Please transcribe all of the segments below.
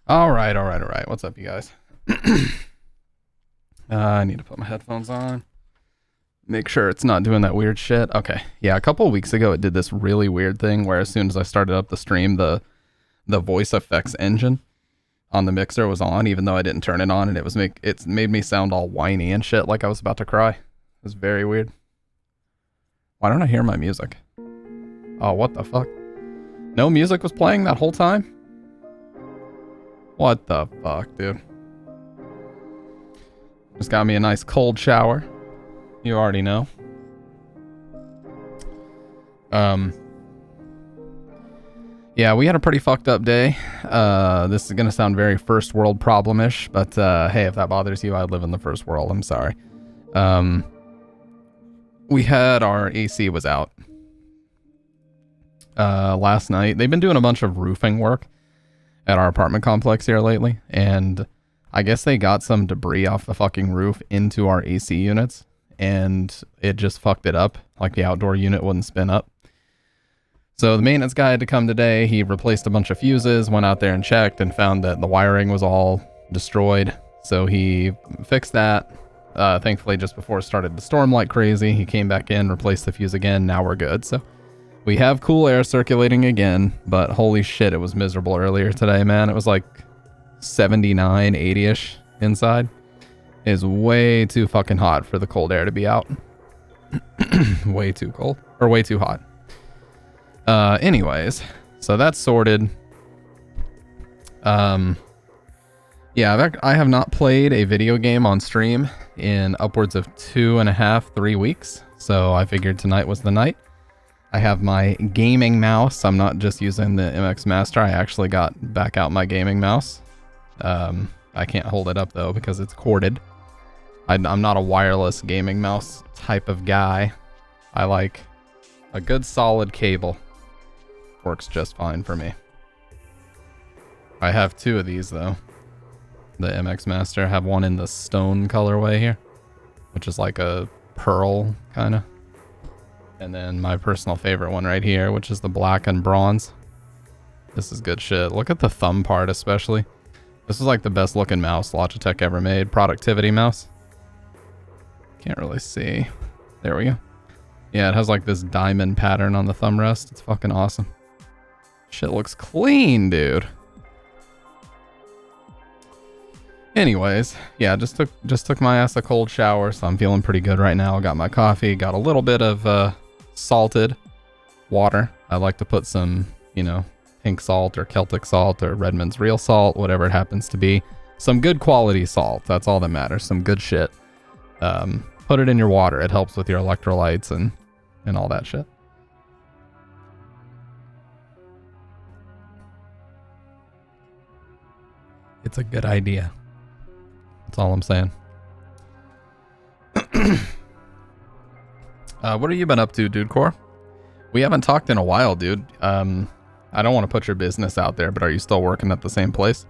All right, all right, all right. What's up, you guys? I need to put my headphones on. Make sure it's not doing that weird shit. Okay. Yeah, a couple of weeks ago it did this really weird thing where as soon as I started up the stream, the voice effects engine on the mixer was on, even though I didn't turn it on, and it made me sound all whiny and shit like I was about to cry. It was very weird. Why don't I hear my music? Oh, what the fuck? No music was playing that whole time? What the fuck, dude? Just got me a nice cold shower. You already know. Yeah, we had a pretty fucked up day. This is gonna sound very first world problem-ish, but hey, if that bothers you, I live in the first world. I'm sorry. We had our AC was out last night. They've been doing a bunch of roofing work at our apartment complex here lately, and I guess they got some debris off the fucking roof into our AC units, and it just fucked it up. Like the outdoor unit wouldn't spin up. So the maintenance guy had to come today. He replaced a bunch of fuses, went out there and checked and found that the wiring was all destroyed. So he fixed that. Thankfully, just before it started to storm like crazy, he came back in, replaced the fuse again. Now we're good. So we have cool air circulating again, but holy shit, it was miserable earlier today, man. It was like 79, 80-ish inside. It is way too fucking hot for the cold air to be out. Way too cold. Or way too hot. Anyways, so that's sorted. Yeah, I have not played a video game on stream in upwards of 2.5, 3 weeks. So I figured tonight was the night. I have my gaming mouse. I'm not just using the MX Master. I actually got back out my gaming mouse. I can't hold it up though because it's corded. I'm not a wireless gaming mouse type of guy. I like a good solid cable. Works just fine for me. I have two of these though. The MX Master. I have one in the stone colorway here, which is like a pearl kind of. And then my personal favorite one right here, which is the black and bronze. This is good shit. Look at the thumb part especially. This is like the best looking mouse Logitech ever made. Productivity mouse. Can't really see. There we go. Yeah, it has like this diamond pattern on the thumb rest. It's fucking awesome. Shit looks clean, dude. Anyways, yeah, just took my ass a cold shower, so I'm feeling pretty good right now. Got my coffee, got a little bit of salted water. I like to put some, you know, pink salt or Celtic salt or Redmond's real salt, whatever it happens to be. Some good quality salt, that's all that matters. Some good shit. Put it in your water. It helps with your electrolytes and all that shit. It's a good idea. That's all I'm saying. What have you been up to, Dude Core? We haven't talked in a while, dude. I don't want to put your business out there, but are you still working at the same place?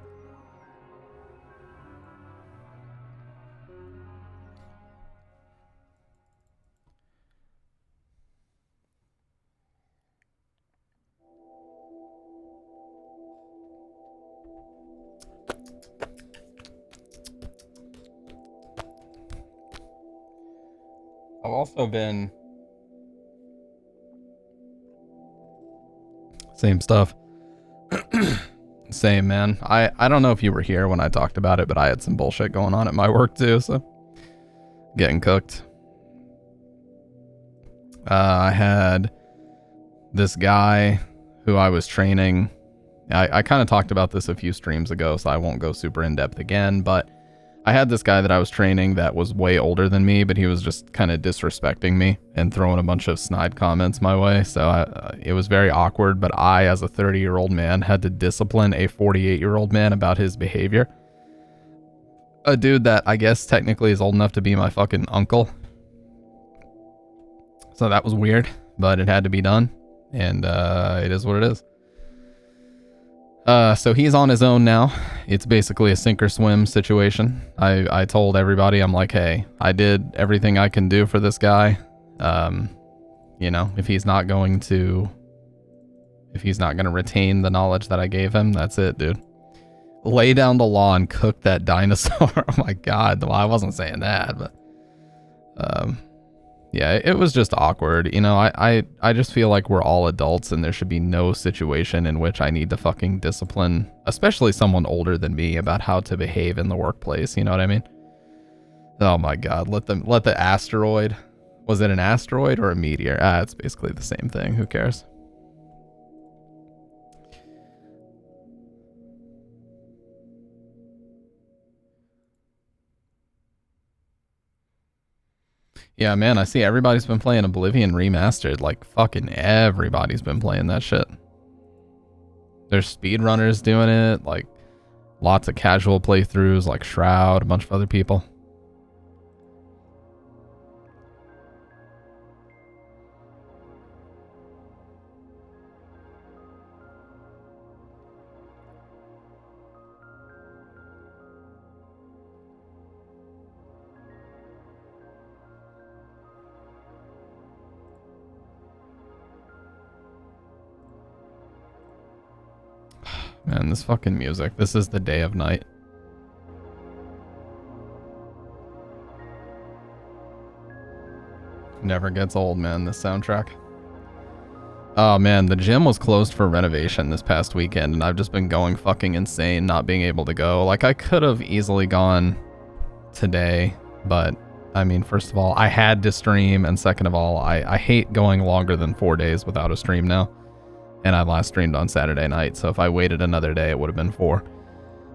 I've also been... Same stuff. Same, man. I don't know if you were here when I talked about it, but I had some bullshit going on at my work too, so... Getting cooked. I had this guy who I was training. I kind of talked about this a few streams ago, so I won't go super in-depth again, but I had this guy that I was training that was way older than me, but he was just kind of disrespecting me and throwing a bunch of snide comments my way, so it was very awkward, but I, as a 30-year-old man, had to discipline a 48-year-old man about his behavior. A dude that I guess technically is old enough to be my fucking uncle. So that was weird, but it had to be done, and it is what it is. So he's on his own now. It's basically a sink or swim situation. I told everybody, I'm like, hey, I did everything I can do for this guy. You know, if he's not going to retain the knowledge that I gave him, that's it, dude. lay down the law and cook that dinosaur. Oh my god. Well, I wasn't saying that, but yeah, it was just awkward. You know, I just feel like we're all adults and there should be no situation in which I need to fucking discipline, especially someone older than me, about how to behave in the workplace. You know what I mean? Oh my god, let the asteroid. Was it an asteroid or a meteor? It's basically the same thing. Who cares? Yeah, man, I see everybody's been playing Oblivion Remastered. Like, fucking everybody's been playing that shit. There's speedrunners doing it, like, lots of casual playthroughs, like Shroud, a bunch of other people. Man, this fucking music. This is the day of night. Never gets old, man, this soundtrack. Oh man, the gym was closed for renovation this past weekend, and I've just been going fucking insane not being able to go. Like, I could have easily gone today, but I mean, first of all, I had to stream, and second of all, I hate going longer than 4 days without a stream now. And I last streamed on Saturday night, so if I waited another day, it would have been 4.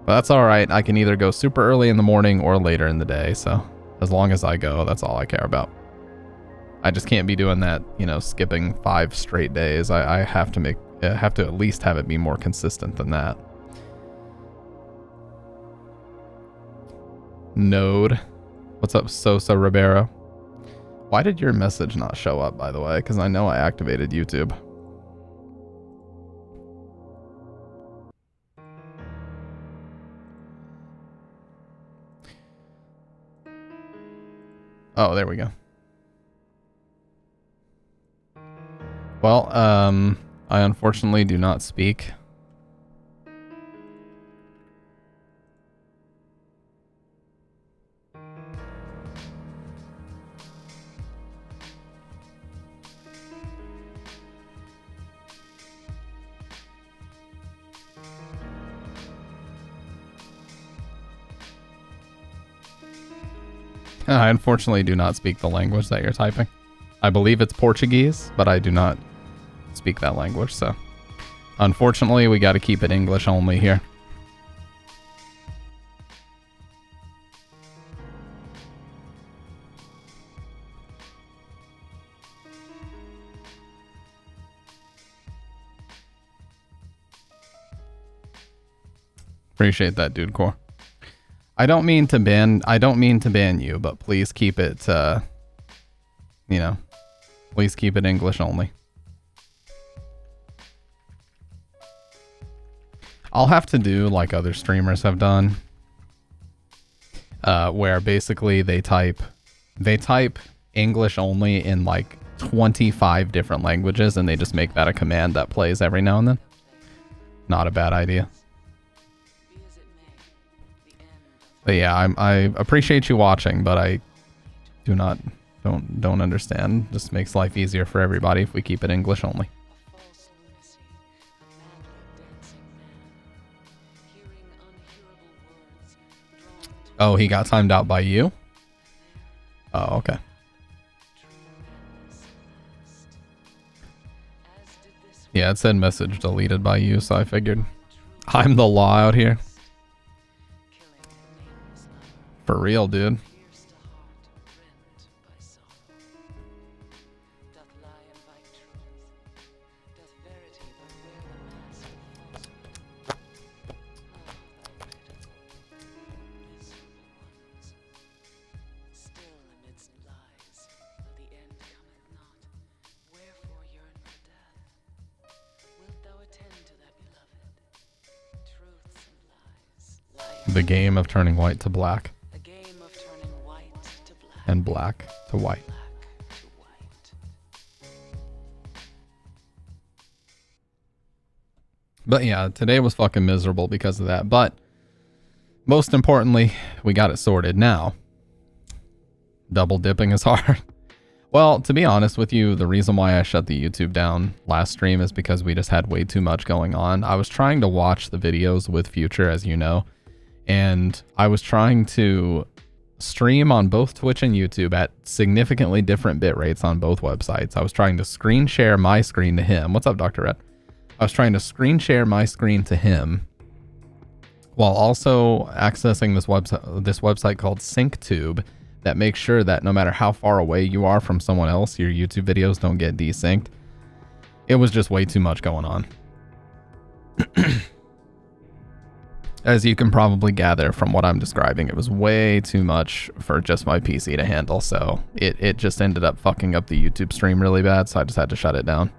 But that's alright, I can either go super early in the morning or later in the day, so as long as I go, that's all I care about. I just can't be doing that, you know, skipping 5 straight days. I have to at least have it be more consistent than that. Node. What's up, Sosa Ribeiro? Why did your message not show up, by the way? Because I know I activated YouTube. Oh, there we go. Well, I unfortunately do not speak. I unfortunately do not speak the language that you're typing. I believe it's Portuguese, but I do not speak that language, so unfortunately we got to keep it English only here. Appreciate that, dude core. I don't mean to ban you, but please keep it you know, please keep it English only. I'll have to do like other streamers have done, where basically they type English only in like 25 different languages, and they just make that a command that plays every now and then. Not a bad idea. But yeah, I appreciate you watching, but I don't understand. Just makes life easier for everybody if we keep it English only. Oh, he got timed out by you? Oh, okay. Yeah, it said message deleted by you, so I figured I'm the law out here. For real, dude. The game of turning white to black. And black to white. But yeah, today was fucking miserable because of that. But most importantly, we got it sorted. Now, double dipping is hard. Well, to be honest with you, the reason why I shut the YouTube down last stream is because we just had way too much going on. I was trying to watch the videos with Future, as you know, and I was trying to stream on both Twitch and YouTube at significantly different bit rates on both websites. I was trying to screen share my screen to him. What's up, Dr. Red? I was trying to screen share my screen to him while also accessing this website called SyncTube that makes sure that no matter how far away you are from someone else, your YouTube videos don't get desynced. It was just way too much going on. As you can probably gather from what I'm describing, it was way too much for just my PC to handle, so it just ended up fucking up the YouTube stream really bad, so I just had to shut it down.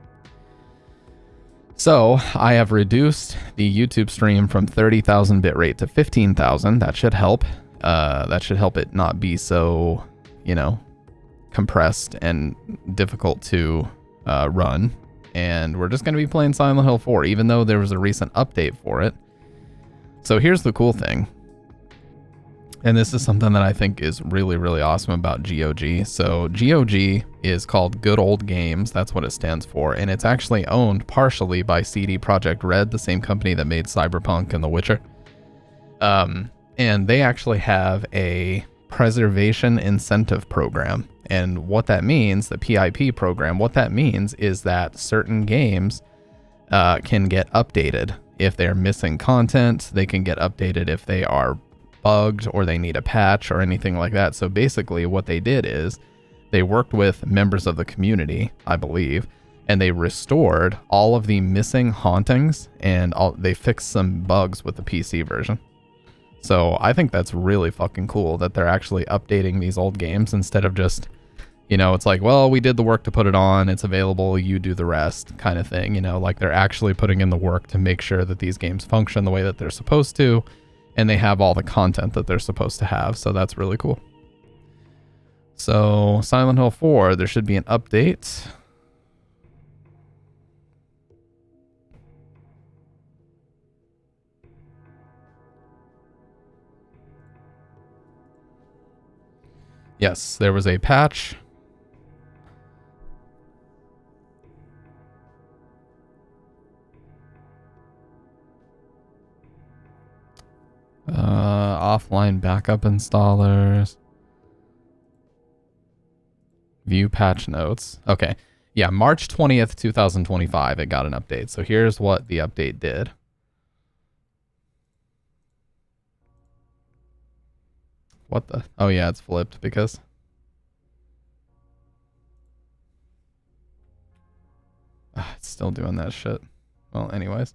So I have reduced the YouTube stream from 30,000 bitrate to 15,000. That should help. That should help it not be so, you know, compressed and difficult to run. And we're just going to be playing Silent Hill 4, even though there was a recent update for it. So here's the cool thing. And this is something that I think is really, really awesome about GOG. So GOG is called Good Old Games. That's what it stands for. And it's actually owned partially by CD Projekt Red, the same company that made Cyberpunk and The Witcher. And they actually have a preservation incentive program. And what that means, the PIP program, what that means is that certain games can get updated. If they're missing content, they can get updated if they are bugged or they need a patch or anything like that. So basically what they did is they worked with members of the community, I believe, and they restored all of the missing hauntings and they fixed some bugs with the PC version. So I think that's really fucking cool that they're actually updating these old games instead of just, you know, it's like, well, we did the work to put it on, it's available, you do the rest kind of thing, you know, like they're actually putting in the work to make sure that these games function the way that they're supposed to, and they have all the content that they're supposed to have, so that's really cool. So, Silent Hill 4, there should be an update. Yes, there was a patch. Offline backup installers. View patch notes. Okay. Yeah, March 20th, 2025, it got an update. So here's what the update did. What the? Oh yeah, it's flipped because... it's still doing that shit. Well, anyways.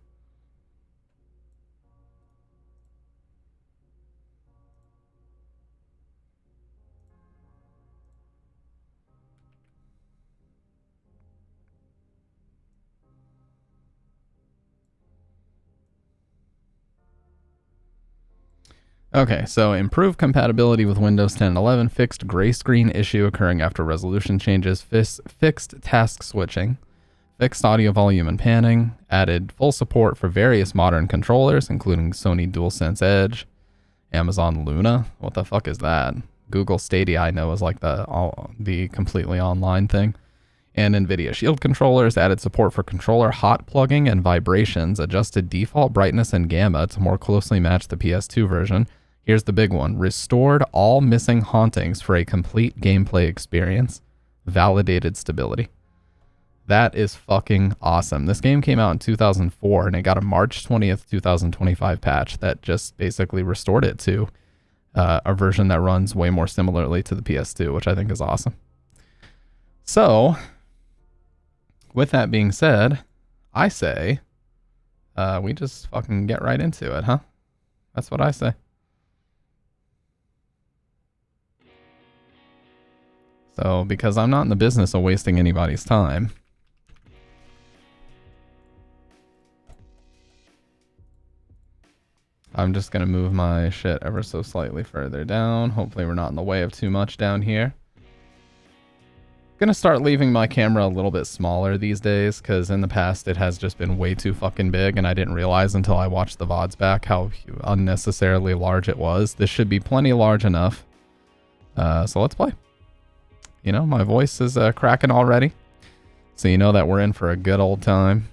Okay, so improved compatibility with Windows 10 and 11, fixed gray screen issue occurring after resolution changes, fixed task switching, fixed audio volume and panning, added full support for various modern controllers, including Sony DualSense Edge, Amazon Luna, what the fuck is that? Google Stadia, I know, is like the completely online thing. And NVIDIA Shield controllers, added support for controller hot plugging and vibrations, adjusted default brightness and gamma to more closely match the PS2 version. Here's the big one. Restored all missing hauntings for a complete gameplay experience. Validated stability. That is fucking awesome. This game came out in 2004 and it got a March 20th, 2025 patch that just basically restored it to a version that runs way more similarly to the PS2, which I think is awesome. So, with that being said, I say we just fucking get right into it, huh? That's what I say. So, because I'm not in the business of wasting anybody's time, I'm just going to move my shit ever so slightly further down. Hopefully we're not in the way of too much down here. Gonna start leaving my camera a little bit smaller these days, because in the past it has just been way too fucking big, and I didn't realize until I watched the VODs back how unnecessarily large it was. This should be plenty large enough. So let's play. You know, my voice is cracking already, so you know that we're in for a good old time.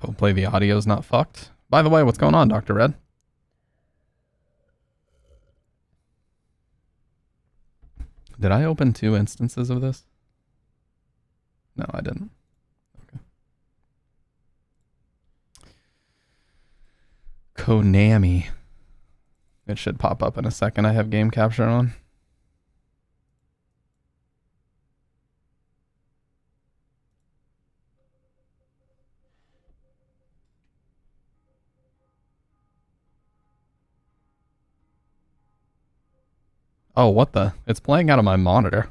Hopefully the audio's not fucked. By the way, what's going on, Dr. Red? Did I open 2 instances of this? No, I didn't. Okay. Konami. It should pop up in a second. I have game capture on. Oh, what the? It's playing out of my monitor.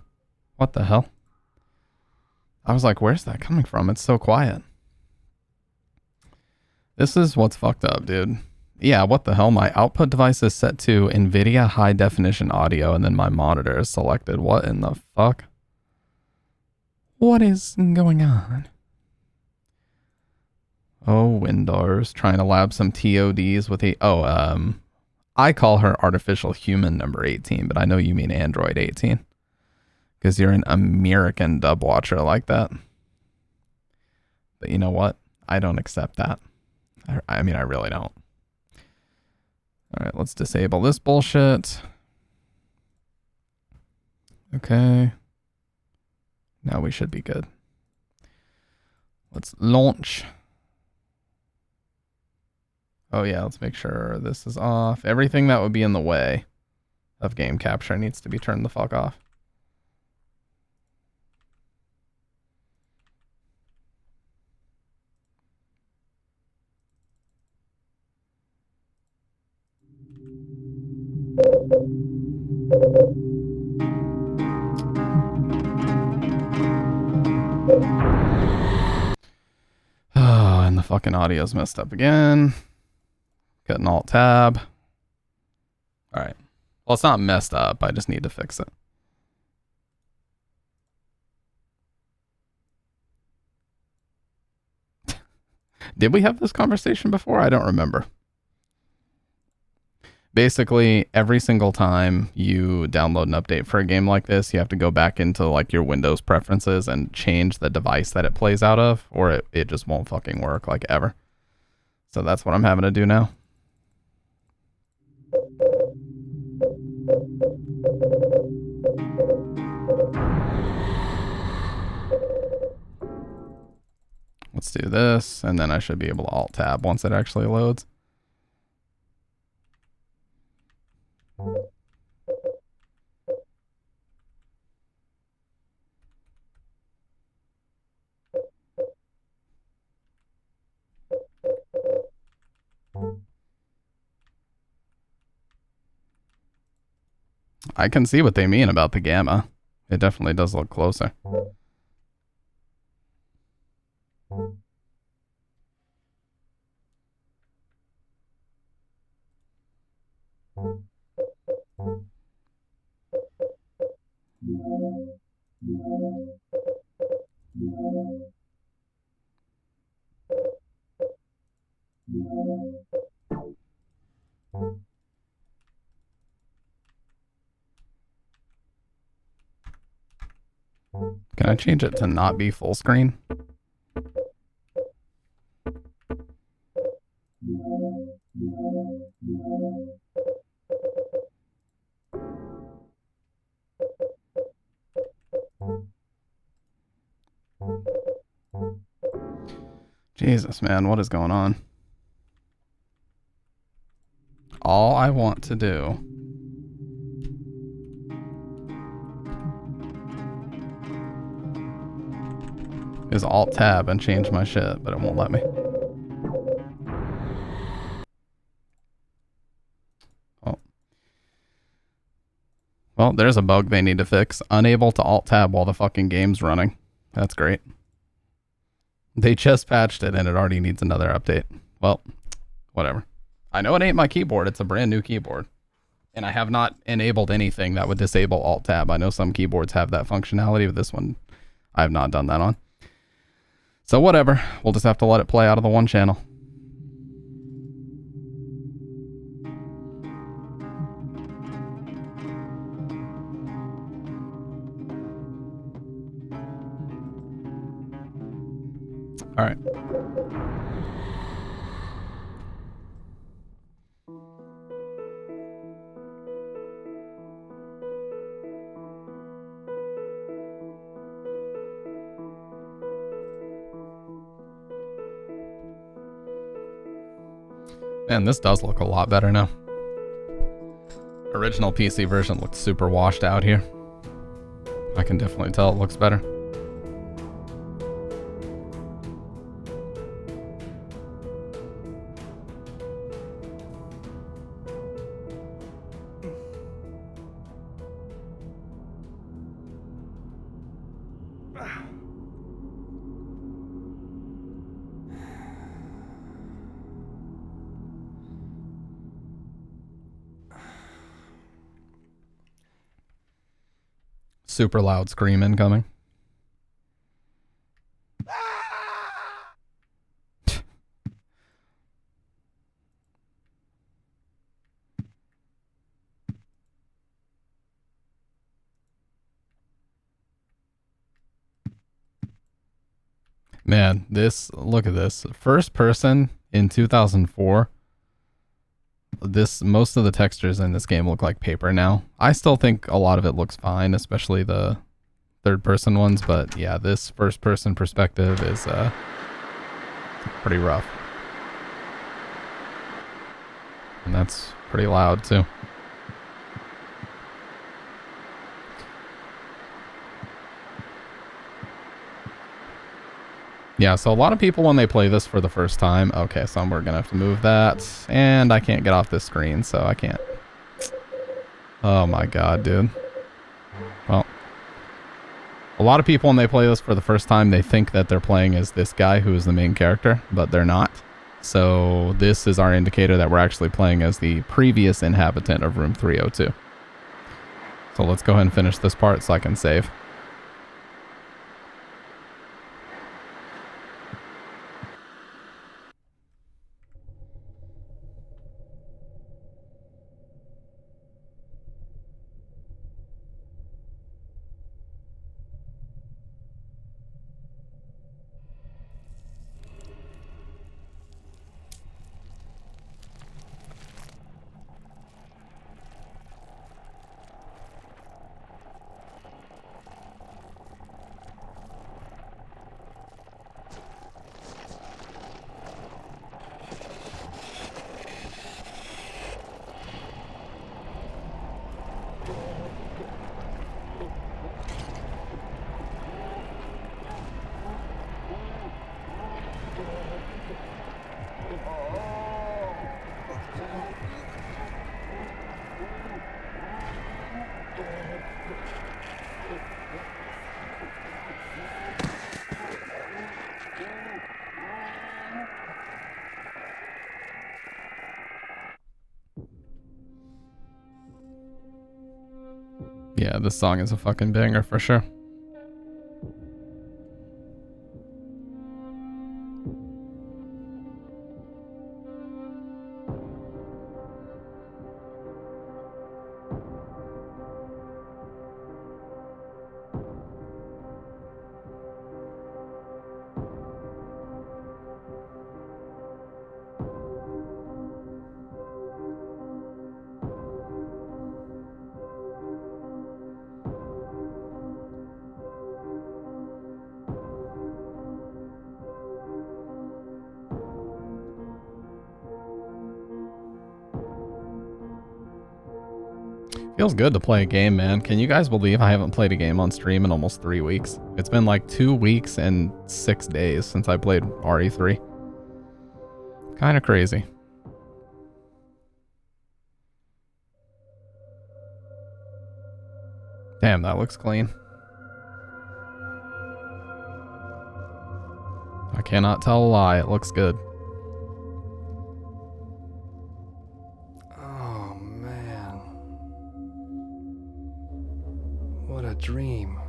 What the hell? I was like, where's that coming from? It's so quiet. This is what's fucked up, dude. Yeah, what the hell? My output device is set to NVIDIA high definition audio, and then my monitor is selected. What in the fuck? What is going on? Oh, Windows. Trying to lab some TODs with a... Oh, I call her artificial human number 18, but I know you mean Android 18. Because you're an American dub watcher like that. But you know what? I don't accept that. I mean, I really don't. Alright, let's disable this bullshit. Okay. Now we should be good. Let's launch. Oh yeah, let's make sure this is off. Everything that would be in the way of game capture needs to be turned the fuck off. Oh, and the fucking audio's messed up again. Got an alt tab. All right. Well, it's not messed up. I just need to fix it. Did we have this conversation before? I don't remember. Basically, every single time you download an update for a game like this, you have to go back into like your Windows preferences and change the device that it plays out of, or it just won't fucking work like ever. So that's what I'm having to do now. Let's do this, and then I should be able to alt-tab once it actually loads. I can see what they mean about the gamma. It definitely does look closer. Can I change it to not be full screen? Jesus, man, what is going on? All I want to do is alt-tab and change my shit, but it won't let me. Oh. Well, there's a bug they need to fix. Unable to alt-tab while the fucking game's running. That's great. They just patched it and it already needs another update. Well, whatever. I know it ain't my keyboard. It's a brand new keyboard. And I have not enabled anything that would disable Alt-Tab. I know some keyboards have that functionality, but this one I have not done that on. So whatever, we'll just have to let it play out of the one channel. All right. Man, this does look a lot better now. Original PC version looked super washed out here. I can definitely tell it looks better. Super loud scream incoming. Man, look at this. First person in 2004. Most of the textures in this game look like paper now. I still think a lot of it looks fine, especially the third person ones, but yeah, this first person perspective is pretty rough. And that's pretty loud too. Yeah, so a lot of people when they play this for the first time, okay, so we're gonna have to move that, and I can't get off this screen, so I can't. Oh my god, dude. Well, a lot of people when they play this for the first time, they think that they're playing as this guy who is the main character, but they're not. So this is our indicator that we're actually playing as the previous inhabitant of room 302. So let's go ahead and finish this part so I can save. Yeah, this song is a fucking banger for sure. Feels good to play a game, man. Can you guys believe I haven't played a game on stream in almost 3 weeks? It's been like 2 weeks and 6 days since I played RE3. Kind of crazy. Damn, that looks clean. I cannot tell a lie. It looks good. Oh, man. dream.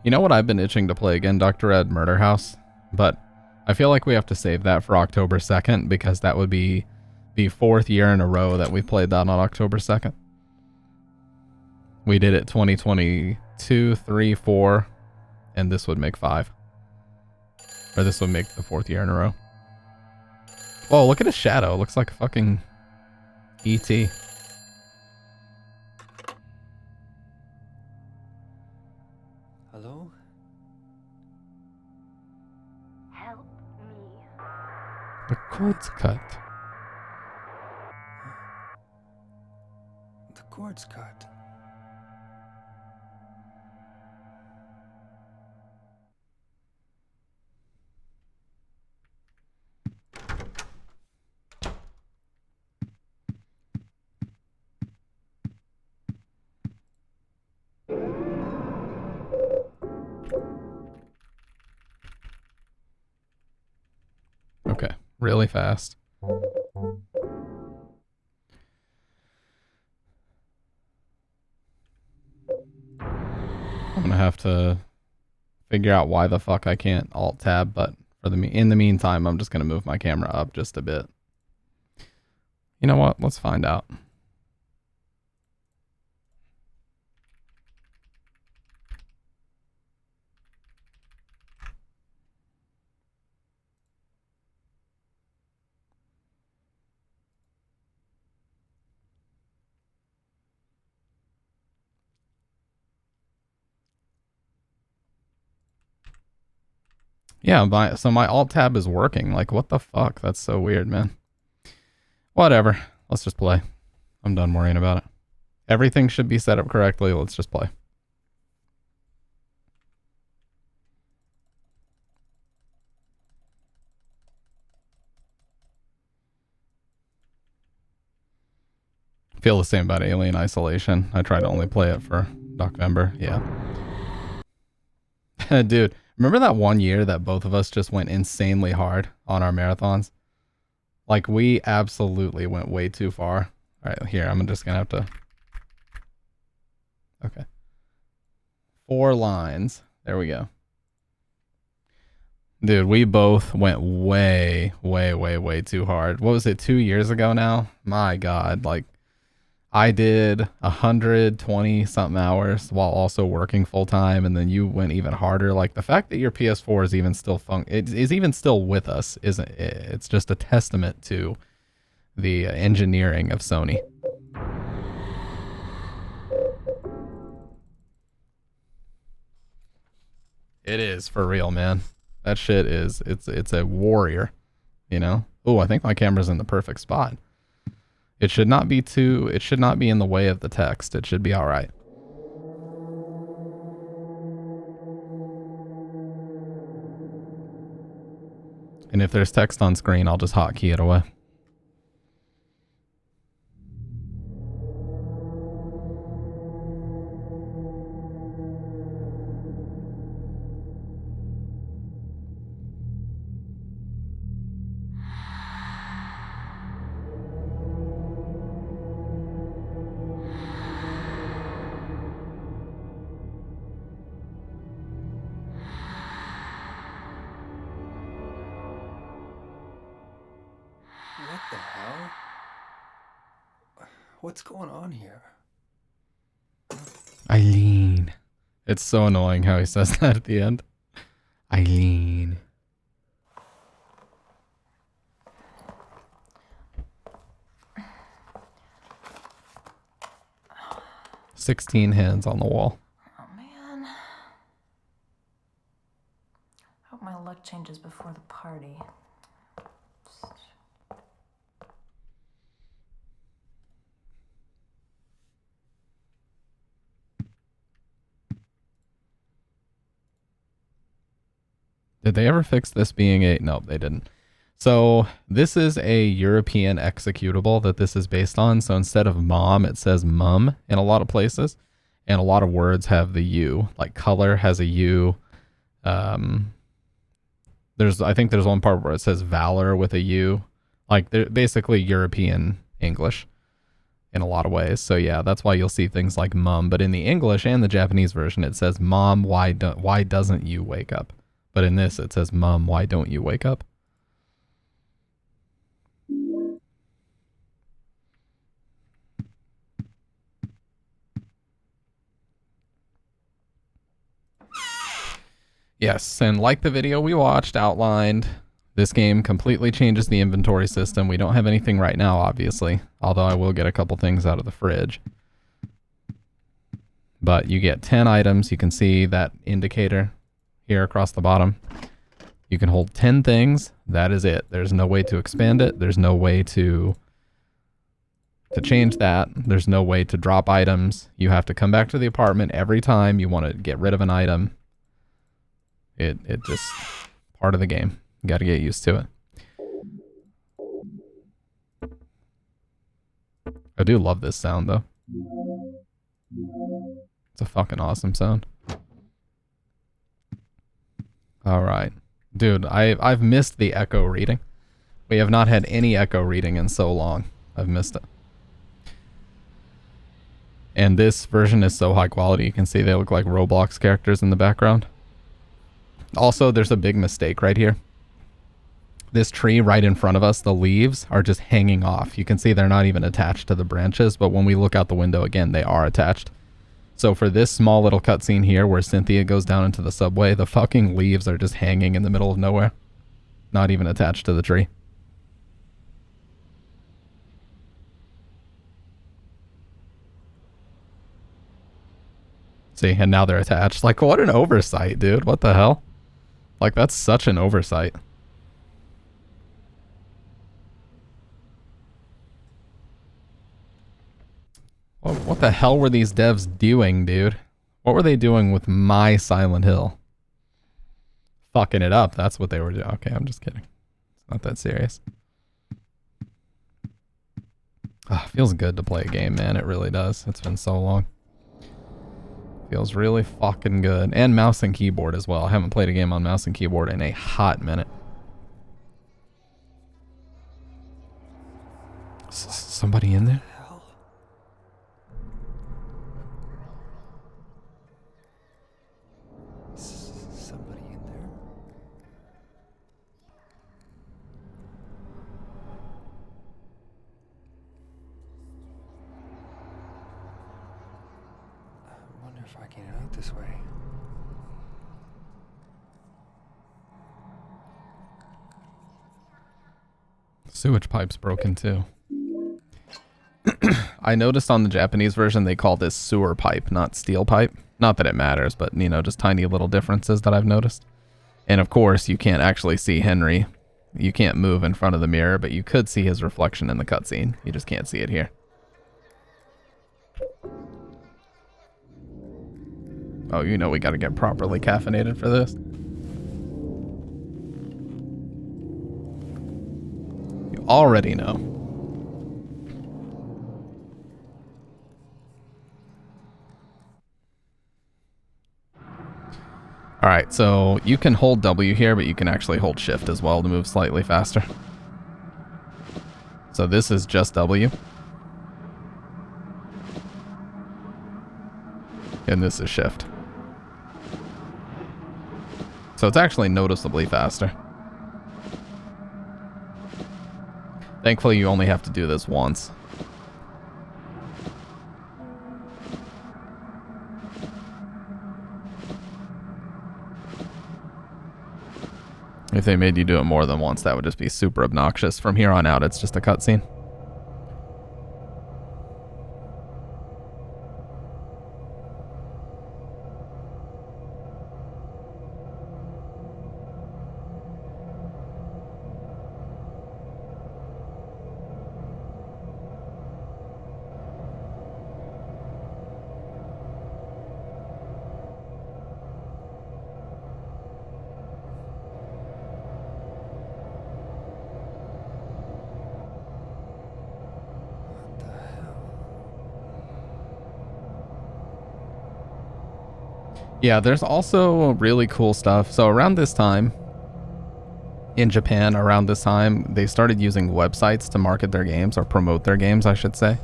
You know what I've been itching to play again? Dr. Ed Murder House. But I feel like we have to save that for October 2nd because that would be the 4th year in a row that we played that on October 2nd. We did it 2022, 3, 4, and this would make 5. Or this would make the 4th year in a row. Whoa, look at his shadow. It looks like a fucking E.T. Hello? Help me. The cord's cut. The cord's cut. Okay, really fast. I'm gonna have to figure out why the fuck I can't alt tab, but for in the meantime, I'm just gonna move my camera up just a bit. You know what? Let's find out. Yeah, so my alt tab is working. Like, what the fuck? That's so weird, man. Whatever. Let's just play. I'm done worrying about it. Everything should be set up correctly. Let's just play. Feel the same about Alien Isolation. I try to only play it for November. Yeah. Dude, remember that one year that both of us just went insanely hard on our marathons? Like, we absolutely went way too far. All right, here, I'm just going to have to... Okay. 4 lines. There we go. Dude, we both went way, way, way, way too hard. What was it, 2 years ago now? My God, like, I did 120 something hours while also working full time, and then you went even harder. Like, the fact that your PS4 is even still it is even still with us isn't it's just a testament to the engineering of Sony. It is for real, man. That shit is it's a warrior, you know? Oh, I think my camera's in the perfect spot. It should not be in the way of the text. It should be all right. And if there's text on screen, I'll just hotkey it away. What the hell? What's going on here? Eileen. It's so annoying how he says that at the end. Eileen. 16 hands on the wall. Oh man. my luck changes before the party. Did they ever fix this being a... No, they didn't. So this is a European executable that this is based on. So instead of mom, it says mum in a lot of places. And a lot of words have the U. Like color has a U. I think there's one part where it says valor with a U. Like they're basically European English in a lot of ways. So yeah, that's why you'll see things like mum. But in the English and the Japanese version, it says mom, why doesn't you wake up? But in this, it says mum, why don't you wake up? Yes, and like the video we watched outlined, this game completely changes the inventory system. We don't have anything right now, obviously, although I will get a couple things out of the fridge. But you get 10 items. You can see that indicator here across the bottom. You can hold 10 things. That is it. There's no way to expand it. There's no way to change that. There's no way to drop items. You have to come back to the apartment every time you want to get rid of an item. It just part of the game. You got to get used to it. I do love this sound though. It's a fucking awesome sound. All right. Dude, I've missed the echo reading. We have not had any echo reading in so long. I've missed it. And this version is so high quality. You can see they look like Roblox characters in the background. Also, there's a big mistake right here. This tree right in front of us, the leaves are just hanging off. You can see they're not even attached to the branches, but when we look out the window again, they are attached. So for this small little cutscene here where Cynthia goes down into the subway, the fucking leaves are just hanging in the middle of nowhere. Not even attached to the tree. See, and now they're attached. Like, what an oversight, dude. What the hell? Like, that's such an oversight. Well, what the hell were these devs doing, dude? What were they doing with my Silent Hill? Fucking it up. That's what they were doing. Okay, I'm just kidding. It's not that serious. Feels good to play a game, man. It really does. It's been so long. Feels really fucking good. And mouse and keyboard as well. I haven't played a game on mouse and keyboard in a hot minute. Somebody in there? Somebody in there? I wonder if I can get out this way. Sewage pipe's broken too. I noticed on the Japanese version they call this sewer pipe, not steel pipe. Not that it matters, but you know, just tiny little differences that I've noticed. And of course, you can't actually see Henry. You can't move in front of the mirror, but you could see his reflection in the cutscene. You just can't see it here. Oh, you know we gotta get properly caffeinated for this. You already know. Alright, so you can hold W here, but you can actually hold shift as well to move slightly faster. So this is just W. And this is shift. So it's actually noticeably faster. Thankfully, you only have to do this once. If they made you do it more than once, that would just be super obnoxious. From here on out, it's just a cutscene. Yeah, there's also really cool stuff. So around this time, in Japan, around this time, they started using websites to market their games, or promote their games, I should say.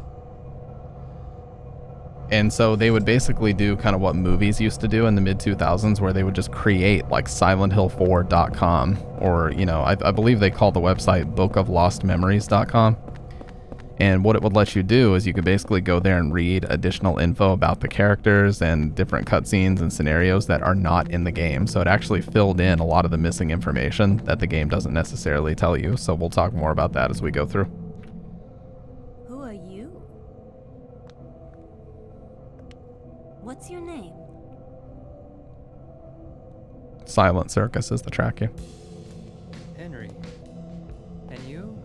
And so they would basically do kind of what movies used to do in the mid-2000s, where they would just create like SilentHill4.com, or, you know, I believe they call the website bookoflostmemories.com. And what it would let you do is you could basically go there and read additional info about the characters and different cutscenes and scenarios that are not in the game. So it actually filled in a lot of the missing information that the game doesn't necessarily tell you. So we'll talk more about that as we go through. Who are you? What's your name? Silent Circus is the track here. Henry. And you?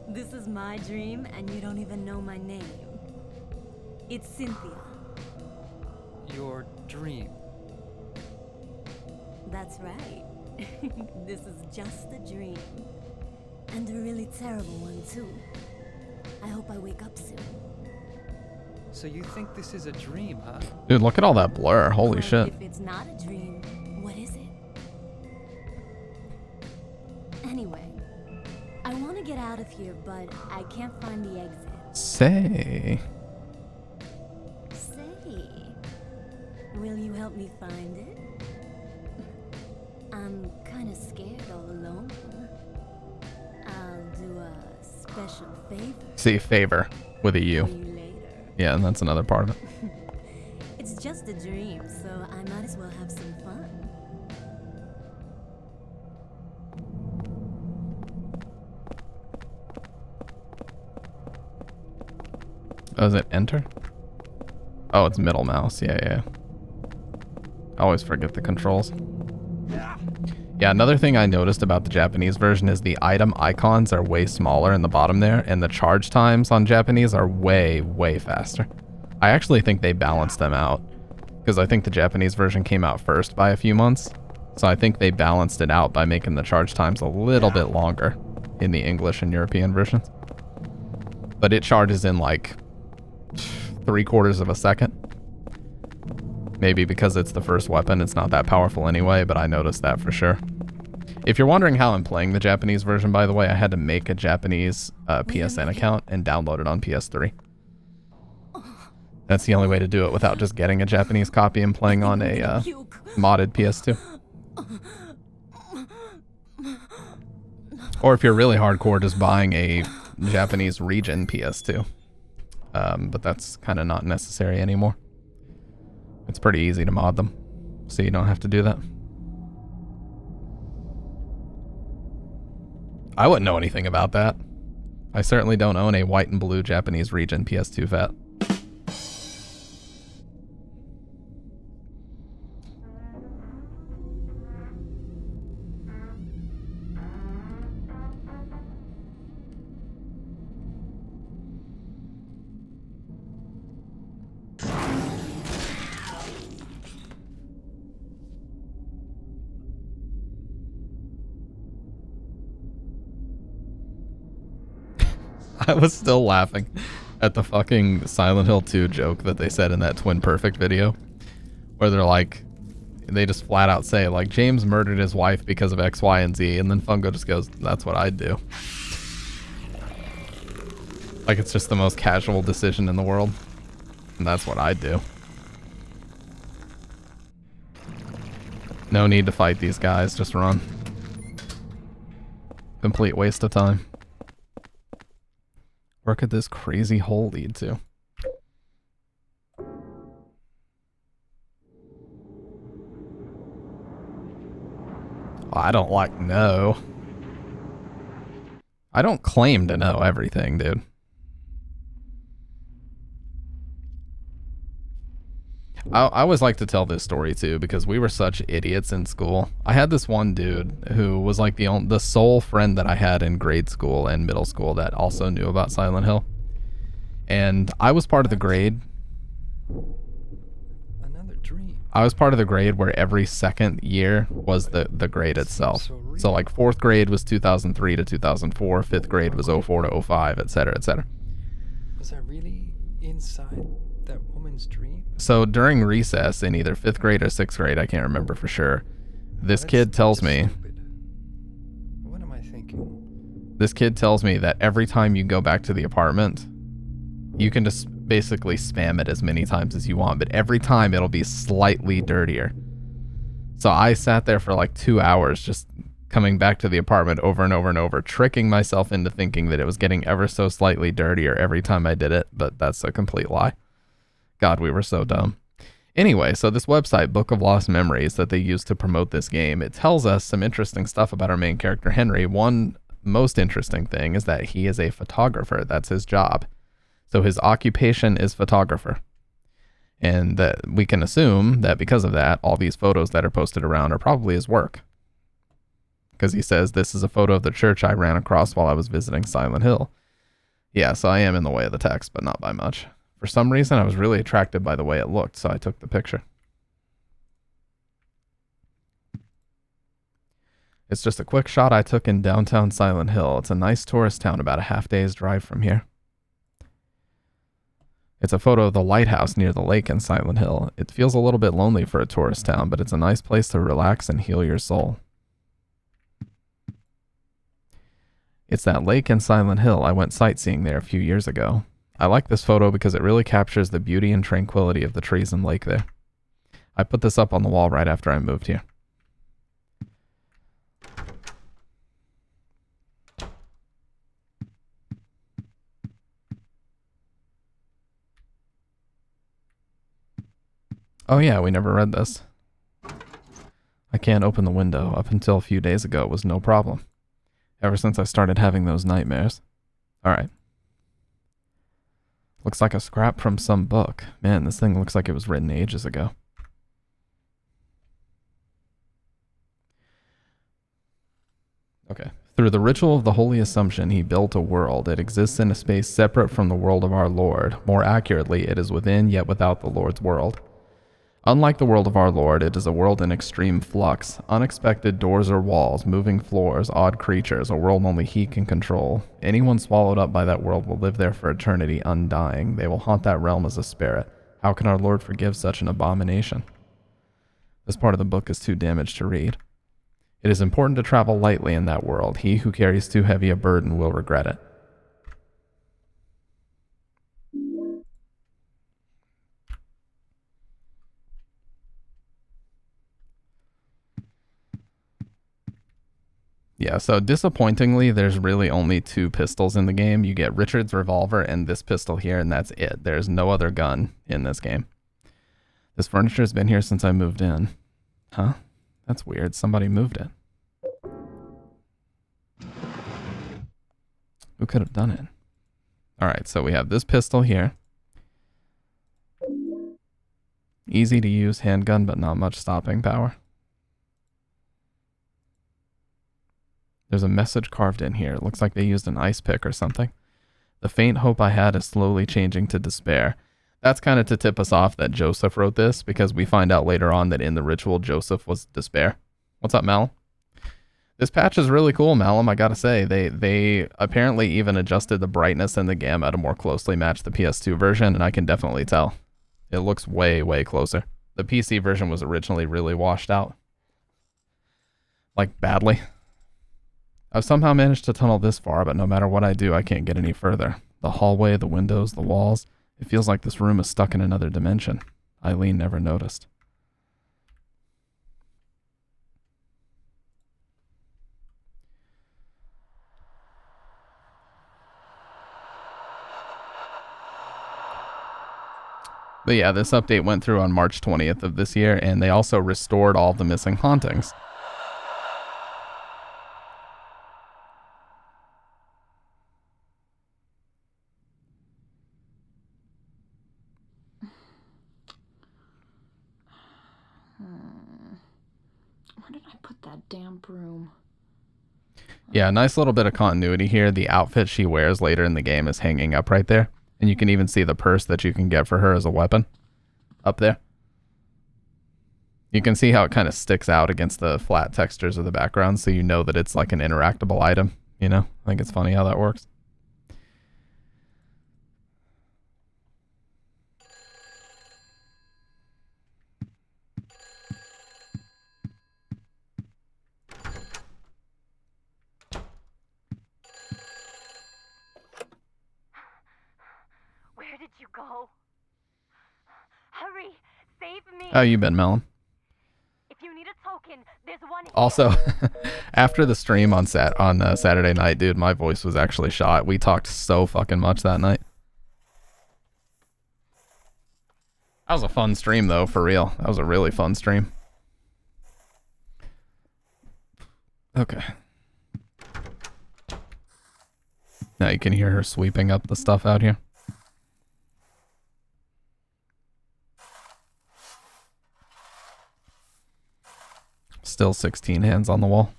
This is my dream, and you don't even know my name. It's Cynthia. Your dream. That's right. This is just a dream. And a really terrible one, too. I hope I wake up soon. So you think this is a dream, huh? Dude, look at all that blur. Holy Well, shit. If it's not a dream, what is it? Anyway, I want to get out of here, but I can't find the exit. Say. Say, will you help me find it? I'm kind of scared all alone. I'll do a special favor See, favor with a for U. you later. Yeah, and that's another part of it. It's just a dream, so I might as well have some fun. Oh, is it enter? Oh, it's middle mouse. Yeah, yeah. I always forget the controls. Yeah, another thing I noticed about the Japanese version is the item icons are way smaller in the bottom there, and the charge times on Japanese are way, way faster. I actually think they balanced them out, because I think the Japanese version came out first by a few months, so I think they balanced it out by making the charge times a little bit longer in the English and European versions. But it charges in like 3/4 of a second. Maybe because it's the first weapon, it's not that powerful anyway, but I noticed that for sure. If you're wondering how I'm playing the Japanese version, by the way, I had to make a Japanese PSN account and download it on PS3. That's the only way to do it without just getting a Japanese copy and playing on a modded PS2. Or if you're really hardcore, just buying a Japanese region PS2. But that's kind of not necessary anymore. It's pretty easy to mod them, so you don't have to do that. I wouldn't know anything about that. I certainly don't own a white and blue Japanese region PS2 FAT. I was still laughing at the fucking Silent Hill 2 joke that they said in that Twin Perfect video, where they're like, they just flat out say, like, James murdered his wife because of X, Y, and Z, and then Fungo just goes, that's what I'd do. Like, it's just the most casual decision in the world, and that's what I'd do. No need to fight these guys, just run. Complete waste of time. Where could this crazy hole lead to? I don't know. I don't claim to know everything, dude. I always like to tell this story too, because we were such idiots in school. I had this one dude who was like the sole friend that I had in grade school and middle school that also knew about Silent Hill. And I was part of the grade. Another dream. I was part of the grade where every second year was the grade itself. So like 4th grade was 2003 to 2004, 5th grade was 04 to 05, etc., etc. Was I really inside that woman's dream? So during recess in either 5th grade or 6th grade, I can't remember for sure, this That's kid tells just me... stupid. What am I thinking? This kid tells me that every time you go back to the apartment, you can just basically spam it as many times as you want, but every time it'll be slightly dirtier. So I sat there for like 2 hours just coming back to the apartment over and over and over, tricking myself into thinking that it was getting ever so slightly dirtier every time I did it, but that's a complete lie. God, we were so dumb. Anyway, so this website, Book of Lost Memories, that they use to promote this game, it tells us some interesting stuff about our main character, Henry. One most interesting thing is that he is a photographer. That's his job. So his occupation is photographer. And that we can assume that because of that, all these photos that are posted around are probably his work. Because he says, this is a photo of the church I ran across while I was visiting Silent Hill. Yeah, so I am in the way of the text, but not by much. For some reason, I was really attracted by the way it looked, so I took the picture. It's just a quick shot I took in downtown Silent Hill. It's a nice tourist town about a half-day's drive from here. It's a photo of the lighthouse near the lake in Silent Hill. It feels a little bit lonely for a tourist town, but it's a nice place to relax and heal your soul. It's that lake in Silent Hill. I went sightseeing there a few years ago. I like this photo because it really captures the beauty and tranquility of the trees and lake there. I put this up on the wall right after I moved here. Oh yeah, we never read this. I can't open the window. Up until a few days ago, it was no problem. Ever since I started having those nightmares. Alright. Looks like a scrap from some book. Man, this thing looks like it was written ages ago. Okay. Through the ritual of the Holy Assumption, he built a world. It exists in a space separate from the world of our Lord. More accurately, it is within yet without the Lord's world. Unlike the world of our Lord, it is a world in extreme flux. Unexpected doors or walls, moving floors, odd creatures, a world only he can control. Anyone swallowed up by that world will live there for eternity, undying. They will haunt that realm as a spirit. How can our Lord forgive such an abomination? This part of the book is too damaged to read. It is important to travel lightly in that world. He who carries too heavy a burden will regret it. Yeah, so disappointingly, there's really only 2 pistols in the game. You get Richard's revolver and this pistol here, and that's it. There's no other gun in this game. This furniture's been here since I moved in. Huh? That's weird. Somebody moved it. Who could have done it? Alright, so we have this pistol here. Easy to use handgun, but not much stopping power. There's a message carved in here. It looks like they used an ice pick or something. The faint hope I had is slowly changing to despair. That's kind of to tip us off that Joseph wrote this, because we find out later on that in the ritual, Joseph was despair. What's up, Malum? This patch is really cool, Malum, I gotta say. They apparently even adjusted the brightness and the gamma to more closely match the PS2 version, and I can definitely tell. It looks way, way closer. The PC version was originally really washed out. Like, badly. I've somehow managed to tunnel this far, but no matter what I do, I can't get any further. The hallway, the windows, the walls. It feels like this room is stuck in another dimension. Eileen never noticed. But yeah, this update went through on March 20th of this year, and they also restored all the missing hauntings. Where did I put that damn broom? Yeah, nice little bit of continuity here. The outfit she wears later in the game is hanging up right there. And you can even see the purse that you can get for her as a weapon up there. You can see how it kind of sticks out against the flat textures of the background, so you know that it's like an interactable item, you know? I think it's funny how that works. How you been, Melon? If you need a token, there's one here. Also, after the stream on Saturday night, dude, my voice was actually shot. We talked so fucking much that night. That was a fun stream, though, for real. That was a really fun stream. Okay. Now you can hear her sweeping up the stuff out here. Still 16 hands on the wall.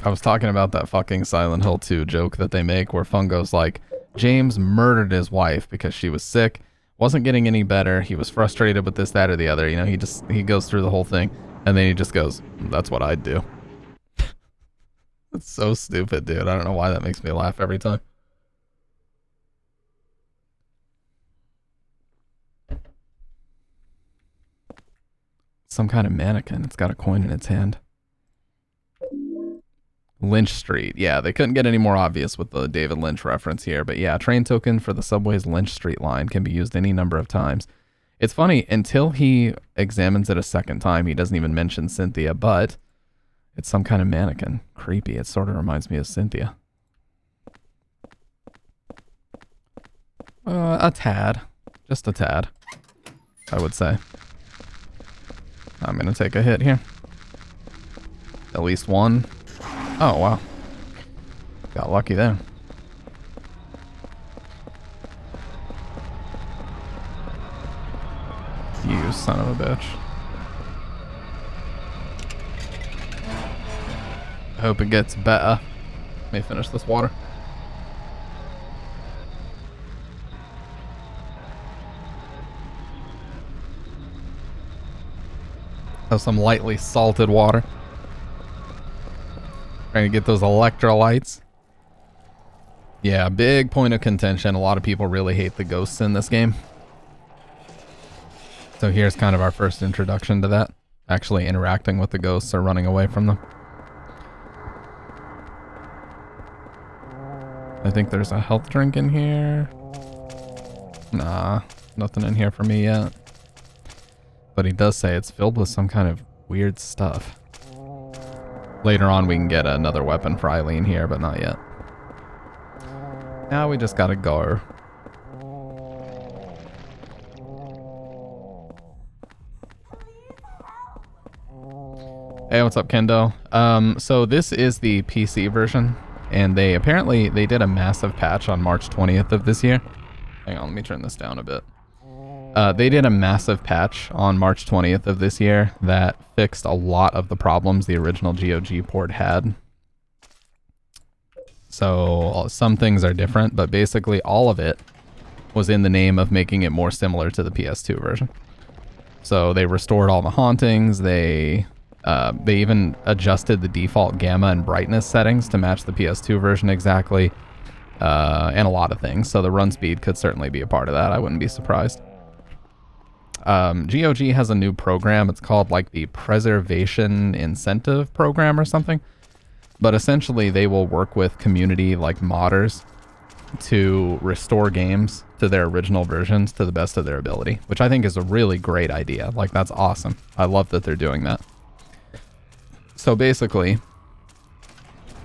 I was talking about that fucking Silent Hill 2 joke that they make where Fungo's like, James murdered his wife because she was sick, wasn't getting any better, he was frustrated with this, that, or the other, you know, he goes through the whole thing, and then he just goes, that's what I'd do. It's so stupid, dude. I don't know why that makes me laugh every time. Some kind of mannequin. It's got a coin in its hand. Lynch Street. Yeah, they couldn't get any more obvious with the David Lynch reference here. But yeah, train token for the subway's Lynch Street line can be used any number of times. It's funny, until he examines it a second time, he doesn't even mention Cynthia, but it's some kind of mannequin. Creepy. It sort of reminds me of Cynthia. A tad. Just a tad, I would say. I'm going to take a hit here. At least one. Oh, wow. Got lucky there. You son of a bitch. I hope it gets better. Let me finish this water. Have some lightly salted water. Trying to get those electrolytes. Yeah, big point of contention. A lot of people really hate the ghosts in this game. So here's kind of our first introduction to that. Actually interacting with the ghosts or running away from them. I think there's a health drink in here. Nah, nothing in here for me yet. But he does say it's filled with some kind of weird stuff. Later on we can get another weapon for Eileen here, but not yet. Now we just gotta go. Hey, what's up, Kendo? So this is the PC version, and they did a massive patch on March 20th of this year. Hang on, let me turn this down a bit. They did a massive patch on March 20th of this year that fixed a lot of the problems the original GOG port had. So some things are different, but basically all of it was in the name of making it more similar to the PS2 version. So they restored all the hauntings, they even adjusted the default gamma and brightness settings to match the PS2 version exactly, and a lot of things. So the run speed could certainly be a part of that. I wouldn't be surprised. GOG has a new program. It's called like the Preservation Incentive Program or something. But essentially they will work with community like modders to restore games to their original versions to the best of their ability, which I think is a really great idea. Like, that's awesome. I love that they're doing that. So basically,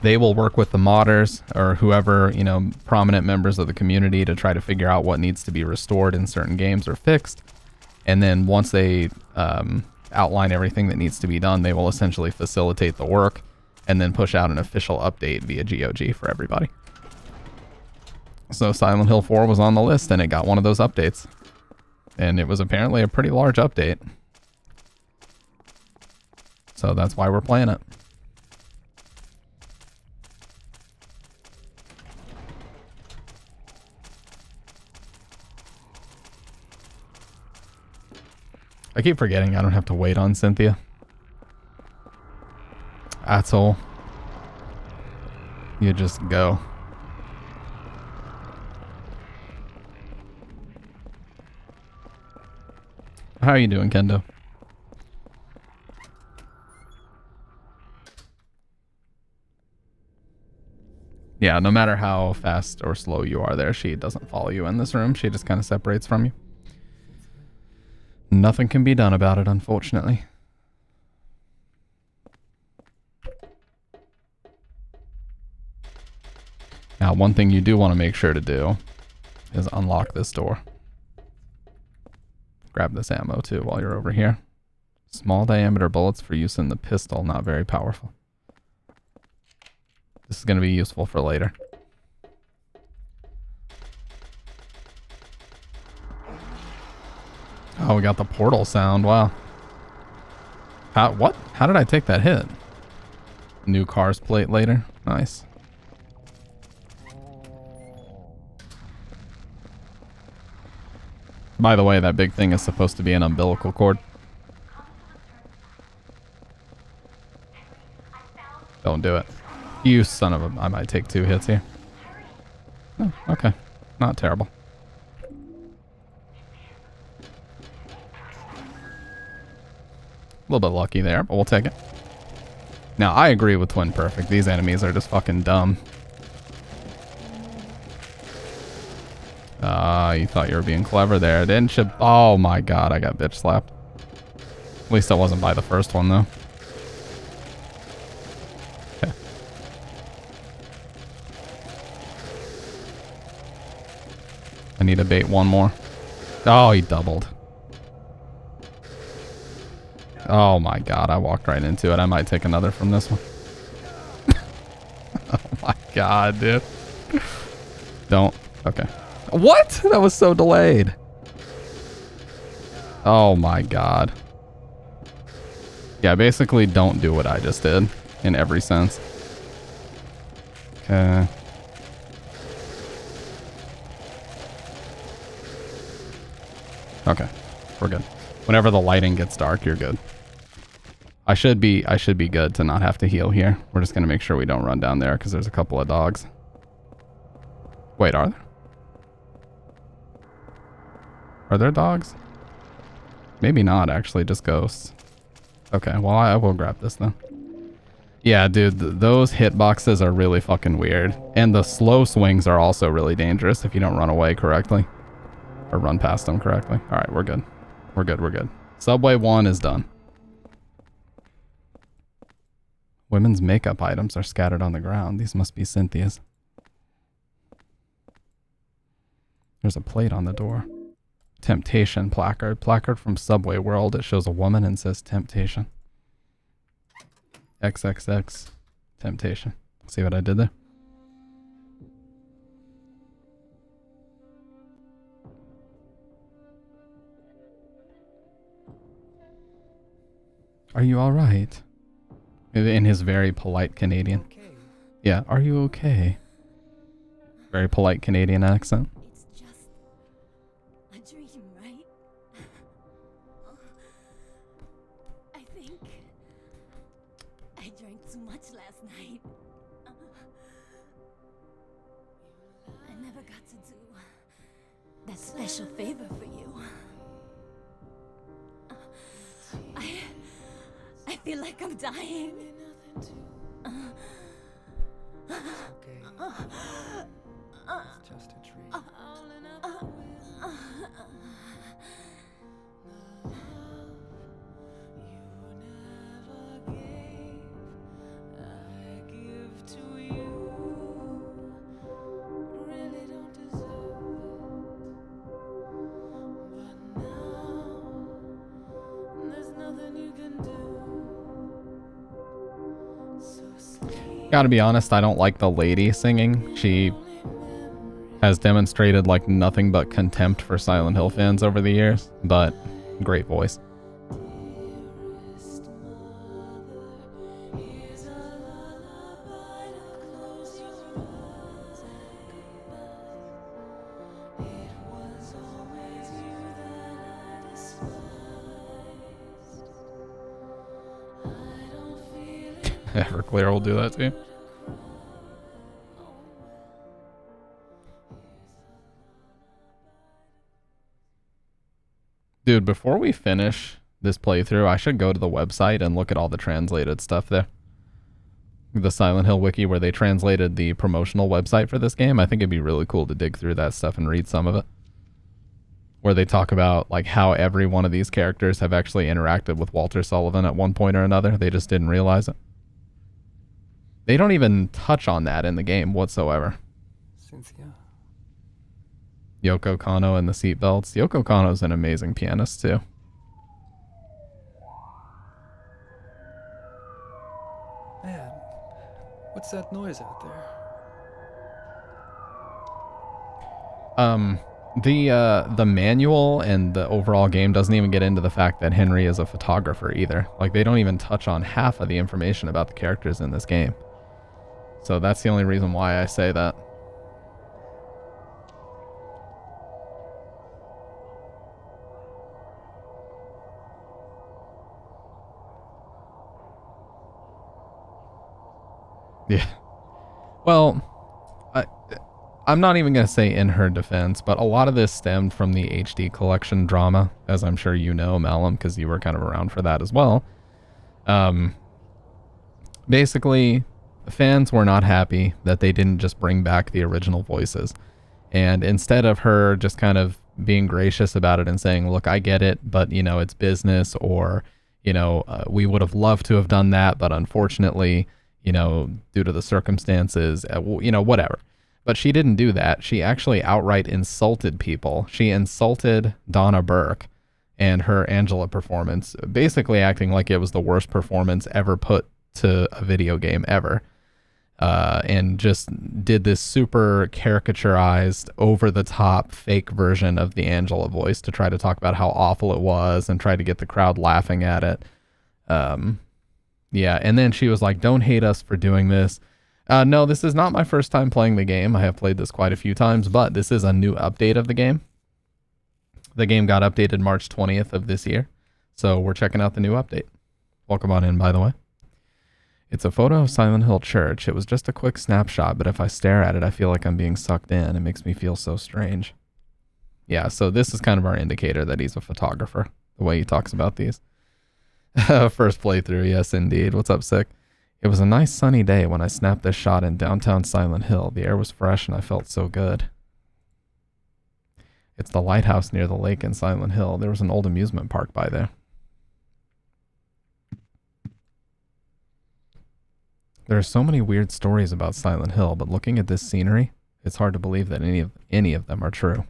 they will work with the modders or whoever, you know, prominent members of the community to try to figure out what needs to be restored in certain games or fixed. And then once they outline everything that needs to be done, they will essentially facilitate the work and then push out an official update via GOG for everybody. So Silent Hill 4 was on the list and it got one of those updates. And it was apparently a pretty large update. So that's why we're playing it. I keep forgetting I don't have to wait on Cynthia. That's all. You just go. How are you doing, Kendo? Yeah, no matter how fast or slow you are there, she doesn't follow you in this room. She just kind of separates from you. Nothing can be done about it, unfortunately. Now, one thing you do want to make sure to do is unlock this door. Grab this ammo too while you're over here. Small diameter bullets for use in the pistol, not very powerful. This is going to be useful for later. Oh, we got the portal sound. Wow. What? How did I take that hit? New car's plate later. Nice. By the way, that big thing is supposed to be an umbilical cord. Don't do it. You son of a... I might take 2 hits here. Oh, okay. Not terrible. A little bit lucky there, but we'll take it. Now, I agree with Twin Perfect. These enemies are just fucking dumb. You thought you were being clever there, didn't you? Oh my god, I got bitch slapped. At least I wasn't by the first one, though. Okay. I need to bait one more. Oh, he doubled. Oh my god, I walked right into it. I might take another from this one. Oh my god, dude. Don't. Okay. What? That was so delayed. Oh my god. Yeah, basically don't do what I just did in every sense. Okay. Okay. We're good. Whenever the lighting gets dark, you're good. I should be good to not have to heal here. We're just gonna make sure we don't run down there because there's a couple of dogs. Wait, are there? Are there dogs? Maybe not, actually, just ghosts. Okay, well, I will grab this then. Yeah, dude, those hitboxes are really fucking weird. And the slow swings are also really dangerous if you don't run away correctly. Or run past them correctly. Alright, we're good. We're good, we're good. Subway 1 is done. Women's makeup items are scattered on the ground. These must be Cynthia's. There's a plate on the door. Temptation placard. Placard from Subway World. It shows a woman and says Temptation. XXX. Temptation. See what I did there? Are you alright? In his very polite Canadian. Okay. Yeah, are you okay? Very polite Canadian accent. It's just a dream, right? I think I drank too much last night. I never got to do that special favor for you. I feel like I'm dying. Okay. It's just a dream. Gotta be honest, I don't like the lady singing. She has demonstrated like nothing but contempt for Silent Hill fans over the years, but great voice. Everclear will do that too. Dude, before we finish this playthrough, I should go to the website and look at all the translated stuff there. the Silent Hill wiki where they translated the promotional website for this game. I think it'd be really cool to dig through that stuff and read some of it. Where they talk about like how every one of these characters have actually interacted with Walter Sullivan at one point or another. They just didn't realize it. They don't even touch on that in the game whatsoever. Cynthia. Yoko Kanno and the seatbelts. Yoko Kanno's an amazing pianist too. Man, what's that noise out there? The manual and the overall game doesn't even get into the fact that Henry is a photographer either. Like, they don't even touch on half of the information about the characters in this game. So that's the only reason why I say that. Yeah. Well, I'm not even going to say in her defense, but a lot of this stemmed from the HD collection drama, as I'm sure you know, Malum, because you were kind of around for that as well. Basically, fans were not happy that they didn't just bring back the original voices. And instead of her just kind of being gracious about it and saying, look, I get it, but, you know, it's business, or, you know, we would have loved to have done that, but unfortunately, you know, due to the circumstances, you know, whatever. But she didn't do that. She actually outright insulted people. She insulted Donna Burke and her Angela performance, basically acting like it was the worst performance ever put to a video game ever. And just did this super caricaturized, over-the-top fake version of the Angela voice to try to talk about how awful it was and try to get the crowd laughing at it. Yeah, and then she was like, don't hate us for doing this. No, this is not my first time playing the game. I have played this quite a few times, but this is a new update of the game. The game got updated March 20th of this year, so we're checking out the new update. Welcome on in, by the way. It's a photo of Silent Hill Church. It was just a quick snapshot, but if I stare at it, I feel like I'm being sucked in. It makes me feel so strange. Yeah, so this is kind of our indicator that he's a photographer, the way he talks about these. First playthrough, yes indeed. What's up, Sick? It was a nice sunny day when I snapped this shot in downtown Silent Hill. The air was fresh and I felt so good. It's the lighthouse near the lake in Silent Hill. There was an old amusement park by there. There are so many weird stories about Silent Hill, but looking at this scenery, it's hard to believe that any of them are true.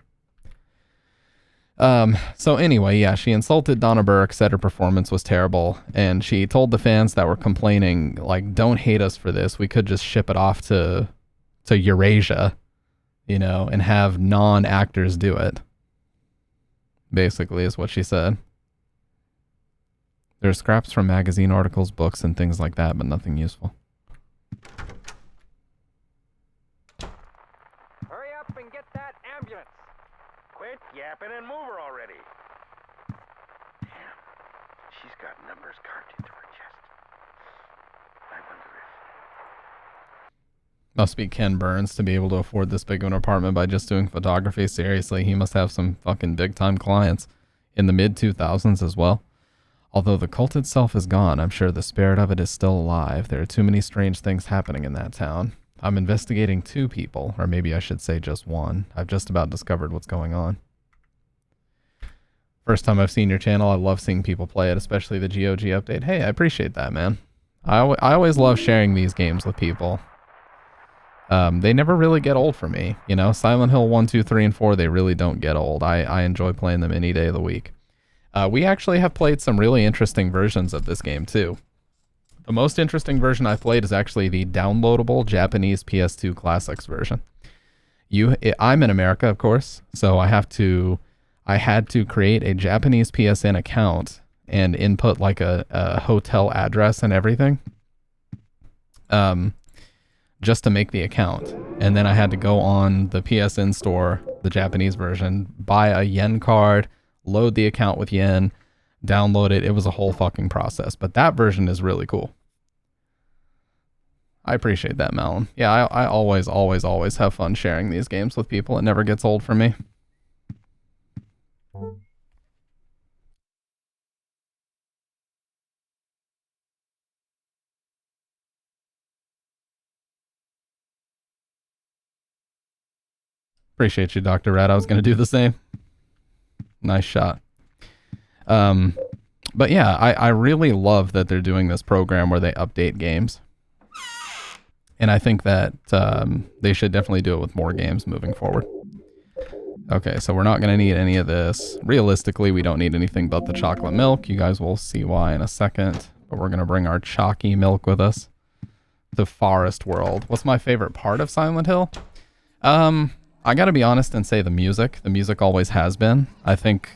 So anyway, yeah, she insulted Donna Burke, said her performance was terrible, and she told the fans that were complaining, like, don't hate us for this. We could just ship it off to Eurasia, you know, and have non-actors do it. Basically is what she said. There are scraps from magazine articles, books, and things like that, but nothing useful. Hurry up and get that ambulance. Quit yapping and move her already. Damn, she's got numbers carved into her chest. I wonder if... Must be Ken Burns to be able to afford this big of an apartment by just doing photography. Seriously, he must have some fucking big-time clients in the mid-2000s as well. Although the cult itself is gone, I'm sure the spirit of it is still alive. There are too many strange things happening in that town. I'm investigating 2 people, or maybe I should say just 1. I've just about discovered what's going on. First time I've seen your channel, I love seeing people play it, especially the GOG update. Hey, I appreciate that, man. I always love sharing these games with people. They never really get old for me, you know? Silent Hill 1, 2, 3, and 4, they really don't get old. I enjoy playing them any day of the week. We actually have played some really interesting versions of this game, too. The most interesting version I've played is actually the downloadable Japanese PS2 Classics version. I'm in America, of course, so I had to create a Japanese PSN account and input like a hotel address and everything, just to make the account. And then I had to go on the PSN store, the Japanese version, buy a yen card, load the account with yen, download it. It was a whole fucking process, but that version is really cool. I appreciate that, Malum. Yeah, I always have fun sharing these games with people. It never gets old for me. Appreciate you, Dr. Red. I was going to do the same. Nice shot. But yeah, I really love that they're doing this program where they update games. And I think that they should definitely do it with more games moving forward. Okay, so we're not going to need any of this. Realistically, we don't need anything but the chocolate milk. You guys will see why in a second. But we're going to bring our chalky milk with us. The forest world. What's my favorite part of Silent Hill? I got to be honest and say the music. The music always has been. I think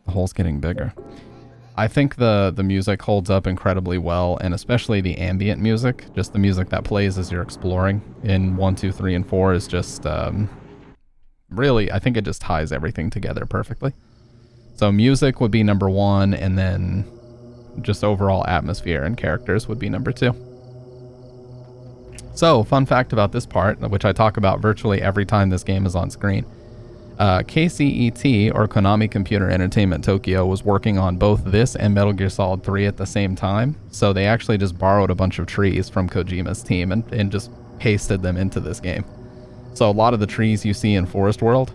the hole's getting bigger. I think the music holds up incredibly well, and especially the ambient music, just the music that plays as you're exploring in 1, 2, 3, and 4 is just really, I think it just ties everything together perfectly. So music would be number 1, and then just overall atmosphere and characters would be number 2. So, fun fact about this part, which I talk about virtually every time this game is on screen. KCET, or Konami Computer Entertainment Tokyo, was working on both this and Metal Gear Solid 3 at the same time. So they actually just borrowed a bunch of trees from Kojima's team and just pasted them into this game. So a lot of the trees you see in Forest World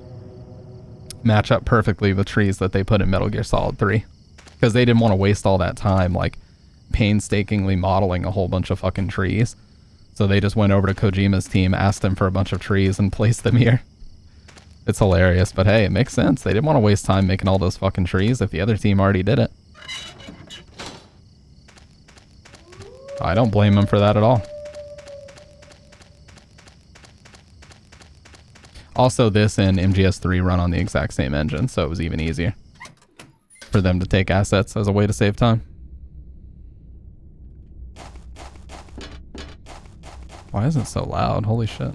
match up perfectly with trees that they put in Metal Gear Solid 3. Because they didn't want to waste all that time, like, painstakingly modeling a whole bunch of fucking trees. So they just went over to Kojima's team, asked them for a bunch of trees, and placed them here. It's hilarious, but hey, it makes sense. They didn't want to waste time making all those fucking trees if the other team already did it. I don't blame them for that at all. Also, this and MGS3 run on the exact same engine, so it was even easier for them to take assets as a way to save time. Why is it so loud? Holy shit.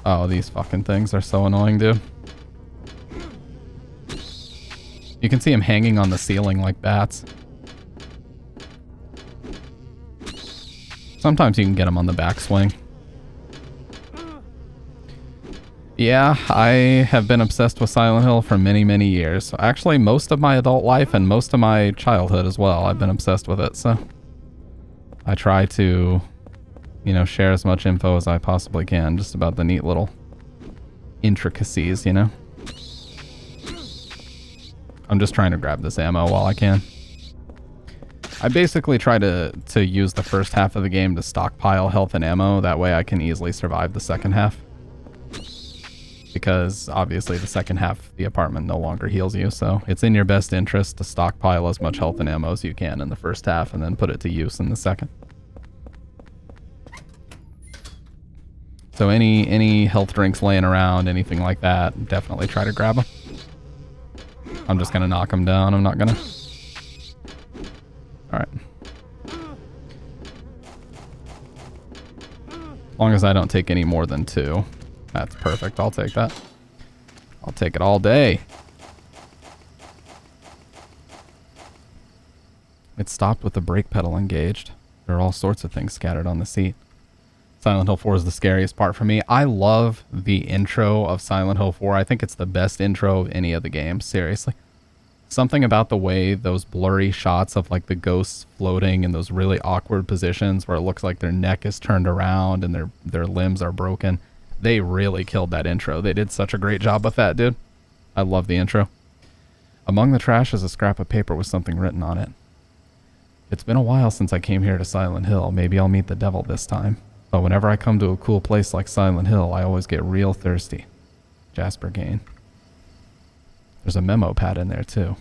Oh, these fucking things are so annoying, dude. You can see them hanging on the ceiling like bats. Sometimes you can get them on the backswing. Yeah, I have been obsessed with Silent Hill for many, many years. Actually, most of my adult life and most of my childhood as well, I've been obsessed with it, so I try to, you know, share as much info as I possibly can, just about the neat little intricacies, you know? I'm just trying to grab this ammo while I can. I basically try to use the first half of the game to stockpile health and ammo, that way I can easily survive the second half. Because obviously the second half, the apartment no longer heals you, so it's in your best interest to stockpile as much health and ammo as you can in the first half and then put it to use in the second. So any health drinks laying around, anything like that, definitely try to grab them. I'm just gonna knock them down. I'm not gonna. All right. As long as I don't take any more than 2, that's perfect. I'll take that. I'll take it all day. It stopped with the brake pedal engaged. There are all sorts of things scattered on the seat. Silent Hill 4 is the scariest part for me. I love the intro of Silent Hill 4. I think it's the best intro of any of the games, seriously. Something about the way those blurry shots of like the ghosts floating in those really awkward positions where it looks like their neck is turned around and their limbs are broken. They really killed that intro. They did such a great job with that, dude. I love the intro. Among the trash is a scrap of paper with something written on it. It's been a while since I came here to Silent Hill. Maybe I'll meet the devil this time. But whenever I come to a cool place like Silent Hill, I always get real thirsty. Jasper Gain. There's a memo pad in there, too.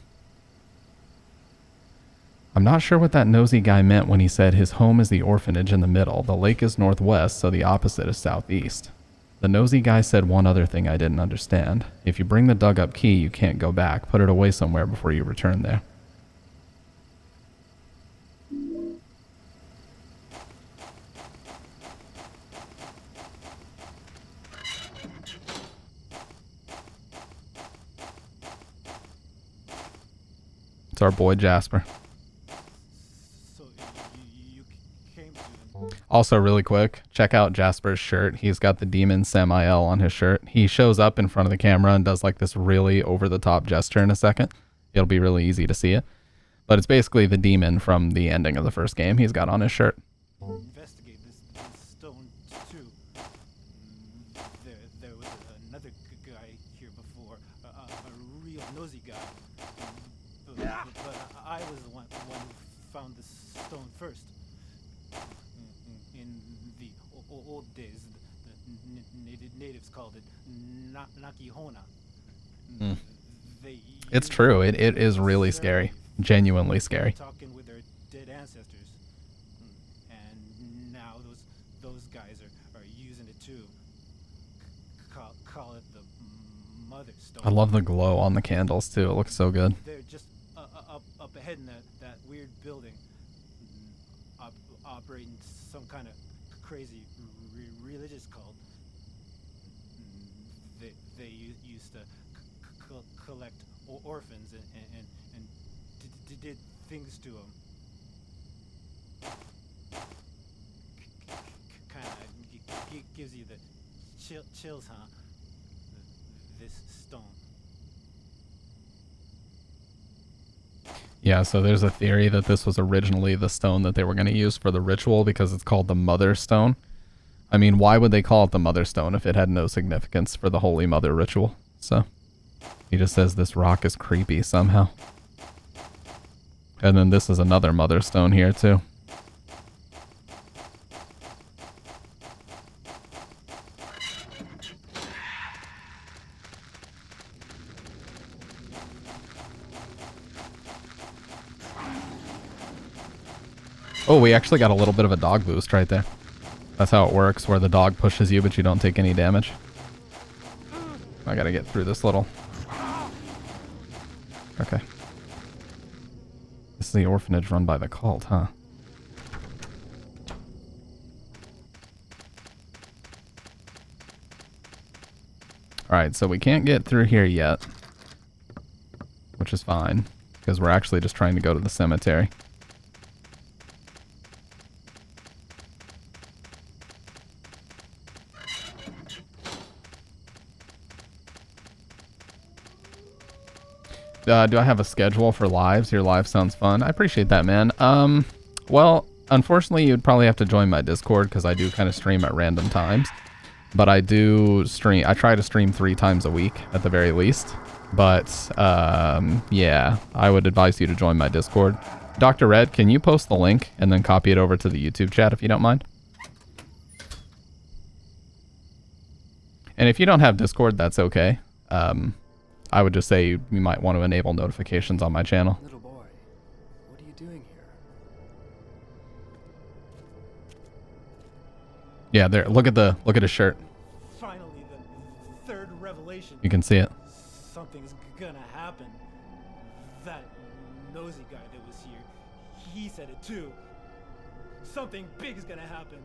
I'm not sure what that nosy guy meant when he said his home is the orphanage in the middle, the lake is northwest, so the opposite is southeast. The nosy guy said one other thing I didn't understand. If you bring the dug-up key, you can't go back. Put it away somewhere before you return there. It's our boy Jasper. So you came to... Also, really quick, check out Jasper's shirt. He's got the demon Samael on his shirt. He shows up in front of the camera and does like this really over-the-top gesture in a second. It'll be really easy to see it. But it's basically the demon from the ending of the first game he's got on his shirt. Investigate this stone too. There was another another guy here before, a real nosy guy. But I was the one who found the stone first. In the old days, the natives called it Nakihona. Mm. They It's true. It is really scary. Genuinely scary. Talking with their dead ancestors, and now those guys are using it too. Call it the Mother Stone. I love the glow on the candles too. It looks so good. They're just up ahead in that weird building, operating some kind of crazy religious cult. They used to collect orphans and did things to them. Kind of gives you the chills, huh? This stone. Yeah, so there's a theory that this was originally the stone that they were going to use for the ritual because it's called the Mother Stone. I mean, why would they call it the Mother Stone if it had no significance for the Holy Mother ritual? So, he just says this rock is creepy somehow. And then this is another Mother Stone here too. Oh, we actually got a little bit of a dog boost right there. That's how it works, where the dog pushes you, but you don't take any damage. I gotta get through this little... Okay. This is the orphanage run by the cult, huh? Alright, so we can't get through here yet. Which is fine, because we're actually just trying to go to the cemetery. Do I have a schedule for lives? Your live sounds fun. I appreciate that, man. Well, unfortunately, you'd probably have to join my Discord because I do kind of stream at random times. But I do stream. I try to stream 3 times a week at the very least. But yeah, I would advise you to join my Discord. Dr. Red, can you post the link and then copy it over to the YouTube chat if you don't mind? And if you don't have Discord, that's okay. I would just say you might want to enable notifications on my channel. Little boy, what are you doing here? Yeah, there. Look at his shirt. Finally, the third revelation. You can see it. Something's gonna happen. That nosy guy that was here, he said it too. Something big is gonna happen.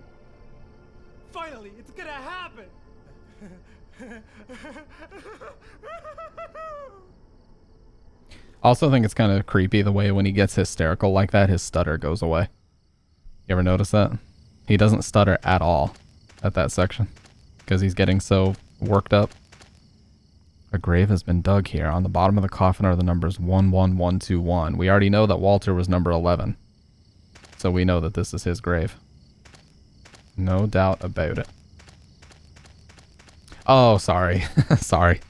Finally, it's gonna happen. Also think it's kind of creepy the way when he gets hysterical like that, his stutter goes away. You ever notice that? He doesn't stutter at all at that section because he's getting so worked up. A grave has been dug here. On the bottom of the coffin are the numbers 11121. We already know that Walter was number 11. So we know that this is his grave. No doubt about it. Oh, sorry. Sorry.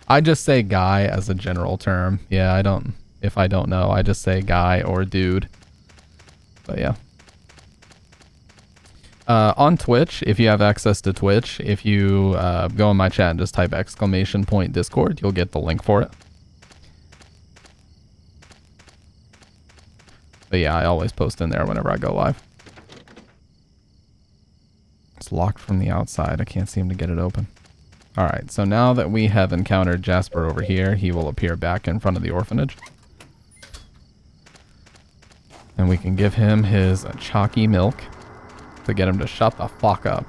I just say guy as a general term. Yeah, I don't... If I don't know, I just say guy or dude. But yeah. On Twitch, if you have access to Twitch, if you go in my chat and just type !Discord, you'll get the link for it. But yeah, I always post in there whenever I go live. It's locked from the outside. I can't seem to get it open. Alright, so now that we have encountered Jasper over here, he will appear back in front of the orphanage. And we can give him his chalky milk to get him to shut the fuck up.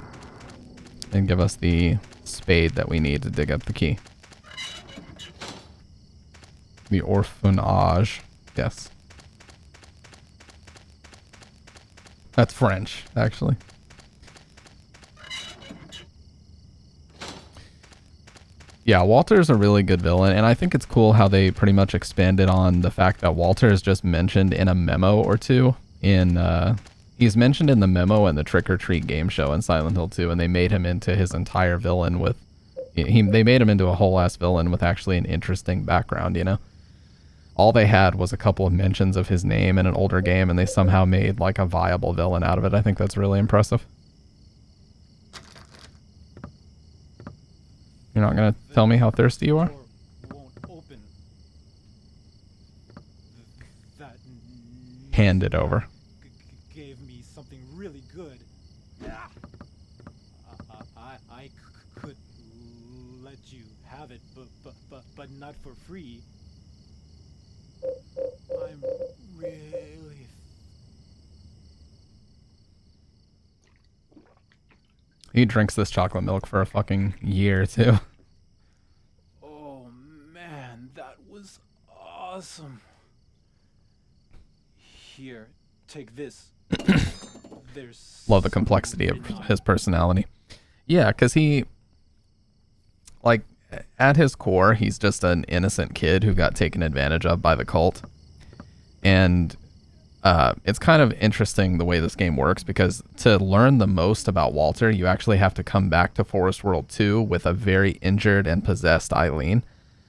And give us the spade that we need to dig up the key. The orphanage. Yes. That's French, actually. Yeah, Walter's a really good villain, and I think it's cool how they pretty much expanded on the fact that Walter is just mentioned in a memo or two. He's mentioned in the memo in the Trick or Treat game show in Silent Hill 2, and they made him into his entire villain with, They made him into a whole ass villain with actually an interesting background, you know? All they had was a couple of mentions of his name in an older game, and they somehow made like a viable villain out of it. I think that's really impressive. You're not gonna tell me how thirsty you are? Won't open. That Hand it over. Gave me something really good. I could let you have it, but not for free. I'm really. He drinks this chocolate milk for a fucking year too. Oh man, that was awesome. Here, take this. There's Love the complexity of his personality. Yeah, because he, like, at his core, he's just an innocent kid who got taken advantage of by the cult. And it's kind of interesting the way this game works, because to learn the most about Walter, you actually have to come back to Forest World 2 with a very injured and possessed Eileen.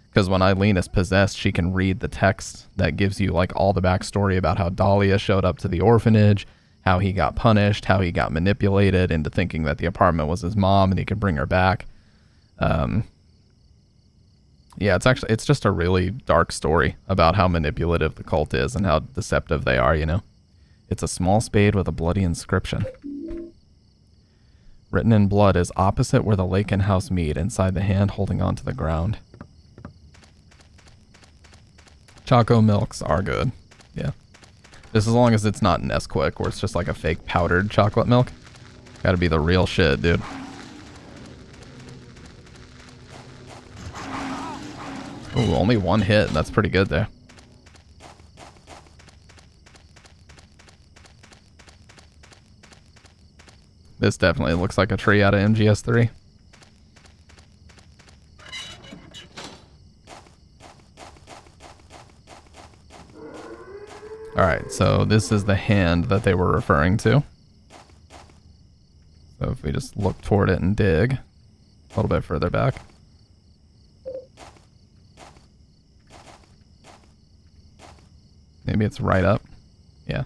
Because when Eileen is possessed, she can read the text that gives you like all the backstory about how Dahlia showed up to the orphanage, how he got punished, how he got manipulated into thinking that the apartment was his mom and he could bring her back. Yeah, it's just a really dark story about how manipulative the cult is and how deceptive they are, you know. It's a small spade with a bloody inscription. Written in blood is opposite where the lake and house meet, inside the hand holding onto the ground. Choco milks are good. Yeah. Just as long as it's not Nesquik, where it's just like a fake powdered chocolate milk. Gotta be the real shit, dude. Ooh, only one hit. That's pretty good there. This definitely looks like a tree out of MGS3. Alright, so this is the hand that they were referring to. So if we just look toward it and dig a little bit further back. Maybe it's right up. Yeah.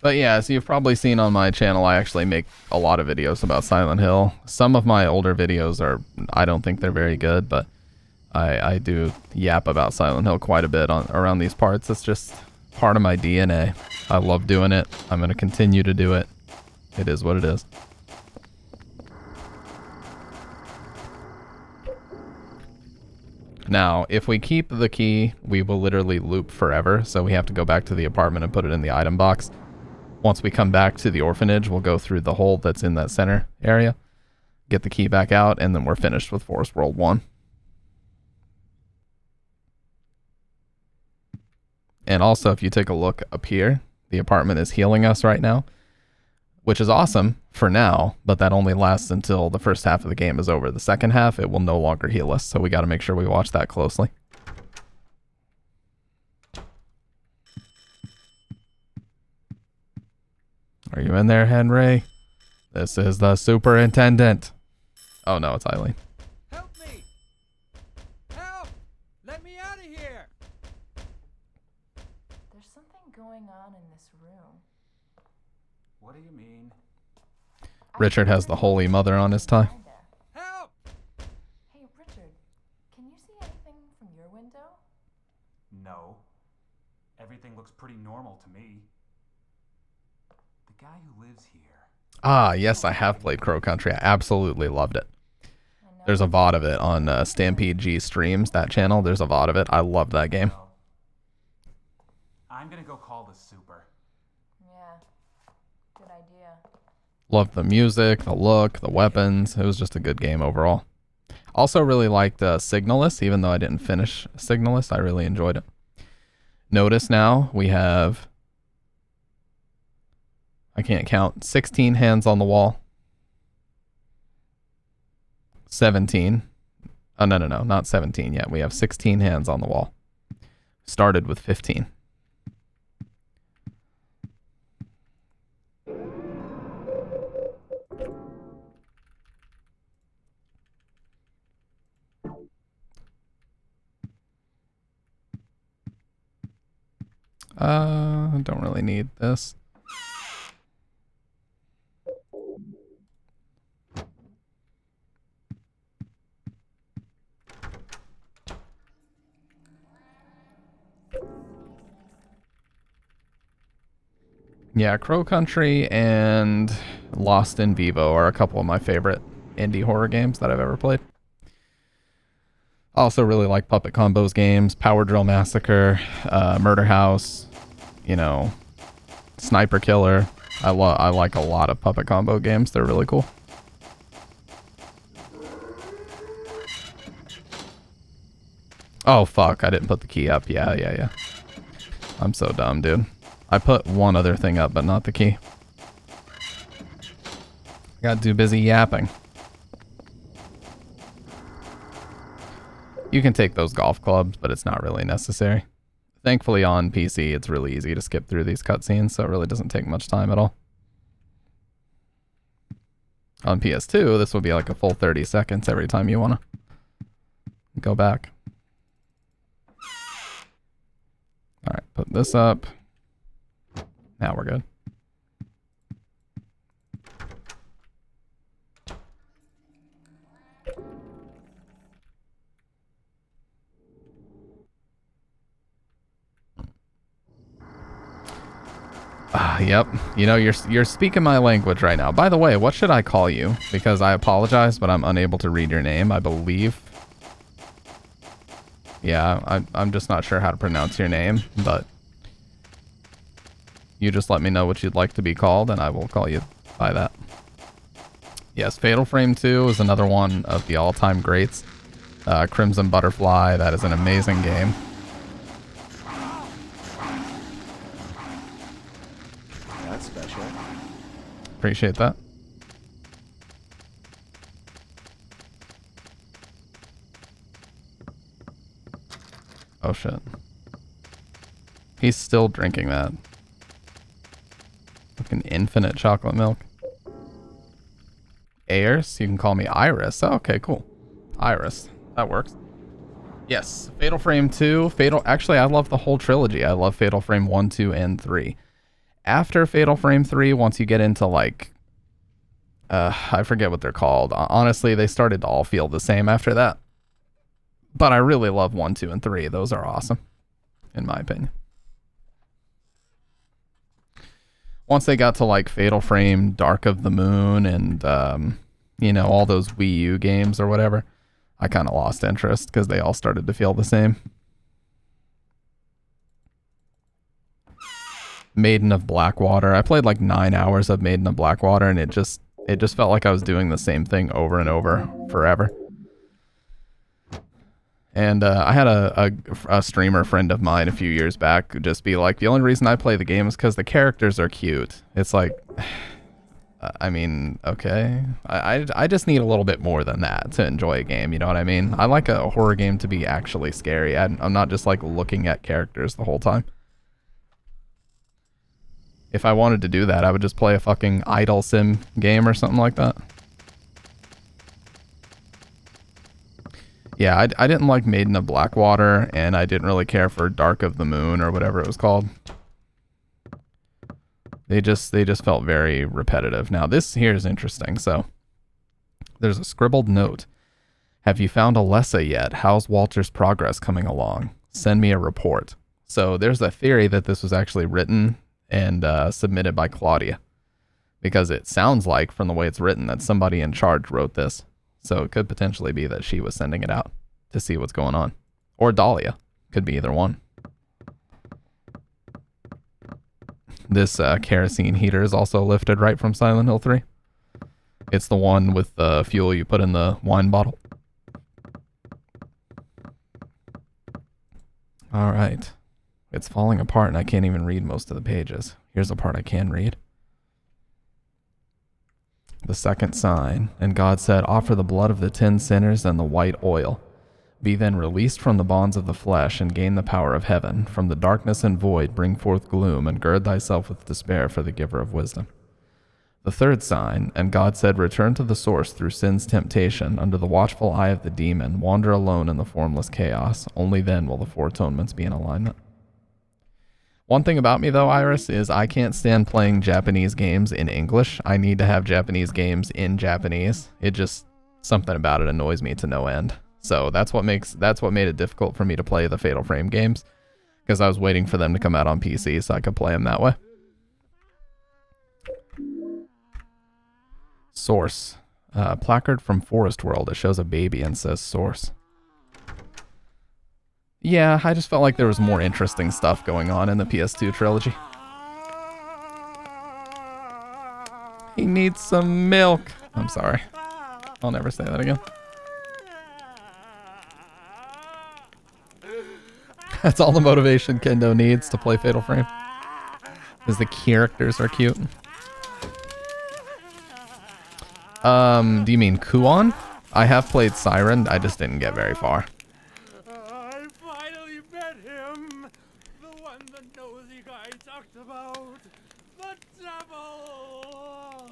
But yeah, as you've probably seen on my channel, I actually make a lot of videos about Silent Hill. Some of my older videos I don't think they're very good, but I do yap about Silent Hill quite a bit around these parts. It's just part of my DNA. I love doing it. I'm going to continue to do it. It is what it is. Now, if we keep the key, we will literally loop forever, so we have to go back to the apartment and put it in the item box. Once we come back to the orphanage, we'll go through the hole that's in that center area, get the key back out, and then we're finished with Forest World 1. And also, if you take a look up here, the apartment is healing us right now, which is awesome for now, but that only lasts until the first half of the game is over. The second half, it will no longer heal us, so we got to make sure we watch that closely. Are you in there, Henry? This is the superintendent. Oh no, it's Eileen. Help me! Help! Let me out of here! There's something going on in this room. What do you mean? Richard has the Holy Mother on his tie. Help! Hey, Richard, can you see anything from your window? No. Everything looks pretty normal to me. The guy who lives here. Ah, yes, I have played Crow Country. I absolutely loved it. There's a VOD of it on Stampede G Streams, that channel. There's a VOD of it. I love that game. I'm gonna go call the super. Yeah, good idea. Loved the music, the look, the weapons. It was just a good game overall. Also really liked Signalis, even though I didn't finish Signalis. I really enjoyed it. Notice now we have, I can't count, 16 hands on the wall. 17. Oh, no, not 17 yet. We have 16 hands on the wall. Started with 15. Don't really need this. Yeah, Crow Country and Lost in Vivo are a couple of my favorite indie horror games that I've ever played. I also really like Puppet Combos games, Power Drill Massacre, Murder House, you know, Sniper Killer. I like a lot of Puppet Combo games. They're really cool. Oh, fuck. I didn't put the key up. Yeah. I'm so dumb, dude. I put one other thing up, but not the key. Got too busy yapping. You can take those golf clubs, but it's not really necessary. Thankfully on PC, it's really easy to skip through these cutscenes, so it really doesn't take much time at all. On PS2, this will be like a full 30 seconds every time you want to go back. Alright, put this up. Now we're good. Yep. You know, you're speaking my language right now. By the way, what should I call you? Because I apologize, but I'm unable to read your name, I believe. Yeah, I'm just not sure how to pronounce your name, but you just let me know what you'd like to be called, and I will call you by that. Yes, Fatal Frame 2 is another one of the all-time greats. Crimson Butterfly, that is an amazing game. That's special. Appreciate that. Oh shit. He's still drinking that. Fucking infinite chocolate milk. Ayers? You can call me Iris. Oh, okay, cool. Iris. That works. Yes, Fatal Frame 2. Actually, I love the whole trilogy. I love Fatal Frame 1, 2, and 3. After Fatal Frame 3, once you get into like... I forget what they're called. Honestly, they started to all feel the same after that. But I really love 1, 2, and 3. Those are awesome, in my opinion. Once they got to like Fatal Frame, Dark of the Moon, and you know, all those Wii U games or whatever, I kind of lost interest because they all started to feel the same. Maiden of Blackwater. I played like 9 hours of Maiden of Blackwater, and it just felt like I was doing the same thing over and over forever. And I had a streamer friend of mine a few years back just be like, the only reason I play the game is because the characters are cute. It's like, I mean, okay. I just need a little bit more than that to enjoy a game, you know what I mean? I like a horror game to be actually scary. I'm not just like looking at characters the whole time. If I wanted to do that, I would just play a fucking idle sim game or something like that. Yeah, I didn't like Maiden of Blackwater, and I didn't really care for Dark of the Moon or whatever it was called. They just felt very repetitive. Now this here is interesting. So there's a scribbled note. Have you found Alessa yet? How's Walter's progress coming along? Send me a report. So there's a theory that this was actually written and submitted by Claudia, because it sounds like from the way it's written that somebody in charge wrote this. So it could potentially be that she was sending it out to see what's going on. Or Dahlia. Could be either one. This kerosene heater is also lifted right from Silent Hill 3. It's the one with the fuel you put in the wine bottle. Alright. It's falling apart and I can't even read most of the pages. Here's the part I can read. The second sign, and God said, offer the blood of the 10 sinners and the white oil. Be then released from the bonds of the flesh and gain the power of heaven. From the darkness and void bring forth gloom and gird thyself with despair for the giver of wisdom. The third sign, and God said, return to the source through sin's temptation, under the watchful eye of the demon, wander alone in the formless chaos. Only then will the four atonements be in alignment. One thing about me, though, Iris, is I can't stand playing Japanese games in English. I need to have Japanese games in Japanese. It just, something about it annoys me to no end. So that's what made it difficult for me to play the Fatal Frame games, because I was waiting for them to come out on PC so I could play them that way. Source. Placard from Forest World. It shows a baby and says source. Yeah, I just felt like there was more interesting stuff going on in the PS2 trilogy. He needs some milk. I'm sorry. I'll never say that again. That's all the motivation Kendo needs to play Fatal Frame. Because the characters are cute. Do you mean Kuon? I have played Siren, I just didn't get very far. I finally met him! The one the nosy guy talked about! The devil!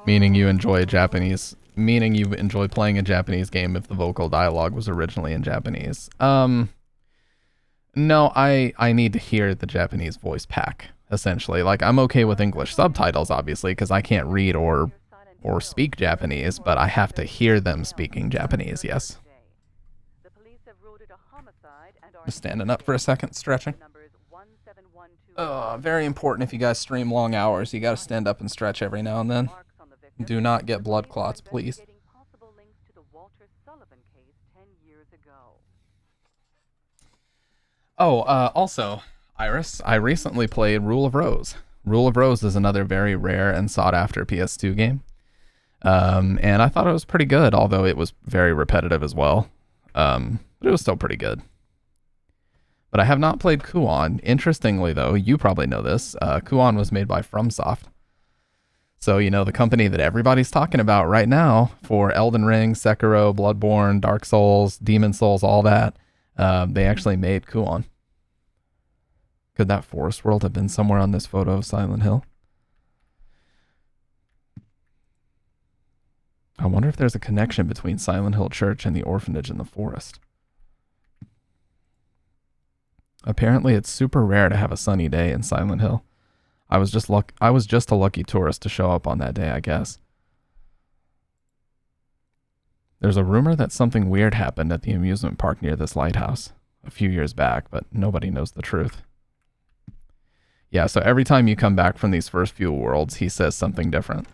Meaning you enjoy playing a Japanese game if the vocal dialogue was originally in Japanese. No, I need to hear the Japanese voice pack, essentially. Like, I'm okay with English subtitles, obviously, because I can't read or speak Japanese, but I have to hear them speaking Japanese, yes. Just standing up for a second, stretching. Very important if you guys stream long hours. You gotta stand up and stretch every now and then. Do not get blood clots, please. Also, Iris, I recently played Rule of Rose. Rule of Rose is another very rare and sought-after PS2 game. And I thought it was pretty good, although it was very repetitive as well. But it was still pretty good. But I have not played Kuon. Interestingly, though, you probably know this. Kuon was made by FromSoft. So, you know, the company that everybody's talking about right now for Elden Ring, Sekiro, Bloodborne, Dark Souls, Demon Souls, all that, they actually made Kuon. Could that forest world have been somewhere on this photo of Silent Hill? I wonder if there's a connection between Silent Hill Church and the orphanage in the forest. Apparently, it's super rare to have a sunny day in Silent Hill. I was just a lucky tourist to show up on that day, I guess. There's a rumor that something weird happened at the amusement park near this lighthouse a few years back, but nobody knows the truth. Yeah, so every time you come back from these first few worlds, he says something different.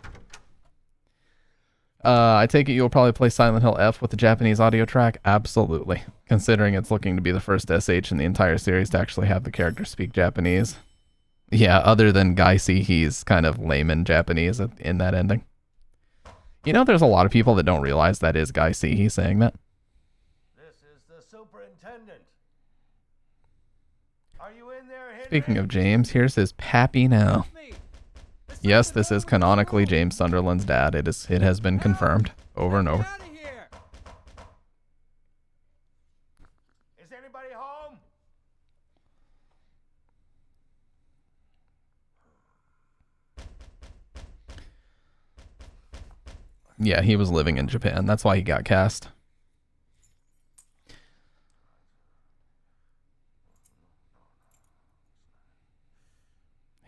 I take it you'll probably play Silent Hill F with the Japanese audio track? Absolutely. Considering it's looking to be the first SH in the entire series to actually have the character speak Japanese. Yeah, other than Gaisi, he's kind of layman Japanese in that ending. You know, there's a lot of people that don't realize that is Gaisi. He's saying that. This is the superintendent. Are you in there, Henry? Speaking of James, here's his pappy now. Yes, this is canonically James Sunderland's dad. It has been confirmed over and over. Is anybody home? Yeah, he was living in Japan. That's why he got cast.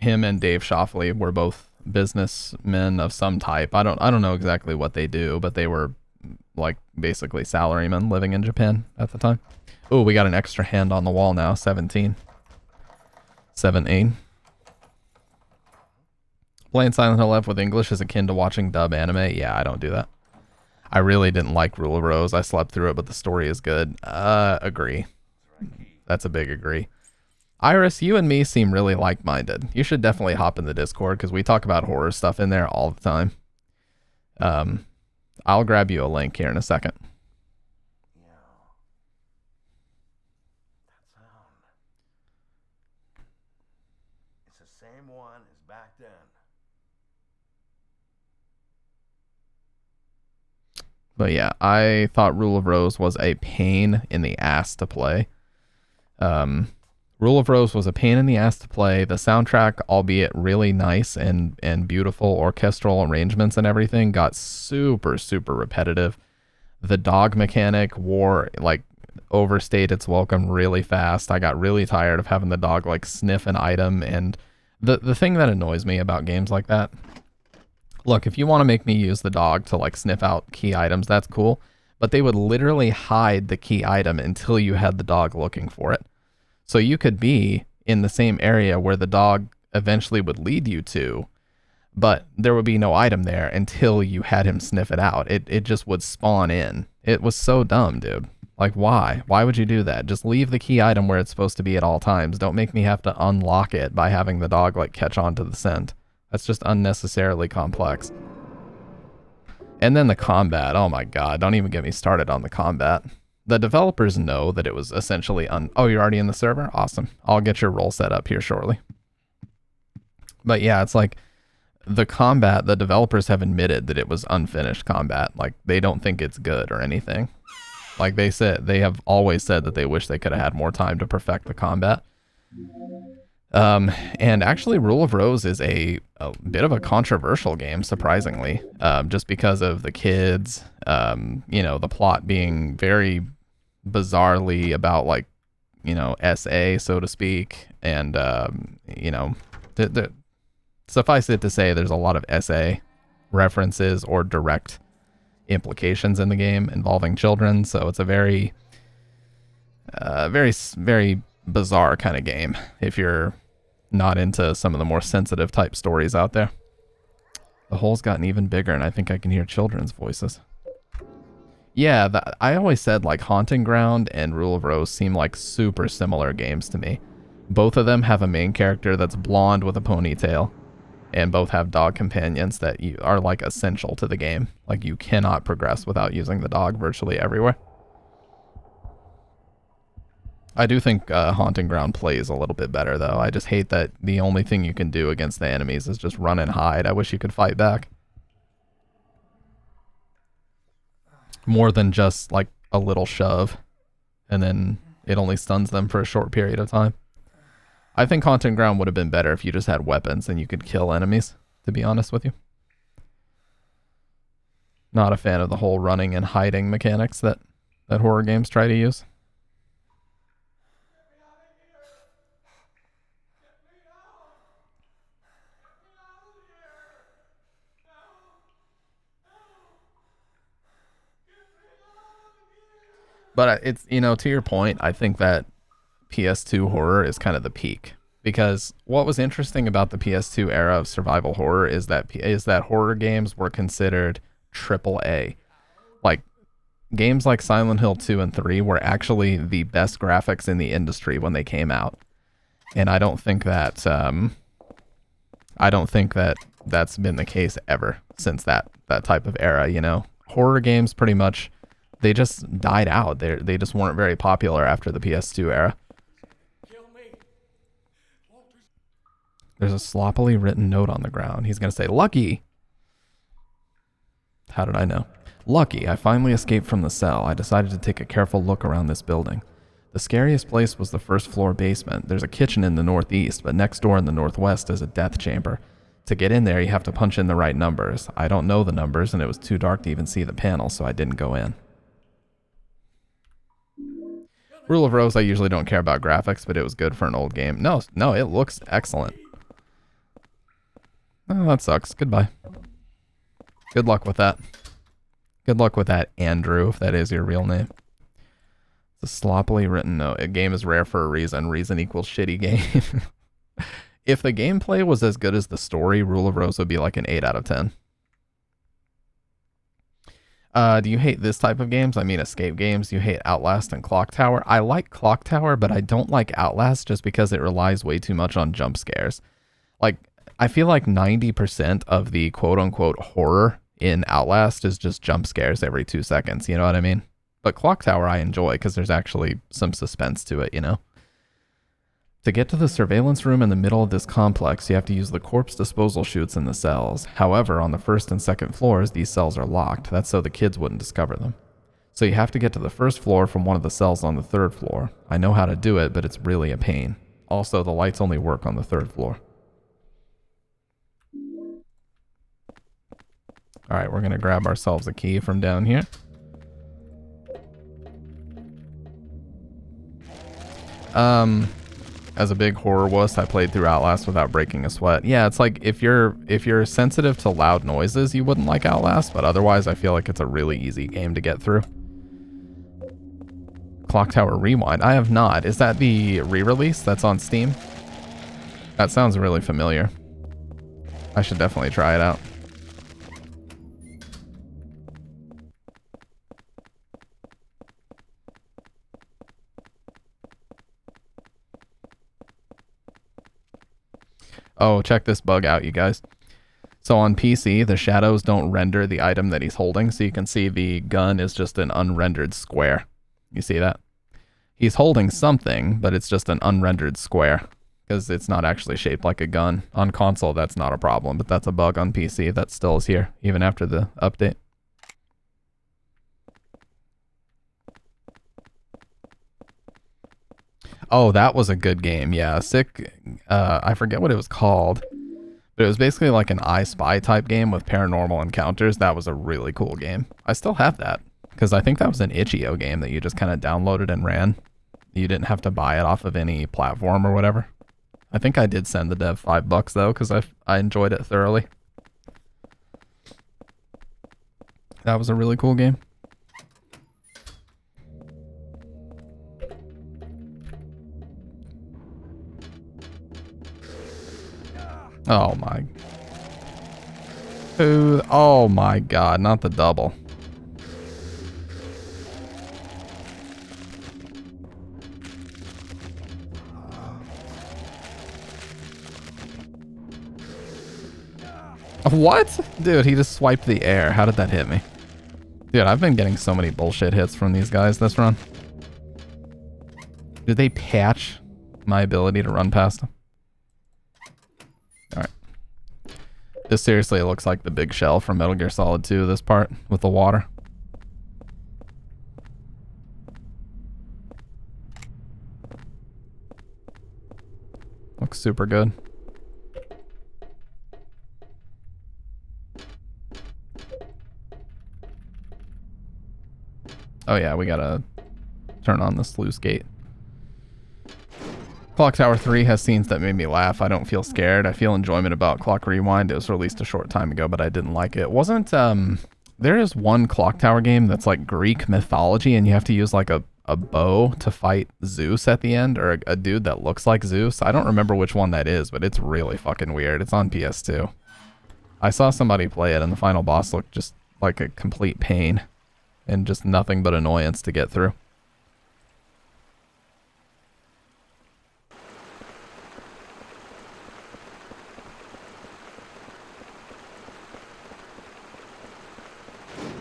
Him and Dave Shoffley were both businessmen of some type. I don't know exactly what they do, but they were like basically salarymen living in Japan at the time. Oh, we got an extra hand on the wall now. 17. 7-8. Playing Silent Hill F with English is akin to watching dub anime. Yeah, I don't do that. I really didn't like Rule of Rose. I slept through it, but the story is good. Agree. That's a big agree. Iris, you and me seem really like-minded. You should definitely hop in the Discord because we talk about horror stuff in there all the time. I'll grab you a link here in a second. Yeah. That sound. It's the same one as back then. But yeah, I thought Rule of Rose was a pain in the ass to play. Rule of Rose was a pain in the ass to play. The soundtrack, albeit really nice and beautiful orchestral arrangements and everything, got super, super repetitive. The dog mechanic overstayed its welcome really fast. I got really tired of having the dog like sniff an item. And the thing that annoys me about games like that, look, if you want to make me use the dog to like sniff out key items, that's cool. But they would literally hide the key item until you had the dog looking for it. So you could be in the same area where the dog eventually would lead you to, but there would be no item there until you had him sniff it out. It just would spawn in. It was so dumb, dude. Like, why? Why would you do that? Just leave the key item where it's supposed to be at all times. Don't make me have to unlock it by having the dog like catch on to the scent. That's just unnecessarily complex. And then the combat. Oh my god, don't even get me started on the combat. The developers know that it was essentially oh, you're already in the server? Awesome. I'll get your role set up here shortly. But yeah, it's like the combat, the developers have admitted that it was unfinished combat. Like, they don't think it's good or anything. Like they have always said that they wish they could have had more time to perfect the combat. And actually Rule of Rose is a bit of a controversial game, surprisingly, just because of the kids, the plot being very bizarrely about like, SA, so to speak. And, suffice it to say, there's a lot of SA references or direct implications in the game involving children. So it's a very, very bizarre kind of game if you're not into some of the more sensitive type stories out there. The hole's gotten even bigger, and I think I can hear children's voices. Yeah, I always said like Haunting Ground and Rule of Rose seem like super similar games to me. Both of them have a main character that's blonde with a ponytail, and both have dog companions that are like essential to the game. Like, you cannot progress without using the dog virtually everywhere. I do think Haunting Ground plays a little bit better, though. I just hate that the only thing you can do against the enemies is just run and hide. I wish you could fight back. More than just, like, a little shove, and then it only stuns them for a short period of time. I think Haunting Ground would have been better if you just had weapons and you could kill enemies, to be honest with you. Not a fan of the whole running and hiding mechanics that horror games try to use. But it's, to your point, I think that PS2 horror is kind of the peak. Because what was interesting about the PS2 era of survival horror is that horror games were considered AAA. Like, games like Silent Hill 2 and 3 were actually the best graphics in the industry when they came out. And I don't think that that's been the case ever since that type of era, Horror games pretty much, they just died out. They just weren't very popular after the PS2 era. There's a sloppily written note on the ground. He's going to say, "Lucky." How did I know? "Lucky, I finally escaped from the cell. I decided to take a careful look around this building. The scariest place was the first floor basement. There's a kitchen in the northeast, but next door in the northwest is a death chamber. To get in there, you have to punch in the right numbers. I don't know the numbers, and it was too dark to even see the panel, so I didn't go in." Rule of Rose, I usually don't care about graphics, but it was good for an old game. No, it looks excellent. Oh, that sucks. Goodbye. Good luck with that. Good luck with that, Andrew, if that is your real name. It's a sloppily written note. A game is rare for a reason. Reason equals shitty game. If the gameplay was as good as the story, Rule of Rose would be like an 8 out of 10. Do you hate this type of games? I mean, escape games. You hate Outlast and Clock Tower. I like Clock Tower, but I don't like Outlast just because it relies way too much on jump scares. Like, I feel like 90% of the quote-unquote horror in Outlast is just jump scares every 2 seconds, you know what I mean? But Clock Tower I enjoy because there's actually some suspense to it, To To get to the surveillance room in the middle of this complex, you have to use the corpse disposal chutes in the cells. However, on the first and second floors, these cells are locked. That's so the kids wouldn't discover them. So you have to get to the first floor from one of the cells on the third floor. I know how to do it, but it's really a pain. Also, the lights only work on the third floor. Alright, we're going to grab ourselves a key from down here. As a big horror wuss, I played through Outlast without breaking a sweat. Yeah, it's like if you're sensitive to loud noises, you wouldn't like Outlast, but otherwise I feel like it's a really easy game to get through. Clock Tower Rewind. I have not. Is that the re-release that's on Steam? That sounds really familiar. I should definitely try it out. Oh, check this bug out, you guys. So on PC, the shadows don't render the item that he's holding, so you can see the gun is just an unrendered square. You see that? He's holding something, but it's just an unrendered square, because it's not actually shaped like a gun. On console, that's not a problem, but that's a bug on PC that still is here, even after the update. Oh, that was a good game. Yeah, sick. I forget what it was called, but it was basically like an I Spy type game with paranormal encounters. That was a really cool game. I still have that because I think that was an itch.io game that you just kind of downloaded and ran. You didn't have to buy it off of any platform or whatever. I think I did send the dev $5 though because I enjoyed it thoroughly. That was a really cool game. Oh my. Ooh, oh my god, not the double. What? Dude, he just swiped the air. How did that hit me? Dude, I've been getting so many bullshit hits from these guys this run. Did they patch my ability to run past them? Alright. This seriously looks like the big shell from Metal Gear Solid 2, this part, with the water. Looks super good. Oh yeah, we gotta turn on the sluice gate. Clock Tower 3 has scenes that made me laugh. I don't feel scared. I feel enjoyment about Clock Rewind. It was released a short time ago, but I didn't like it. Wasn't, there is one Clock Tower game that's like Greek mythology, and you have to use like a bow to fight Zeus at the end, or a dude that looks like Zeus. I don't remember which one that is, but it's really fucking weird. It's on PS2. I saw somebody play it, and the final boss looked just like a complete pain, and just nothing but annoyance to get through.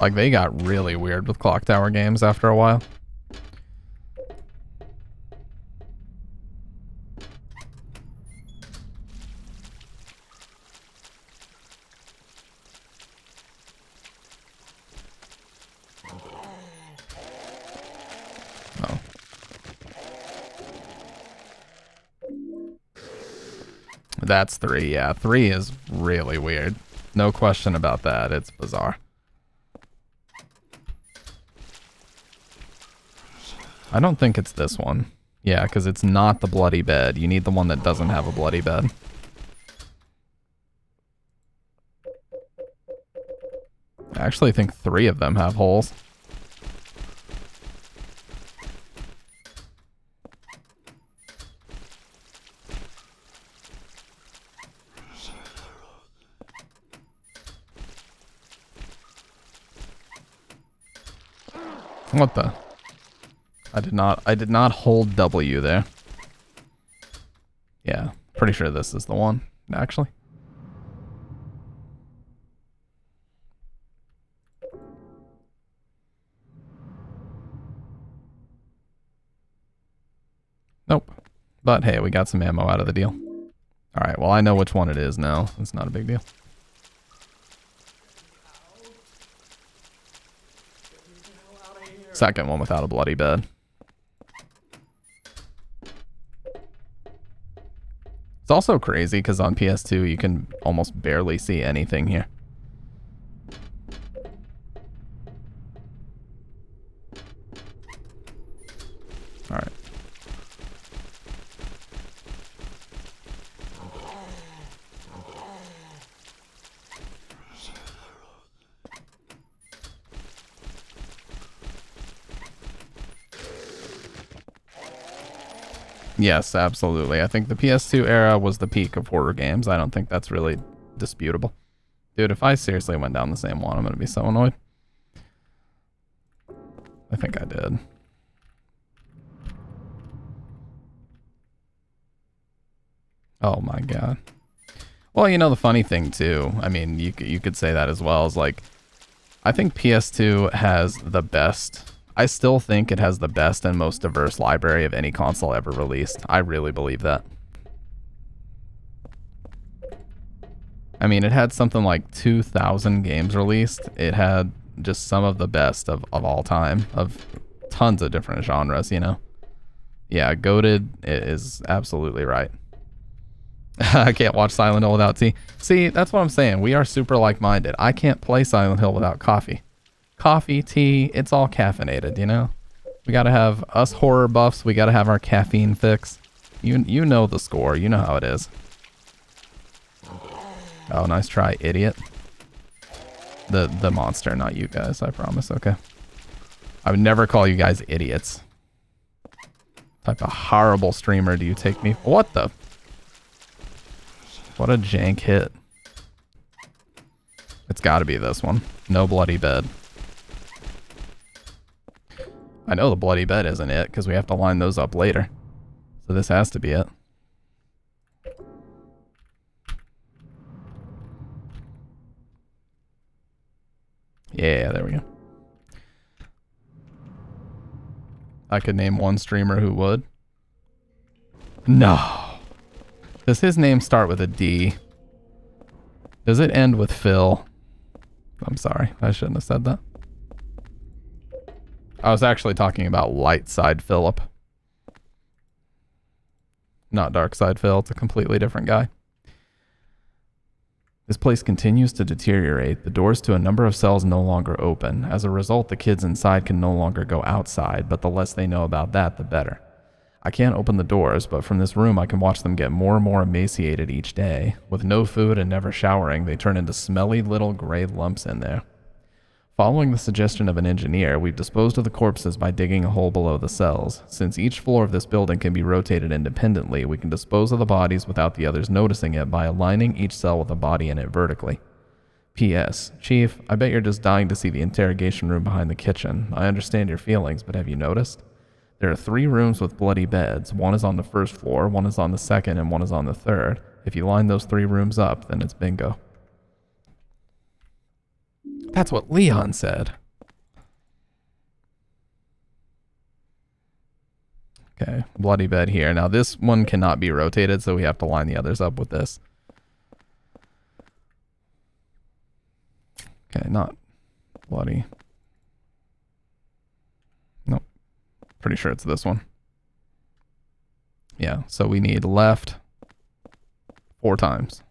Like, they got really weird with Clock Tower games after a while. Oh. That's 3, yeah. 3 is really weird. No question about that. It's bizarre. I don't think it's this one. Yeah, because it's not the bloody bed. You need the one that doesn't have a bloody bed. I actually think 3 of them have holes. What the? I did not hold W there. Yeah, pretty sure this is the one, actually. Nope. But hey, we got some ammo out of the deal. Alright, well I know which one it is now. It's not a big deal. Second one without a bloody bed. It's also crazy because on PS2 you can almost barely see anything here. Alright. Yes, absolutely. I think the PS2 era was the peak of horror games. I don't think that's really disputable. Dude, if I seriously went down the same one, I'm going to be so annoyed. I think I did. Oh my god. Well, you know, the funny thing too, I mean, you could say that as well, is like, I think PS2 has the best, I still think it has the best and most diverse library of any console ever released. I really believe that. I mean, it had something like 2,000 games released. It had just some of the best of all time, of tons of different genres, you know? Yeah, goated is absolutely right. I can't watch Silent Hill without tea. See, that's what I'm saying. We are super like-minded. I can't play Silent Hill without coffee. Coffee, tea, it's all caffeinated, you know? We gotta have, us horror buffs, we gotta have our caffeine fix. You know the score. You know how it is. Oh, nice try, idiot. The monster, not you guys, I promise, okay? I would never call you guys idiots. What type of horrible streamer do you take me? What the? What a jank hit. It's gotta be this one. No bloody bed. I know the bloody bed isn't it, because we have to line those up later. So this has to be it. Yeah, there we go. I could name one streamer who would. No. Does his name start with a D? Does it end with Phil? I'm sorry, I shouldn't have said that. I was actually talking about Light Side Philip. Not Dark Side Phil, it's a completely different guy. This place continues to deteriorate. The doors to a number of cells no longer open. As a result, the kids inside can no longer go outside, but the less they know about that, the better. I can't open the doors, but from this room I can watch them get more and more emaciated each day. With no food and never showering, they turn into smelly little gray lumps in there. Following the suggestion of an engineer, we've disposed of the corpses by digging a hole below the cells. Since each floor of this building can be rotated independently, we can dispose of the bodies without the others noticing it by aligning each cell with a body in it vertically. P.S. Chief, I bet you're just dying to see the interrogation room behind the kitchen. I understand your feelings, but have you noticed? There are 3 rooms with bloody beds. One is on the first floor, one is on the second, and one is on the third. If you line those 3 rooms up, then it's bingo. That's what Leon said. Okay, bloody bed here. Now this one cannot be rotated, so we have to line the others up with this. Okay, not bloody. Nope. Pretty sure it's this one. Yeah, so we need left 4 times.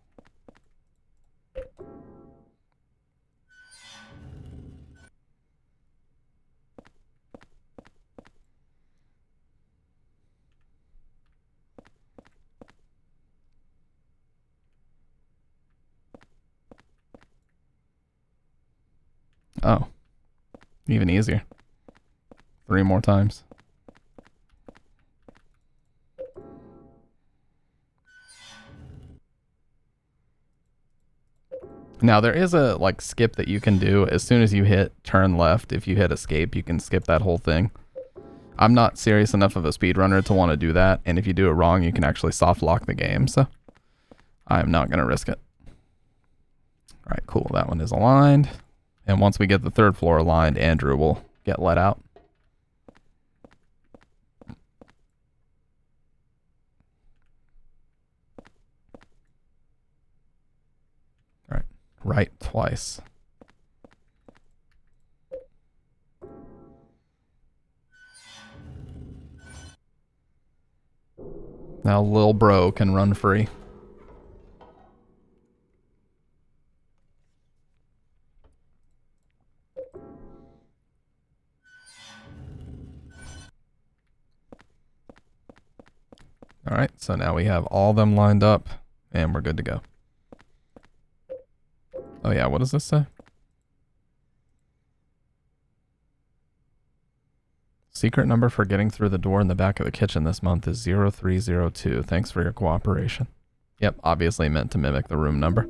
Oh, even easier. 3 more times. Now there is a like skip that you can do as soon as you hit turn left. If you hit escape, you can skip that whole thing. I'm not serious enough of a speedrunner to want to do that, and if you do it wrong, you can actually soft lock the game, so I'm not going to risk it. All right, cool. That one is aligned. And once we get the 3rd floor aligned, Andrew will get let out. right twice. Now Lil Bro can run free. Alright, so now we have all them lined up, and we're good to go. Oh yeah, what does this say? Secret number for getting through the door in the back of the kitchen this month is 0302. Thanks for your cooperation. Yep, obviously meant to mimic the room number.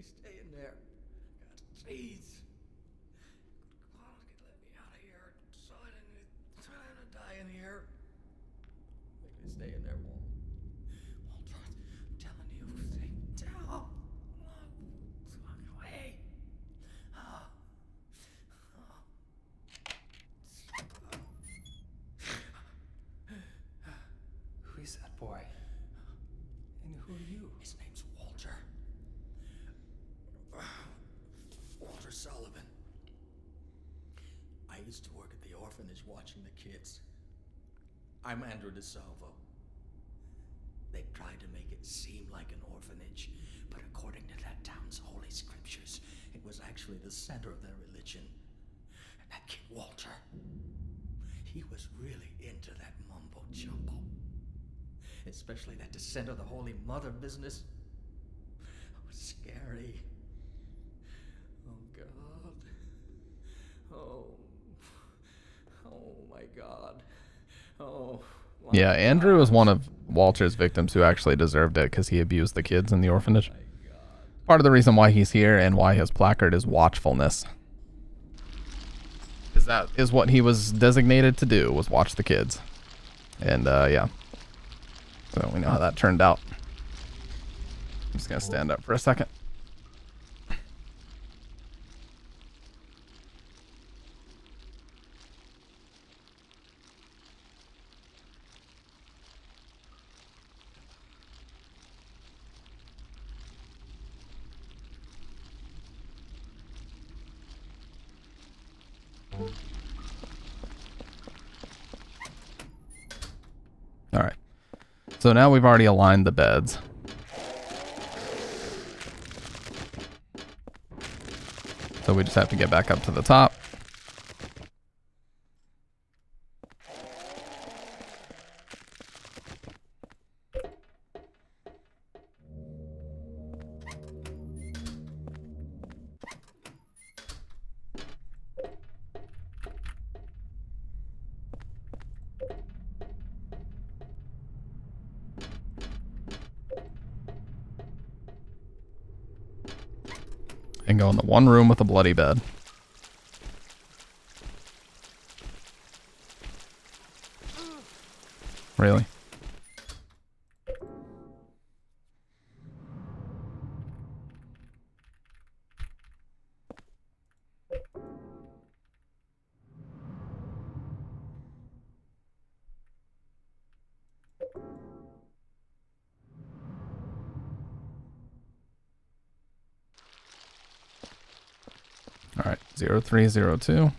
Stay in there. God, please. Come on, let me out of here. So I didn't die in here. Make me stay in there, Walt. Walter, I'm telling you, stay down. Walk away. Who is that boy? And who are you? His name's Walter. Walter Sullivan. I used to work at the orphanage watching the kids. I'm Andrew DeSalvo. They tried to make it seem like an orphanage, but according to that town's holy scriptures, it was actually the center of their religion. And that kid Walter, he was really into that mumbo jumbo. Especially that descent of the Holy Mother business. It was scary. Oh, God. Oh, my God. Oh, my Yeah, Andrew God. was one of Walter's victims who actually deserved it because he abused the kids in the orphanage. Part of the reason why he's here and why his placard is watchfulness. Because that is what he was designated to do, was watch the kids. And, yeah. So we know how that turned out. I'm just going to stand up for a second. All right. So now we've already aligned the beds. So we just have to get back up to the top. And go in the one room with a bloody bed. Really? All right, 0302.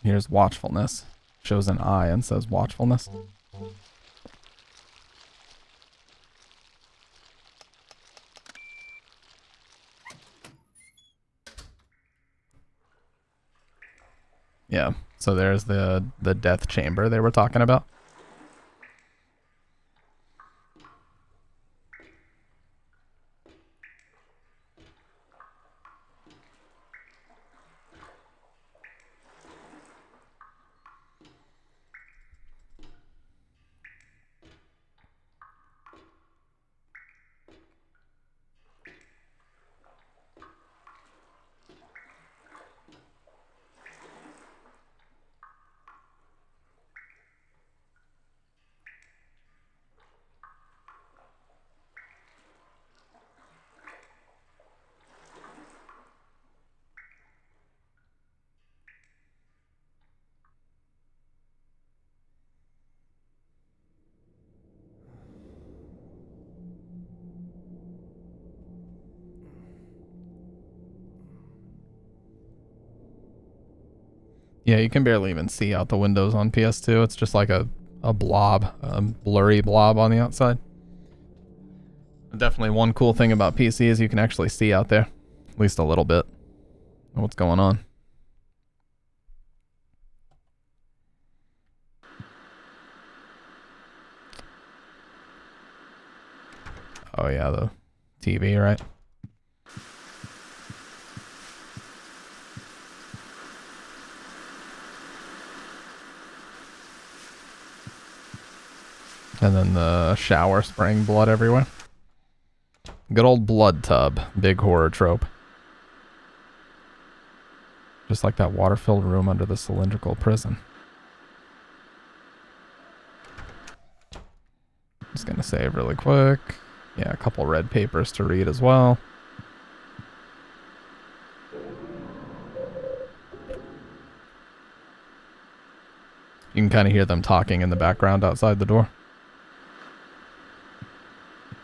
Here's watchfulness. Shows an eye and says watchfulness. Yeah, so there's the death chamber they were talking about. Yeah, you can barely even see out the windows on PS2. It's just like a blob, a blurry blob on the outside. Definitely one cool thing about PC is you can actually see out there, at least a little bit, what's going on. Oh yeah, the TV, right? And then the shower spraying blood everywhere. Good old blood tub. Big horror trope. Just like that water-filled room under the cylindrical prison. Just gonna save really quick. Yeah, a couple red papers to read as well. You can kind of hear them talking in the background outside the door.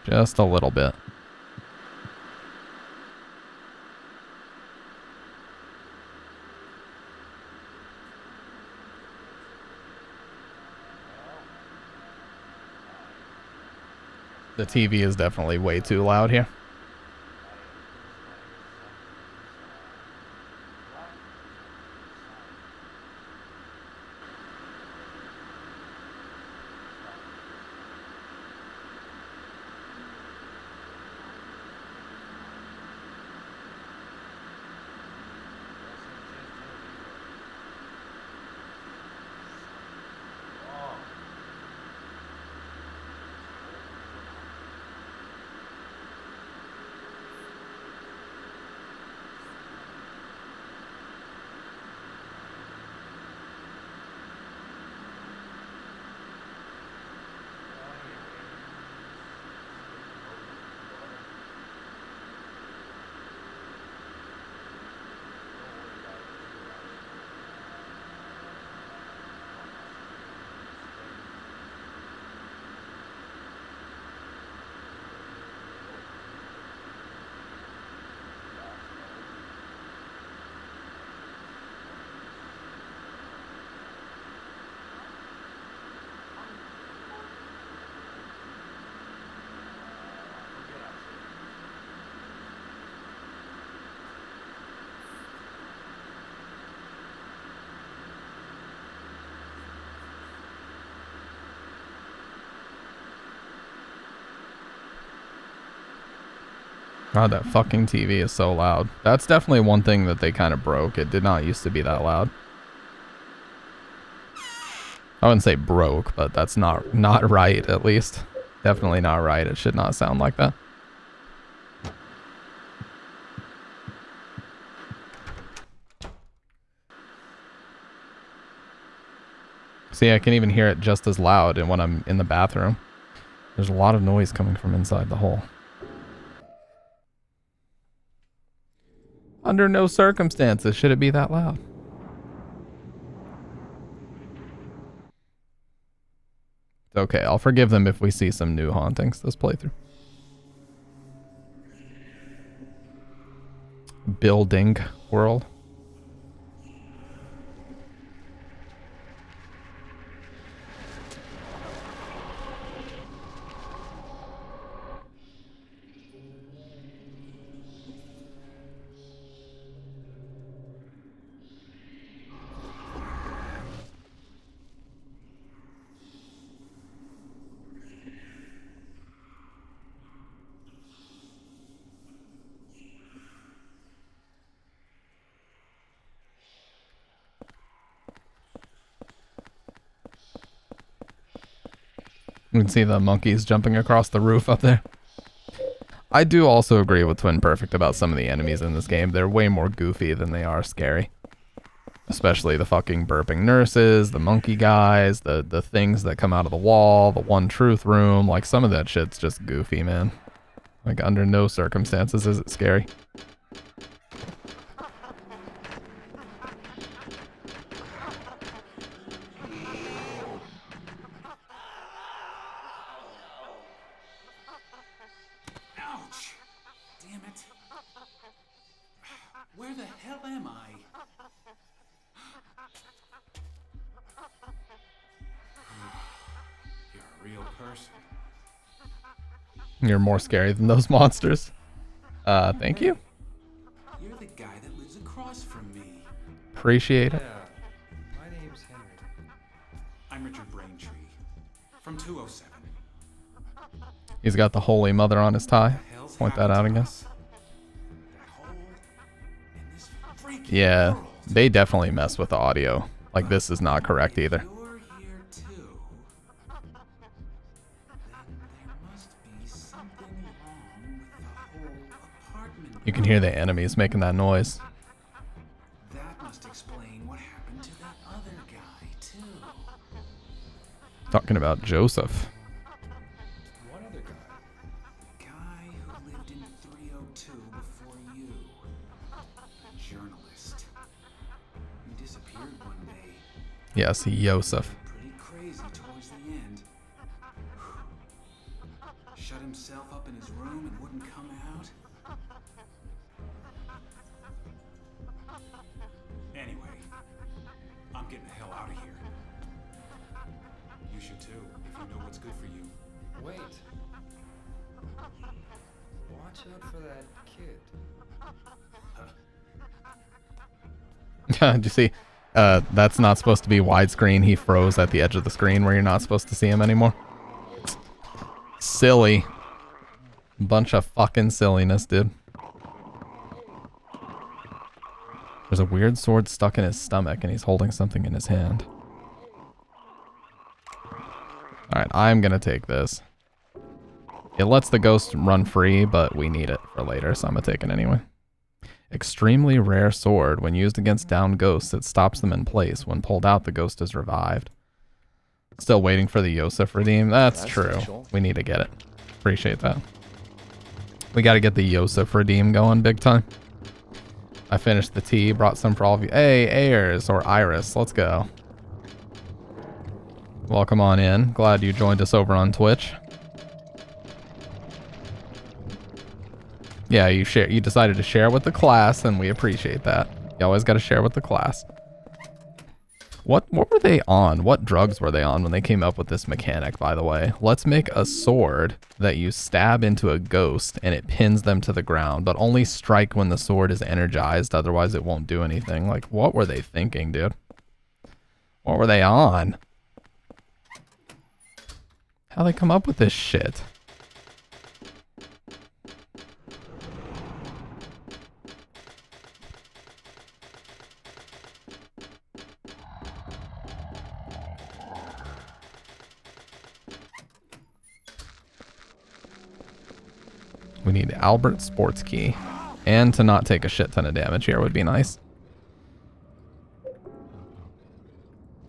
Just a little bit. The TV is definitely way too loud here. God, that fucking TV is so loud. That's definitely one thing that they kind of broke. It did not used to be that loud. I wouldn't say broke, but that's not right, at least. Definitely not right. It should not sound like that. See, I can even hear it just as loud and when I'm in the bathroom. There's a lot of noise coming from inside the hole. Under no circumstances should it be that loud. It's okay, I'll forgive them if we see some new hauntings this playthrough. Building world. You can see the monkeys jumping across the roof up there. I do also agree with Twin Perfect about some of the enemies in this game. They're way more goofy than they are scary. Especially the fucking burping nurses, the monkey guys, the things that come out of the wall, the one truth room. Like, some of that shit's just goofy, man. Like, under no circumstances is it scary. Ouch! Damn it. Where the hell am I? person. You're more scary than those monsters. Thank you. You're the guy that lives across from me. Appreciate it. My name's Henry. I'm Richard Braintree. From 207. He's got the Holy Mother on his tie. Point that out again. Yeah, they definitely mess with the audio. Like, this is not correct either. You can hear the enemies making that noise. That must explain what happened to that other guy, too. Talking about Joseph. What other guy? The guy who lived in 302 before you. A journalist. He disappeared one day. Yes, Joseph. Pretty crazy towards the end. Shut himself up in his room and wouldn't come out. Anyway, I'm getting the hell out of here. You should too, if you know what's good for you. Wait. Watch out for that kid. Did you see? That's not supposed to be widescreen. He froze at the edge of the screen where you're not supposed to see him anymore. Silly. Bunch of fucking silliness, dude. There's a weird sword stuck in his stomach and he's holding something in his hand. Alright, I'm gonna take this. It lets the ghost run free, but we need it for later, so I'm gonna take it anyway. Extremely rare sword. When used against downed ghosts, it stops them in place. When pulled out, the ghost is revived. Still waiting for the Yosef redeem. That's true. Special. We need to get it. Appreciate that. We gotta get the Yosef redeem going big time. I finished the tea, brought some for all of you. Hey, Ayers or Iris, let's go. Welcome on in. Glad you joined us over on Twitch. Yeah, you decided to share with the class, and we appreciate that. You always got to share with the class. What were they on? What drugs were they on when they came up with this mechanic, by the way? Let's make a sword that you stab into a ghost and it pins them to the ground, but only strike when the sword is energized, otherwise it won't do anything. Like, what were they thinking, dude? What were they on? How'd they come up with this shit? We need Albert Sports Key. And to not take a shit ton of damage here would be nice.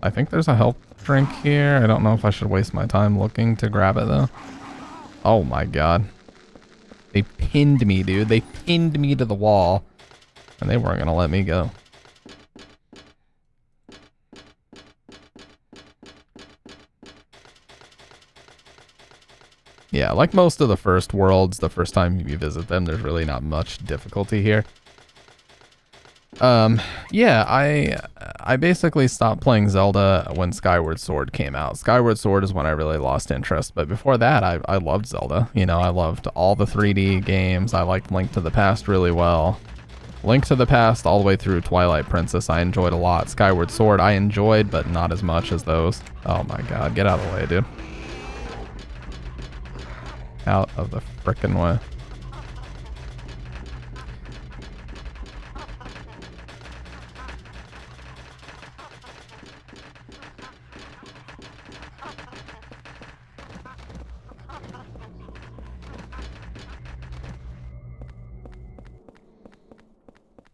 I think there's a health drink here. I don't know if I should waste my time looking to grab it though. Oh my god. They pinned me, dude. They pinned me to the wall. And they weren't gonna let me go. Yeah, like most of the first worlds, the first time you visit them, there's really not much difficulty here. Yeah, I basically stopped playing Zelda when Skyward Sword came out. Skyward Sword is when I really lost interest, but before that, I loved Zelda. You know, I loved all the 3D games. I liked Link to the Past really well. Link to the Past all the way through Twilight Princess I enjoyed a lot. Skyward Sword I enjoyed, but not as much as those. Oh my god, get out of the way, dude. Out of the frickin' way.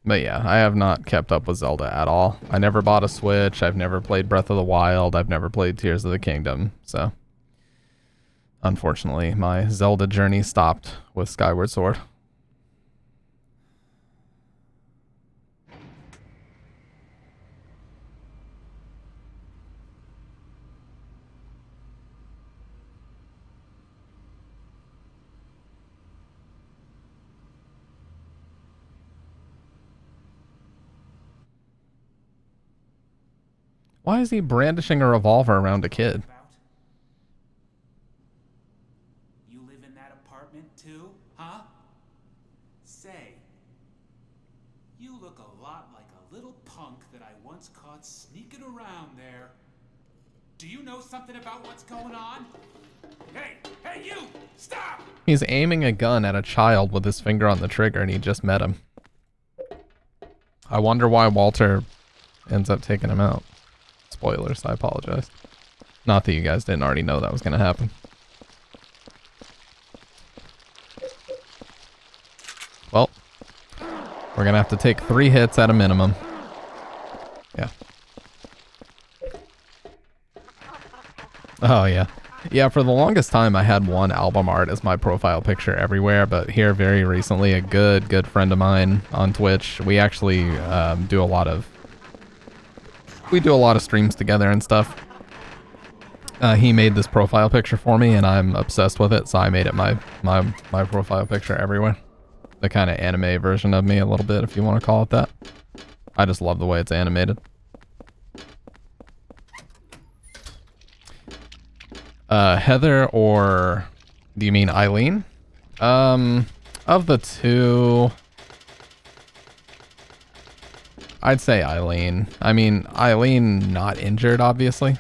But yeah, I have not kept up with Zelda at all. I never bought a Switch. I've never played Breath of the Wild. I've never played Tears of the Kingdom. So, unfortunately, my Zelda journey stopped with Skyward Sword. Why is he brandishing a revolver around a kid? was caught sneaking around there. Do you know something about what's going on? Hey, you! Stop! He's aiming a gun at a child with his finger on the trigger and he just met him. I wonder why Walter ends up taking him out. Spoilers, I apologize. Not that you guys didn't already know that was going to happen. Well, we're going to have to take 3 hits at a minimum. Yeah. Oh, yeah. Yeah, for the longest time, I had one album art as my profile picture everywhere, but here very recently, a good friend of mine on Twitch, we actually do a lot of streams together and stuff. He made this profile picture for me, and I'm obsessed with it, so I made it my profile picture everywhere. The kind of anime version of me, a little bit, if you want to call it that. I just love the way it's animated. Heather, or do you mean Eileen? Of the two, I'd say Eileen. I mean, Eileen not injured, obviously.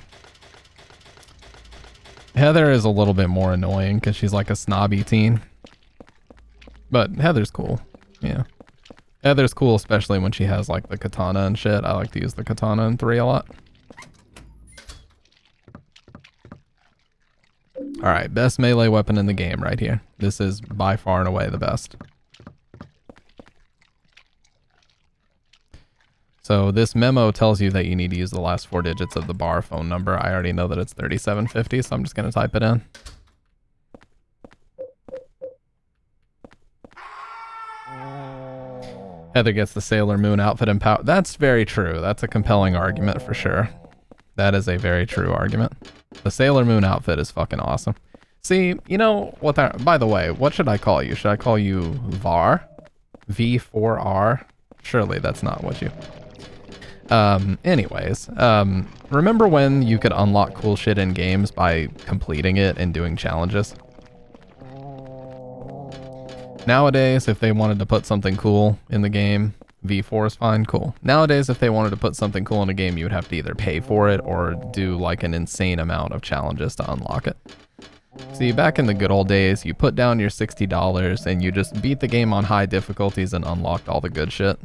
Heather is a little bit more annoying because she's like a snobby teen. But Heather's cool, yeah. Heather's cool, especially when she has like the katana and shit. I like to use the katana in 3 a lot. Alright, best melee weapon in the game right here. This is by far and away the best. So this memo tells you that you need to use the last 4 digits of the bar phone number. I already know that it's 3750, so I'm just going to type it in. Heather gets the Sailor Moon outfit and power. That's very true. That's a compelling argument for sure. That is a very true argument. The Sailor Moon outfit is fucking awesome. See, you know what that, by the way, what should I call you? Should I call you VAR? V4R? Surely that's not what you... Anyways, remember when you could unlock cool shit in games by completing it and doing challenges? Nowadays, if they wanted to put something cool in the game, V4 is fine, cool. Nowadays, if they wanted to put something cool in a game, you would have to either pay for it or do like an insane amount of challenges to unlock it. See, back in the good old days, you put down your $60 and you just beat the game on high difficulties and unlocked all the good shit.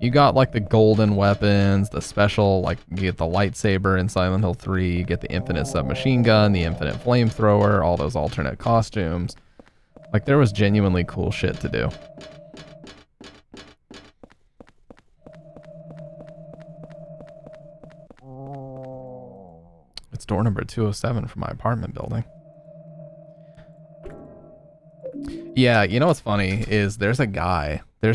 You got like the golden weapons, the special, like you get the lightsaber in Silent Hill 3, you get the infinite submachine gun, the infinite flamethrower, all those alternate costumes. Like there was genuinely cool shit to do. It's door number 207 for my apartment building. Yeah, you know what's funny is there's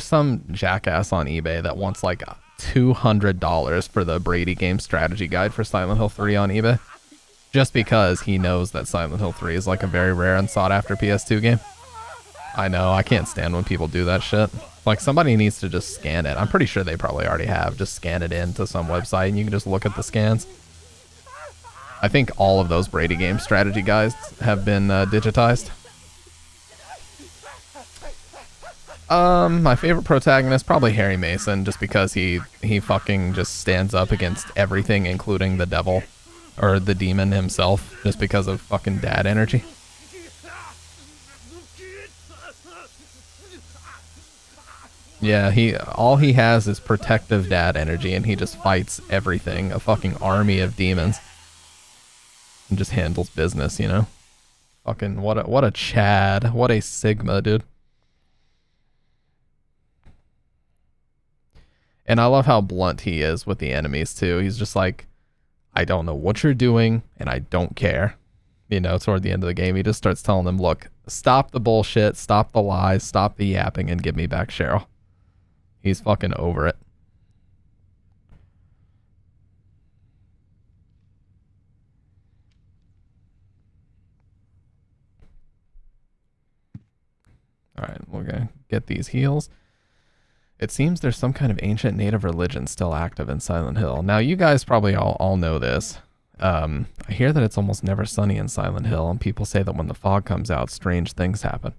some jackass on eBay that wants like $200 for the Brady game strategy guide for Silent Hill 3 on eBay. Just because he knows that Silent Hill 3 is like a very rare and sought after PS2 game. I know, I can't stand when people do that shit. Like somebody needs to just scan it. I'm pretty sure they probably already have. Just scan it into some website and you can just look at the scans. I think all of those Brady game strategy guides have been digitized. My favorite protagonist, probably Harry Mason, just because he fucking just stands up against everything, including the devil, or the demon himself, just because of fucking dad energy. Yeah, all he has is protective dad energy, and he just fights everything, a fucking army of demons. And just handles business, you know? Fucking, what a Chad, what a Sigma, dude. And I love how blunt he is with the enemies, too. He's just like, I don't know what you're doing, and I don't care. You know, toward the end of the game, he just starts telling them, look, stop the bullshit, stop the lies, stop the yapping, and give me back Cheryl. He's fucking over it. Alright, we're gonna get these heals. It seems there's some kind of ancient native religion still active in Silent Hill. Now, you guys probably all know this. I hear that it's almost never sunny in Silent Hill, and people say that when the fog comes out, strange things happen.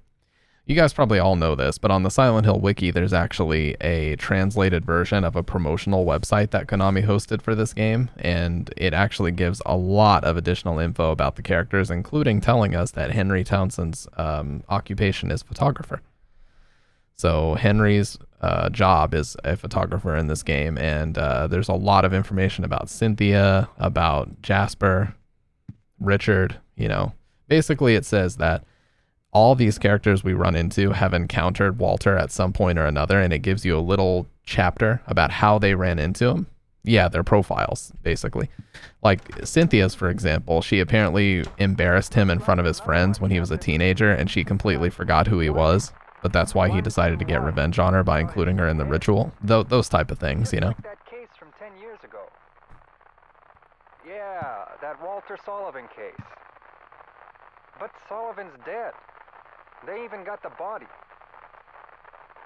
You guys probably all know this, but on the Silent Hill wiki, there's actually a translated version of a promotional website that Konami hosted for this game, and it actually gives a lot of additional info about the characters, including telling us that Henry Townsend's occupation is photographer. So Henry's job is a photographer in this game, and there's a lot of information about Cynthia, about Jasper, Richard, you know. Basically, it says that all these characters we run into have encountered Walter at some point or another, and it gives you a little chapter about how they ran into him. Yeah, their profiles, basically. Like Cynthia's, for example, she apparently embarrassed him in front of his friends when he was a teenager, and she completely forgot who he was. But that's why he decided to get revenge on her by including her in the ritual. Those type of things, you know. Like that case from 10 years ago. Yeah, that Walter Sullivan case. But Sullivan's dead. They even got the body.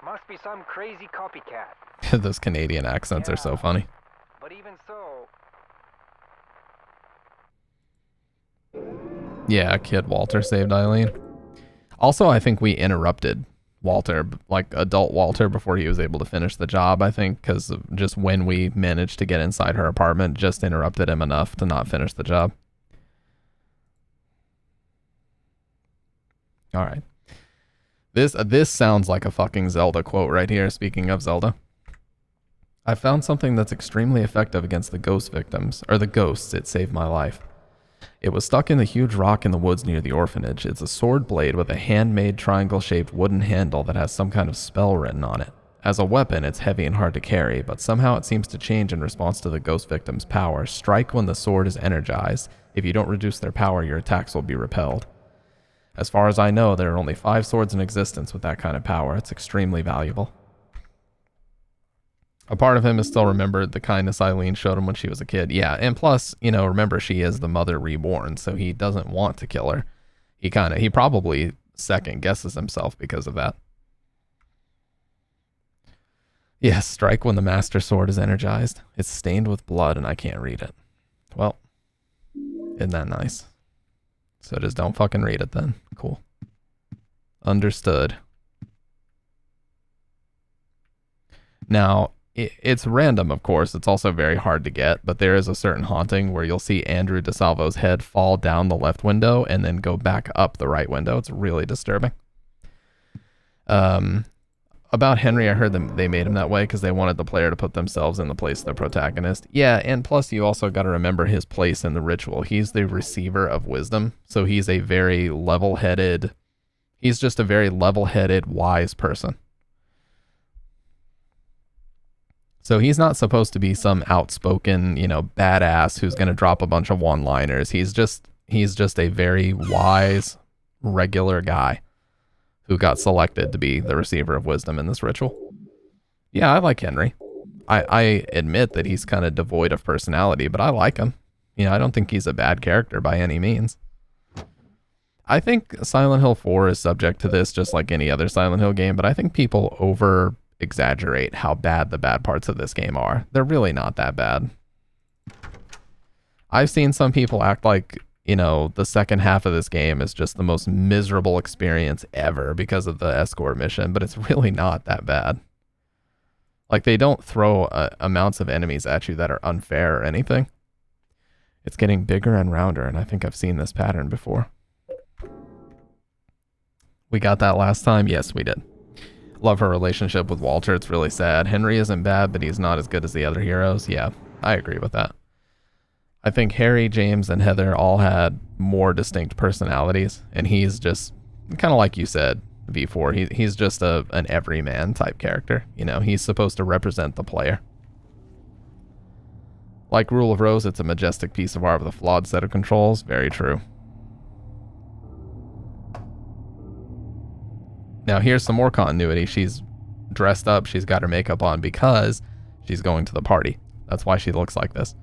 Must be some crazy copycat. Those Canadian accents are so funny. But even so... Yeah, kid Walter saved Eileen. Also, I think we interrupted Walter, like adult Walter, before he was able to finish the job, I think, because just when we managed to get inside her apartment, just interrupted him enough to not finish the job. All right. This sounds like a fucking Zelda quote right here, speaking of Zelda. I found something that's extremely effective against the ghost victims, or the ghosts. It saved my life. It was stuck in the huge rock in the woods near the orphanage. It's a sword blade with a handmade triangle-shaped wooden handle that has some kind of spell written on it. As a weapon, it's heavy and hard to carry, but somehow it seems to change in response to the ghost victim's power. Strike when the sword is energized. If you don't reduce their power, your attacks will be repelled. As far as I know, there are only 5 swords in existence with that kind of power. It's extremely valuable. A part of him is still remembered the kindness Eileen showed him when she was a kid. Yeah, and plus, you know, remember she is the mother reborn, so he doesn't want to kill her. He probably second guesses himself because of that. Yes, strike when the master sword is energized. It's stained with blood and I can't read it. Well, isn't that nice? So just don't fucking read it then. Cool. Understood. Now, it's random, of course. It's also very hard to get, but there is a certain haunting where you'll see Andrew DeSalvo's head fall down the left window and then go back up the right window. It's really disturbing. About Henry, I heard they made him that way because they wanted the player to put themselves in the place of the protagonist. Yeah, and plus you also got to remember his place in the ritual. He's the receiver of wisdom, so he's a very level-headed... He's just a very level-headed, wise person. So he's not supposed to be some outspoken, you know, badass who's going to drop a bunch of one-liners. He's just a very wise, regular guy who got selected to be the receiver of wisdom in this ritual. Yeah, I like Henry. I admit that he's kind of devoid of personality, but I like him. You know, I don't think he's a bad character by any means. I think Silent Hill 4 is subject to this just like any other Silent Hill game, but I think people over-exaggerate how bad the bad parts of this game are. They're really not that bad. I've seen some people act like, you know, the second half of this game is just the most miserable experience ever because of the escort mission, but it's really not that bad. Like, they don't throw amounts of enemies at you that are unfair or anything. It's getting bigger and rounder, and I think I've seen this pattern before. We got that last time? Yes, we did. Love her relationship with Walter. It's really sad. Henry isn't bad, but he's not as good as the other heroes. Yeah, I agree with that. I think Harry, James, and Heather all had more distinct personalities, and he's just kind of like you said before. He's just an everyman type character. You know, he's supposed to represent the player. Like Rule of Rose, it's a majestic piece of art with a flawed set of controls. Very true. Now here's some more continuity. She's dressed up. She's got her makeup on because she's going to the party. That's why she looks like this.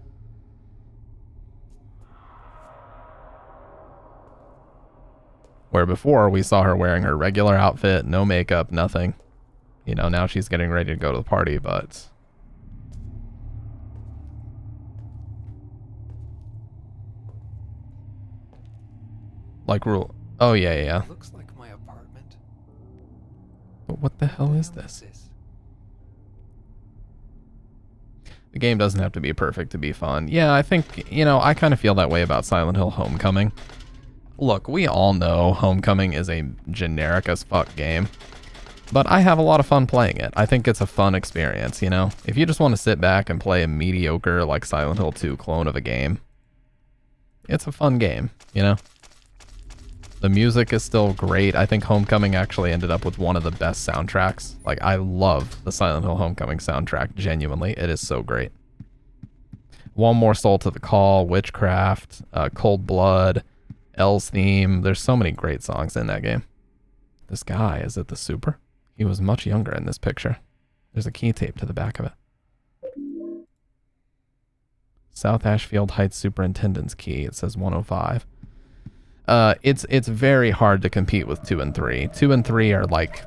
Where before we saw her wearing her regular outfit, no makeup, nothing. You know, now she's getting ready to go to the party, but... Like Rule... Oh, yeah. Looks like my apartment. What the hell is this? The game doesn't have to be perfect to be fun. Yeah, I think, you know, I kind of feel that way about Silent Hill Homecoming. Look, we all know Homecoming is a generic as fuck game, but I have a lot of fun playing it. I think it's a fun experience, you know? If you just want to sit back and play a mediocre, like, Silent Hill 2 clone of a game, it's a fun game, you know? The music is still great. I think Homecoming actually ended up with one of the best soundtracks. Like, I love the Silent Hill Homecoming soundtrack, genuinely. It is so great. One More Soul to the Call, Witchcraft, Cold Blood, L's Theme. There's so many great songs in that game. This guy, is it the super? He was much younger in this picture. There's a key tape to the back of it. South Ashfield Heights Superintendent's key. It says 105. It's very hard to compete with 2 and 3. 2 and 3 are like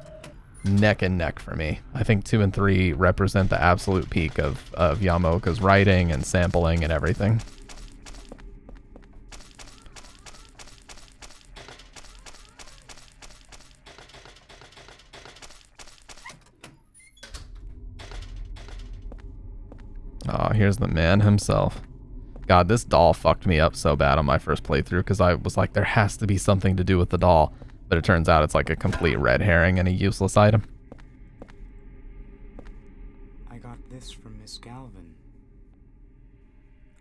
neck and neck for me. I think 2 and 3 represent the absolute peak of Yamaoka's writing and sampling and everything. Oh, here's the man himself. God, this doll fucked me up so bad on my first playthrough because I was like, there has to be something to do with the doll. But it turns out it's like a complete red herring and a useless item. I got this from Miss Galvin.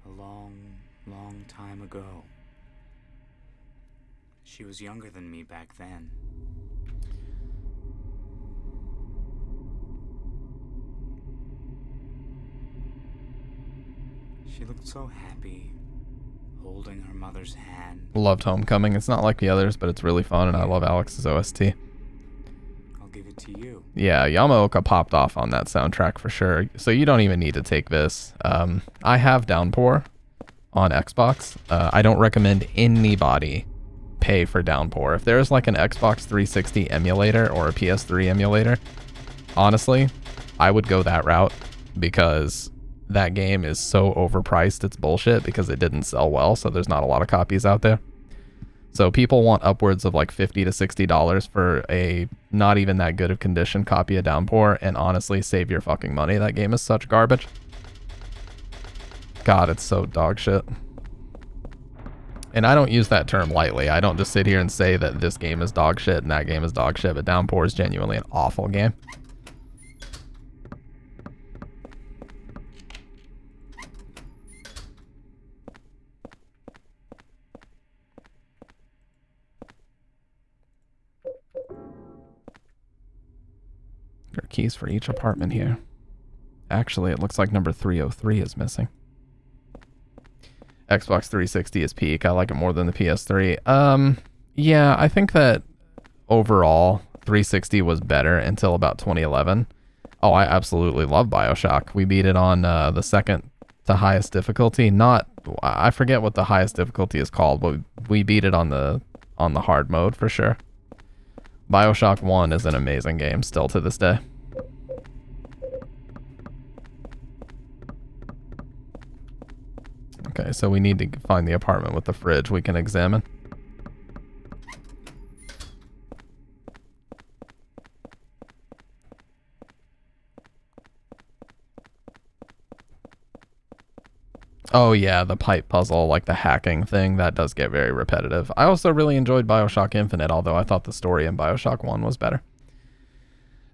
A long, long time ago. She was younger than me back then. She looked so happy, holding her mother's hand. Loved Homecoming. It's not like the others, but it's really fun, and I love Alex's OST. I'll give it to you. Yeah, Yamaoka popped off on that soundtrack for sure. So you don't even need to take this. I have Downpour on Xbox. I don't recommend anybody pay for Downpour. If there's like an Xbox 360 emulator or a PS3 emulator, honestly, I would go that route because that game is so overpriced, it's bullshit because it didn't sell well, so there's not a lot of copies out there. So people want upwards of like $50 to $60 for a not even that good of condition copy of Downpour, and honestly, save your fucking money. That game is such garbage. God, it's so dog shit. And I don't use that term lightly. I don't just sit here and say that this game is dog shit and that game is dog shit, but Downpour is genuinely an awful game. There are keys for each apartment here. Actually, it looks like number 303 is missing. Xbox 360 is peak. I like it more than the PS3. Yeah, I think that overall 360 was better until about 2011. Oh, I absolutely love BioShock. We beat it on the second to highest difficulty. I forget what the highest difficulty is called, but we beat it on the hard mode for sure. BioShock 1 is an amazing game still to this day. Okay, so we need to find the apartment with the fridge we can examine. Oh yeah, the pipe puzzle, like the hacking thing, that does get very repetitive. I also really enjoyed BioShock Infinite, although I thought the story in BioShock 1 was better.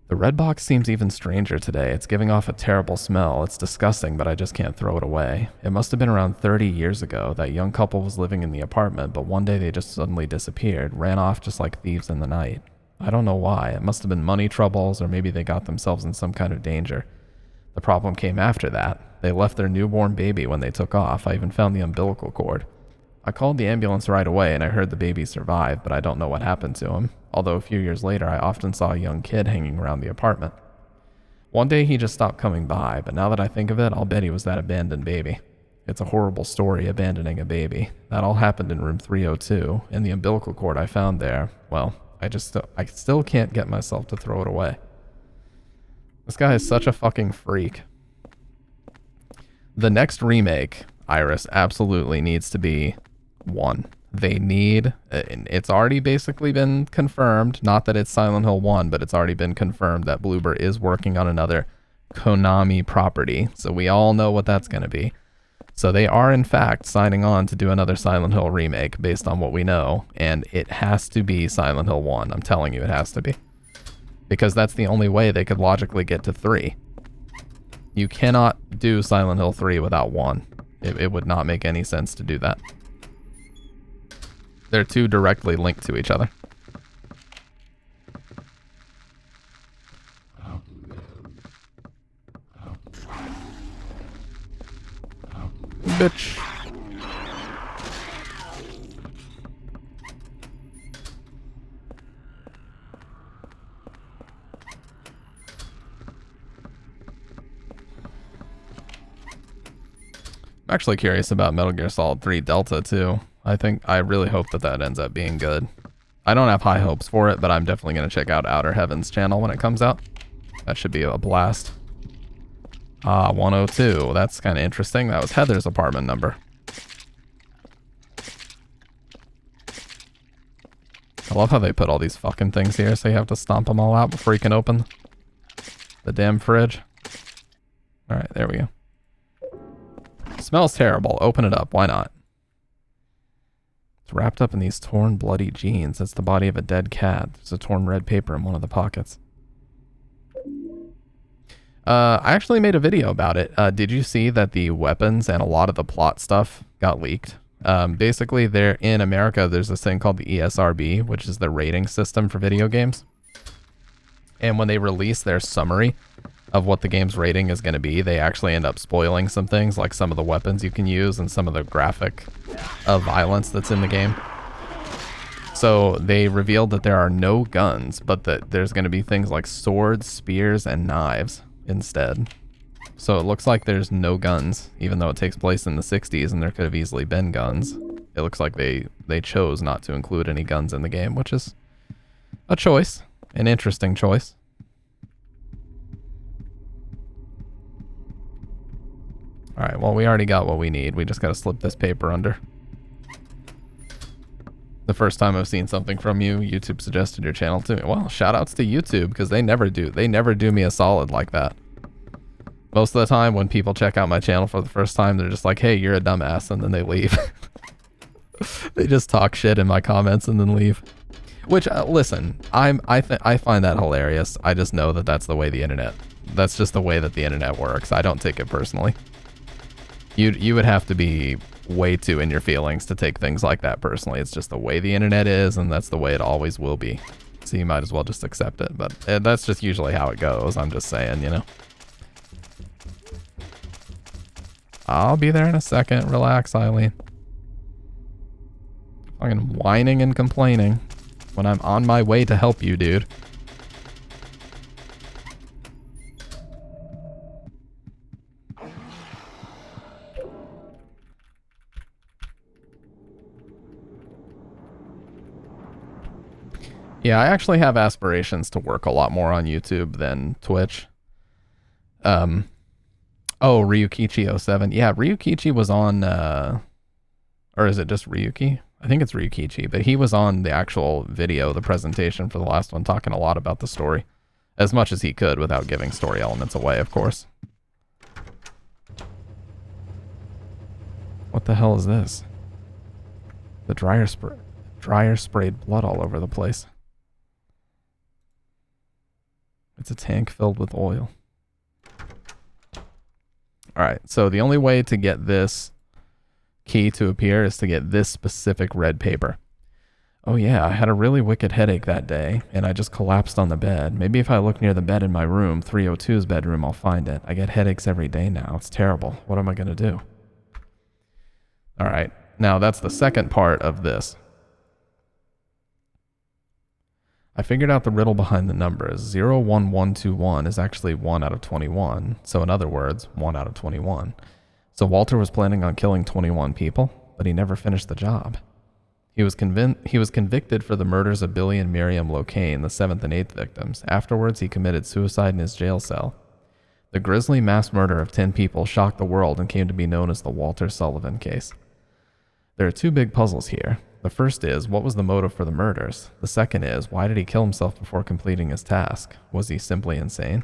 The red box seems even stranger today. It's giving off a terrible smell. It's disgusting, but I just can't throw it away. It must have been around 30 years ago. That young couple was living in the apartment, but one day they just suddenly disappeared, ran off just like thieves in the night. I don't know why. It must have been money troubles, or maybe they got themselves in some kind of danger. The problem came after that. They left their newborn baby when they took off. I even found the umbilical cord. I called the ambulance right away and I heard the baby survived, but I don't know what happened to him. Although a few years later, I often saw a young kid hanging around the apartment. One day he just stopped coming by, but now that I think of it, I'll bet he was that abandoned baby. It's a horrible story, abandoning a baby. That all happened in room 302, and the umbilical cord I found there, well, I still can't get myself to throw it away. This guy is such a fucking freak. The next remake, Iris, absolutely needs to be 1. they need, it's already basically been confirmed, not that it's Silent Hill 1, but it's already been confirmed that Bloober is working on another Konami property. So we all know what that's going to be. So they are in fact signing on to do another Silent Hill remake based on what we know, and it has to be Silent Hill 1. I'm telling you, it has to be. Because that's the only way they could logically get to 3. You cannot do Silent Hill 3 without 1. It would not make any sense to do that. They're too directly linked to each other. Bitch. I'm actually curious about Metal Gear Solid 3 Delta too. I really hope that that ends up being good. I don't have high hopes for it, but I'm definitely going to check out Outer Heavens channel when it comes out. That should be a blast. 102. That's kind of interesting. That was Heather's apartment number. I love how they put all these fucking things here, so you have to stomp them all out before you can open the damn fridge. Alright, there we go. Smells terrible. Open it up. Why not? It's wrapped up in these torn, bloody jeans. That's the body of a dead cat. There's a torn red paper in one of the pockets. I actually made a video about it. Did you see that the weapons and a lot of the plot stuff got leaked? Basically, there in America, there's this thing called the ESRB, which is the rating system for video games. And when they release their summary of what the game's rating is going to be, they actually end up spoiling some things, like some of the weapons you can use and some of the graphic violence that's in the game. So they revealed that there are no guns, but that there's going to be things like swords, spears, and knives instead. So it looks like there's no guns, even though it takes place in the 60s and there could have easily been guns. It looks like they chose not to include any guns in the game, which is a choice, an interesting choice. Alright, well, we already got what we need. We just got to slip this paper under. The first time I've seen something from you, YouTube suggested your channel to me. Well, shout outs to YouTube, because they never do me a solid like that. Most of the time when people check out my channel for the first time, they're just like, hey, you're a dumbass, and then they leave. They just talk shit in my comments and then leave. Which, listen, I find that hilarious. I just know that that's the way the internet, that's just the way that the internet works. I don't take it personally. You would have to be way too in your feelings to take things like that personally. It's just the way the internet is, and that's the way it always will be. So you might as well just accept it. But that's just usually how it goes. I'm just saying, you know. I'll be there in a second. Relax, Eileen. Fucking whining and complaining when I'm on my way to help you, dude. Yeah, I actually have aspirations to work a lot more on YouTube than Twitch. Oh, Ryukichi07. Yeah, Ryukichi was on, or is it just Ryuki? I think it's Ryukichi, but he was on the actual video, the presentation for the last one, talking a lot about the story. As much as he could without giving story elements away, of course. What the hell is this? The dryer sprayed blood all over the place. It's a tank filled with oil. Alright, so the only way to get this key to appear is to get this specific red paper. Oh yeah, I had a really wicked headache that day, and I just collapsed on the bed. Maybe if I look near the bed in my room, 302's bedroom, I'll find it. I get headaches every day now. It's terrible. What am I going to do? Alright, now that's the second part of this. I figured out the riddle behind the numbers. 01121 is actually 1 out of 21. So in other words, 1 out of 21. So Walter was planning on killing 21 people, but he never finished the job. He was convicted for the murders of Billy and Miriam Locane, the 7th and 8th victims. Afterwards, he committed suicide in his jail cell. The grisly mass murder of 10 people shocked the world and came to be known as the Walter Sullivan case. There are two big puzzles here. The first is, what was the motive for the murders? The second is, why did he kill himself before completing his task? Was he simply insane?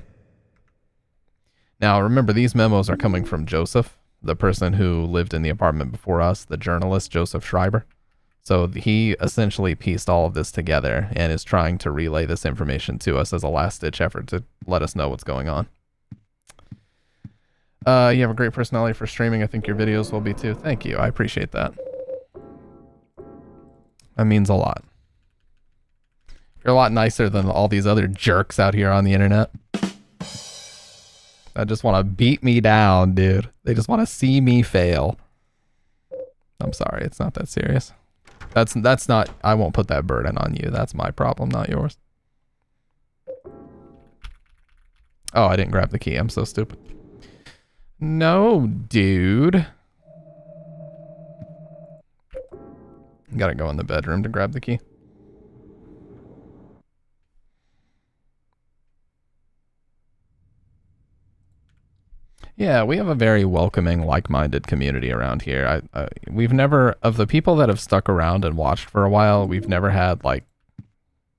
Now, remember, these memos are coming from Joseph, the person who lived in the apartment before us, the journalist, Joseph Schreiber. So he essentially pieced all of this together and is trying to relay this information to us as a last-ditch effort to let us know what's going on. You have a great personality for streaming. I think your videos will be too. Thank you. I appreciate that. That means a lot. You're a lot nicer than all these other jerks out here on the internet. I just want to beat me down, dude. They just want to see me fail. I'm sorry, it's not that serious. That's not, I won't put that burden on you. That's my problem, not yours. Oh, I didn't grab the key. I'm so stupid. No, dude. Gotta go in the bedroom to grab the key. Yeah, we have a very welcoming, like-minded community around here. We've never, of the people that have stuck around and watched for a while, we've never had, like,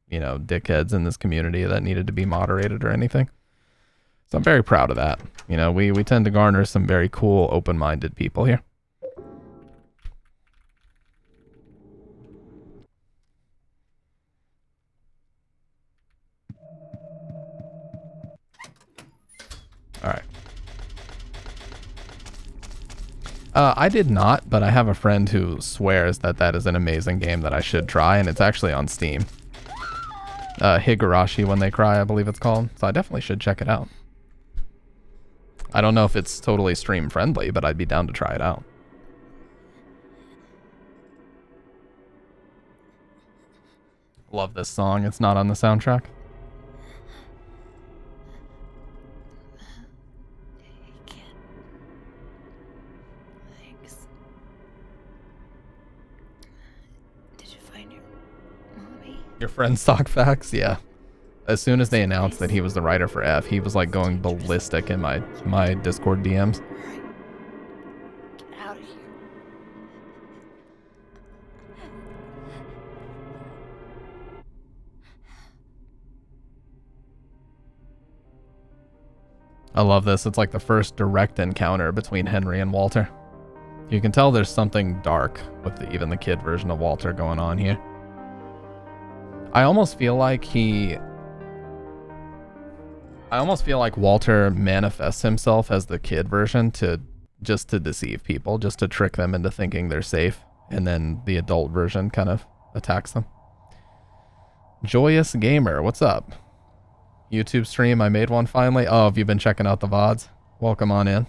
you know, dickheads in this community that needed to be moderated or anything. So I'm very proud of that. You know, we tend to garner some very cool, open-minded people here. All right. I did not, but I have a friend who swears that that is an amazing game that I should try, and it's actually on Steam. Higurashi When They Cry, I believe it's called. So I definitely should check it out. I don't know if it's totally stream friendly, but I'd be down to try it out. Love this song. It's not on the soundtrack. Your friend Stock Facts? Yeah. As soon as they announced that he was the writer for F, he was like going ballistic in my Discord DMs. Get out of here. I love this. It's like the first direct encounter between Henry and Walter. You can tell there's something dark with even the kid version of Walter going on here. I almost feel like Walter manifests himself as the kid version just to deceive people, just to trick them into thinking they're safe, and then the adult version kind of attacks them. Joyous Gamer, what's up? YouTube stream, I made one finally. Oh, have you been checking out the VODs? Welcome on in.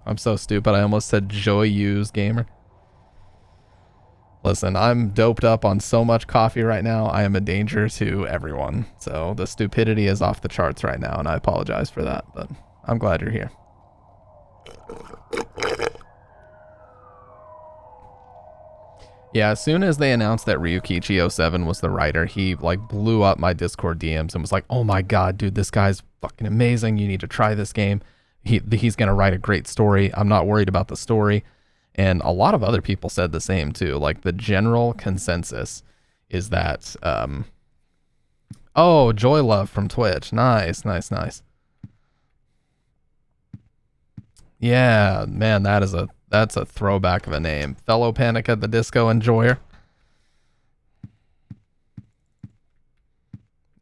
I'm so stupid, I almost said Joyous Gamer. Listen, I'm doped up on so much coffee right now. I am a danger to everyone. So the stupidity is off the charts right now, and I apologize for that, but I'm glad you're here. Yeah, as soon as they announced that Ryukichi07 was the writer, he like blew up my Discord DMs and was like, "Oh my god, dude, this guy's fucking amazing. You need to try this game. He's going to write a great story. I'm not worried about the story." And a lot of other people said the same too. Like the general consensus is that, oh, Joy Love from Twitch. Nice, nice, nice. Yeah, man, that's a throwback of a name. Fellow Panic at the Disco enjoyer.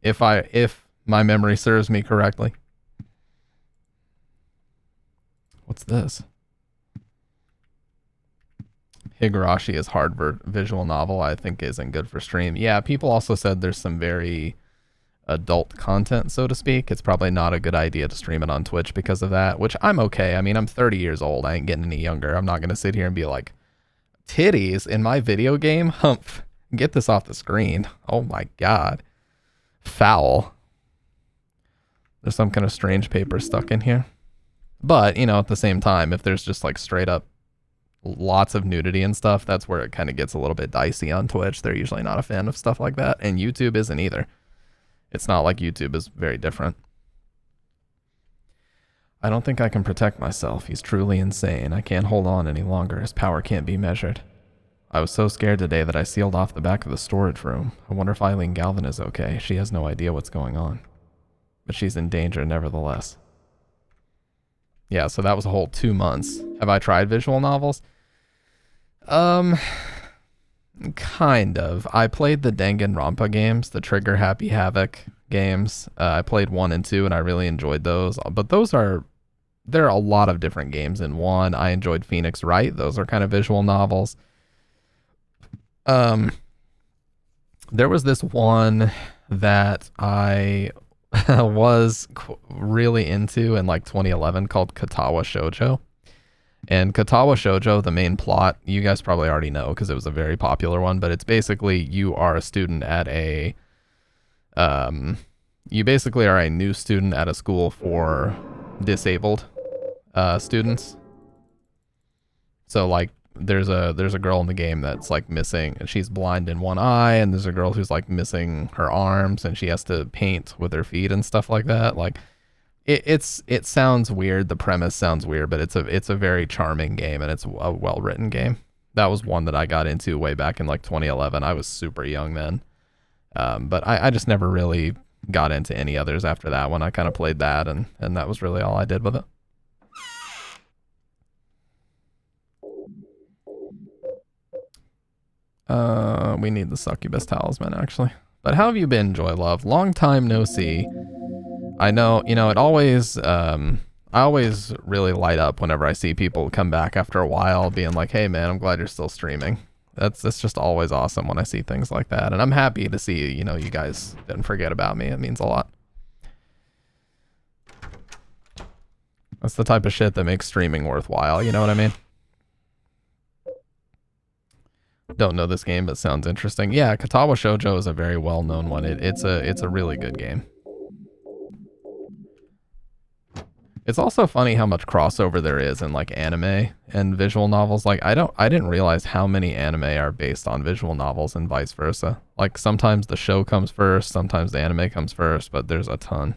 If my memory serves me correctly. What's this? Higurashi is hard visual novel, I think isn't good for stream. Yeah, people also said there's some very adult content, so to speak. It's probably not a good idea to stream it on Twitch because of that, which I'm okay. I mean, I'm 30 years old. I ain't getting any younger. I'm not going to sit here and be like, titties in my video game? Humph. Get this off the screen. Oh my god. Foul. There's some kind of strange paper stuck in here. But, you know, at the same time, if there's just like straight up lots of nudity and stuff, that's where it kind of gets a little bit dicey on Twitch. They're usually not a fan of stuff like that, and YouTube isn't either. It's not like YouTube is very different. I don't think I can protect myself. He's truly insane. I can't hold on any longer. His power can't be measured. I was so scared today that I sealed off the back of the storage room. I wonder if Eileen Galvin is okay. She has no idea what's going on. But she's in danger nevertheless. Yeah, so that was a whole 2 months. Have I tried visual novels? Kind of. I played the Danganronpa games, the Trigger Happy Havoc games. I played 1 and 2 and I really enjoyed those. But there are a lot of different games in one. I enjoyed Phoenix Wright. Those are kind of visual novels. There was this one that I was really into in like 2011 called Katawa Shoujo. And Katawa Shoujo, the main plot, you guys probably already know because it was a very popular one, but it's basically you are a student at a, you basically are a new student at a school for disabled students. So like there's a girl in the game that's like missing, and she's blind in one eye, and there's a girl who's like missing her arms, and she has to paint with her feet and stuff like that. Like it sounds weird. The premise sounds weird, but it's a very charming game, and it's a well-written game. That was one that I got into way back in like 2011. I was super young then. But I just never really got into any others after that one. I kind of played that, and that was really all I did with it. We need the succubus talisman, actually. But how have you been, Joy Love? Long time no see. I know, it always, I always really light up whenever I see people come back after a while being like, hey man, I'm glad you're still streaming. That's just always awesome when I see things like that. And I'm happy to see, you guys didn't forget about me. It means a lot. That's the type of shit that makes streaming worthwhile, you know what I mean? Don't know this game, but sounds interesting. Yeah, Katawa Shoujo is a very well-known one. It's a really good game. It's also funny how much crossover there is in like anime and visual novels. Like I didn't realize how many anime are based on visual novels and vice versa. Like sometimes the show comes first, sometimes the anime comes first, but there's a ton.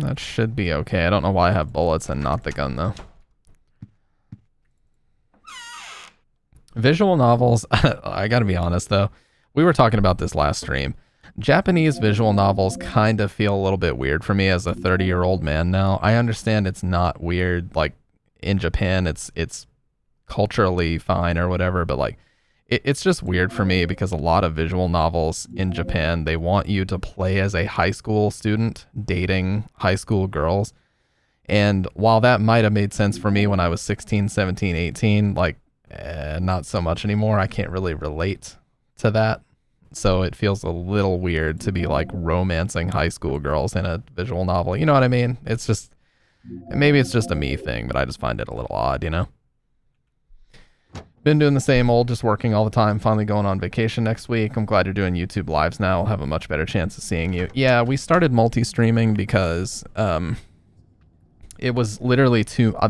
That should be okay. I don't know why I have bullets and not the gun though. Visual novels, I gotta be honest though. We were talking about this last stream. Japanese visual novels kind of feel a little bit weird for me as a 30-year-old man now. I understand it's not weird, like in Japan it's culturally fine or whatever, but like it's just weird for me because a lot of visual novels in Japan, they want you to play as a high school student dating high school girls. And while that might have made sense for me when I was 16, 17, 18, like not so much anymore. I can't really relate to that. So it feels a little weird to be like romancing high school girls in a visual novel. You know what I mean? It's just, maybe it's just a me thing, but I just find it a little odd, Been doing the same old, just working all the time, finally going on vacation next week. I'm glad you're doing YouTube lives now. I'll have a much better chance of seeing you. Yeah, we started multi-streaming because it was literally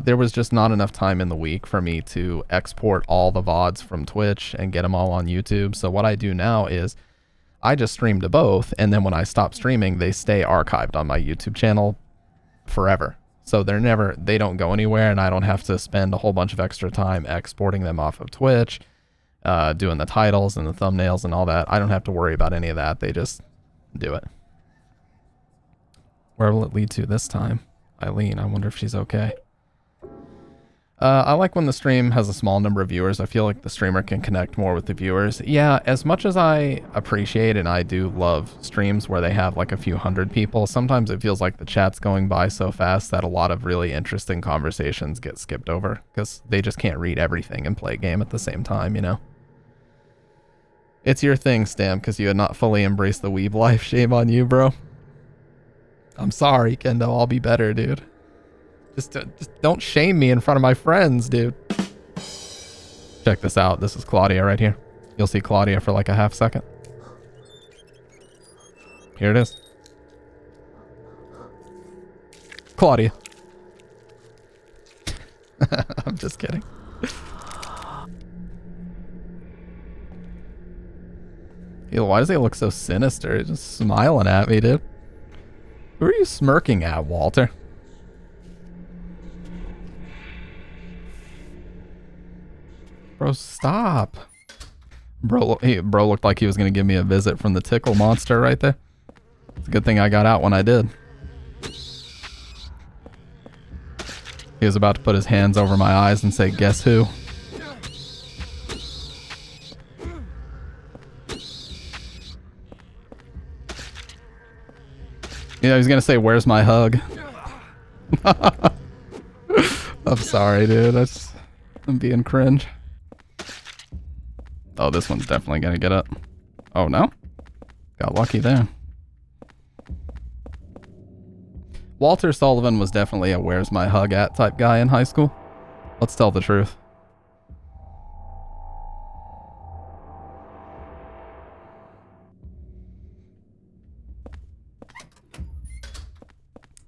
there was just not enough time in the week for me to export all the VODs from Twitch and get them all on YouTube. So what I do now is I just stream to both, and then when I stop streaming, they stay archived on my YouTube channel forever. So they don't go anywhere, and I don't have to spend a whole bunch of extra time exporting them off of Twitch, doing the titles and the thumbnails and all that. I don't have to worry about any of that. They just do it. Where will it lead to this time? Eileen, I wonder if she's okay. I like when the stream has a small number of viewers. I feel like the streamer can connect more with the viewers. Yeah, as much as I appreciate and I do love streams where they have like a few hundred people, sometimes it feels like the chat's going by so fast that a lot of really interesting conversations get skipped over because they just can't read everything and play a game at the same time, It's your thing, Stam, because you had not fully embraced the weeb life. Shame on you, bro. I'm sorry, Kendo. I'll be better, dude. Just don't shame me in front of my friends, dude. Check this out. This is Claudia right here. You'll see Claudia for like a half second. Here it is. Claudia. I'm just kidding. Yo, why does he look so sinister? He's just smiling at me, dude. Who are you smirking at, Walter? Bro, stop. Bro looked like he was going to give me a visit from the tickle monster right there. It's a good thing I got out when I did. He was about to put his hands over my eyes and say, guess who? You know, he's going to say, where's my hug? I'm sorry, dude. I'm being cringe. Oh, this one's definitely going to get up. Oh, no? Got lucky there. Walter Sullivan was definitely a where's my hug at type guy in high school. Let's tell the truth.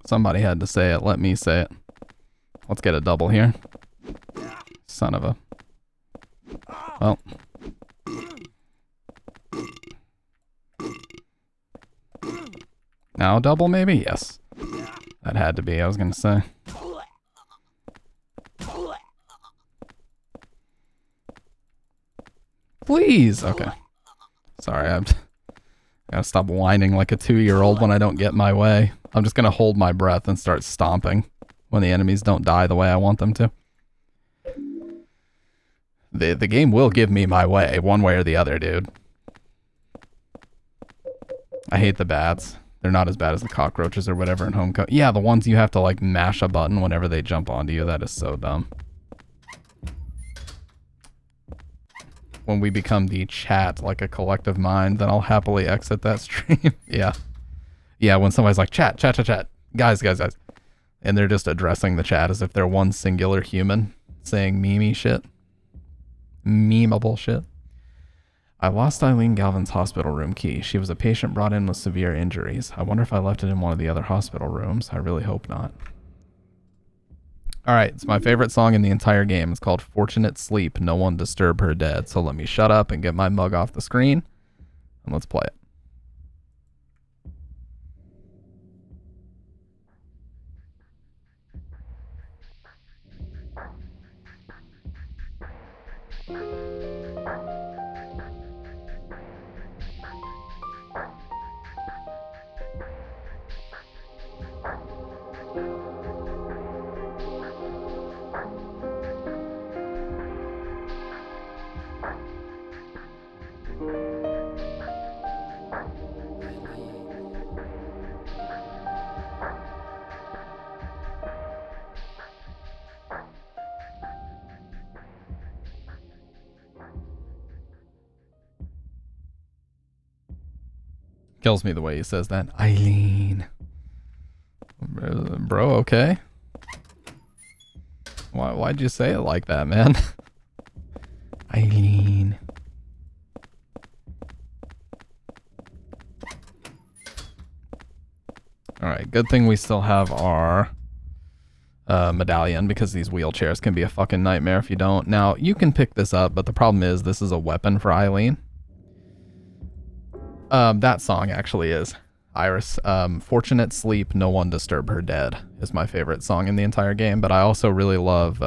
Somebody had to say it. Let me say it. Let's get a double here. Son of a... Well. Now double maybe? Yes. That had to be, I was going to say. Please! Okay. Sorry, I gotta stop whining like a 2-year-old when I don't get my way. I'm just gonna hold my breath and start stomping when the enemies don't die the way I want them to. The game will give me my way, one way or the other, dude. I hate the bats. They're not as bad as the cockroaches or whatever in Homecoming. Yeah, the ones you have to like mash a button whenever they jump onto you. That is so dumb. When we become the chat, like a collective mind, then I'll happily exit that stream. Yeah. Yeah, when somebody's like, chat. Guys. And they're just addressing the chat as if they're one singular human saying memey shit. Memeable shit. I lost Eileen Galvin's hospital room key. She was a patient brought in with severe injuries. I wonder if I left it in one of the other hospital rooms. I really hope not. Alright, it's my favorite song in the entire game. It's called Fortunate Sleep, No One Disturb Her Dead. So let me shut up and get my mug off the screen, and let's play it. Kills me the way he says that. Eileen. Bro, okay? Why'd you say it like that, man? Eileen. Alright, good thing we still have our medallion, because these wheelchairs can be a fucking nightmare if you don't. Now, you can pick this up, but the problem is this is a weapon for Eileen. That song actually is. Iris. Fortunate Sleep, No One Disturb Her Dead is my favorite song in the entire game, but I also really love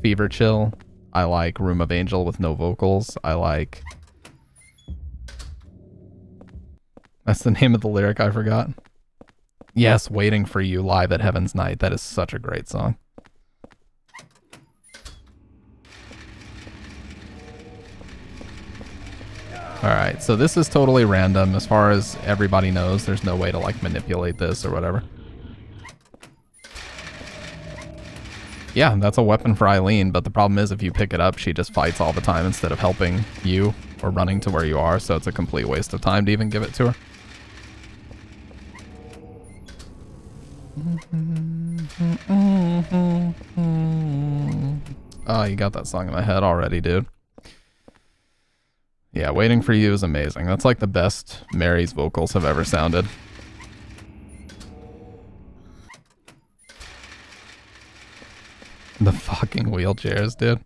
Fever Chill. I like Room of Angel with no vocals. I like... That's the name of the lyric, I forgot. Yes, Waiting for You live at Heaven's Night. That is such a great song. Alright, so this is totally random. As far as everybody knows, there's no way to like manipulate this or whatever. Yeah, that's a weapon for Eileen, but the problem is if you pick it up, she just fights all the time instead of helping you or running to where you are, so it's a complete waste of time to even give it to her. Oh, you got that song in my head already, dude. Yeah, Waiting for You is amazing. That's like the best Mary's vocals have ever sounded. The fucking wheelchairs, dude.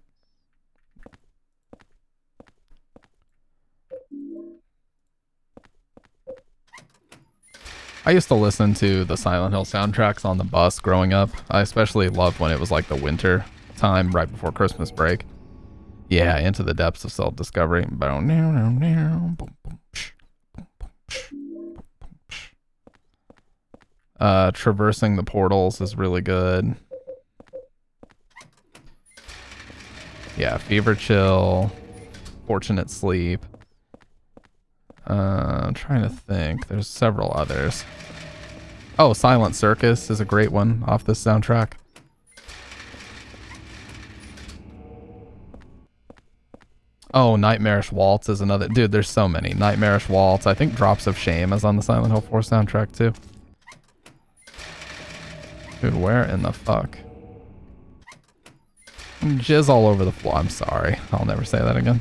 I used to listen to the Silent Hill soundtracks on the bus growing up. I especially loved when it was like the winter time right before Christmas break. Yeah, Into the Depths of Self-Discovery. Traversing the Portals is really good. Yeah, Fever Chill, Fortunate Sleep. I'm trying to think. There's several others. Oh, Silent Circus is a great one off this soundtrack. Oh, Nightmarish Waltz is another. Dude, there's so many. Nightmarish Waltz. I think Drops of Shame is on the Silent Hill 4 soundtrack too. Dude, where in the fuck? Jizz all over the floor. I'm sorry. I'll never say that again.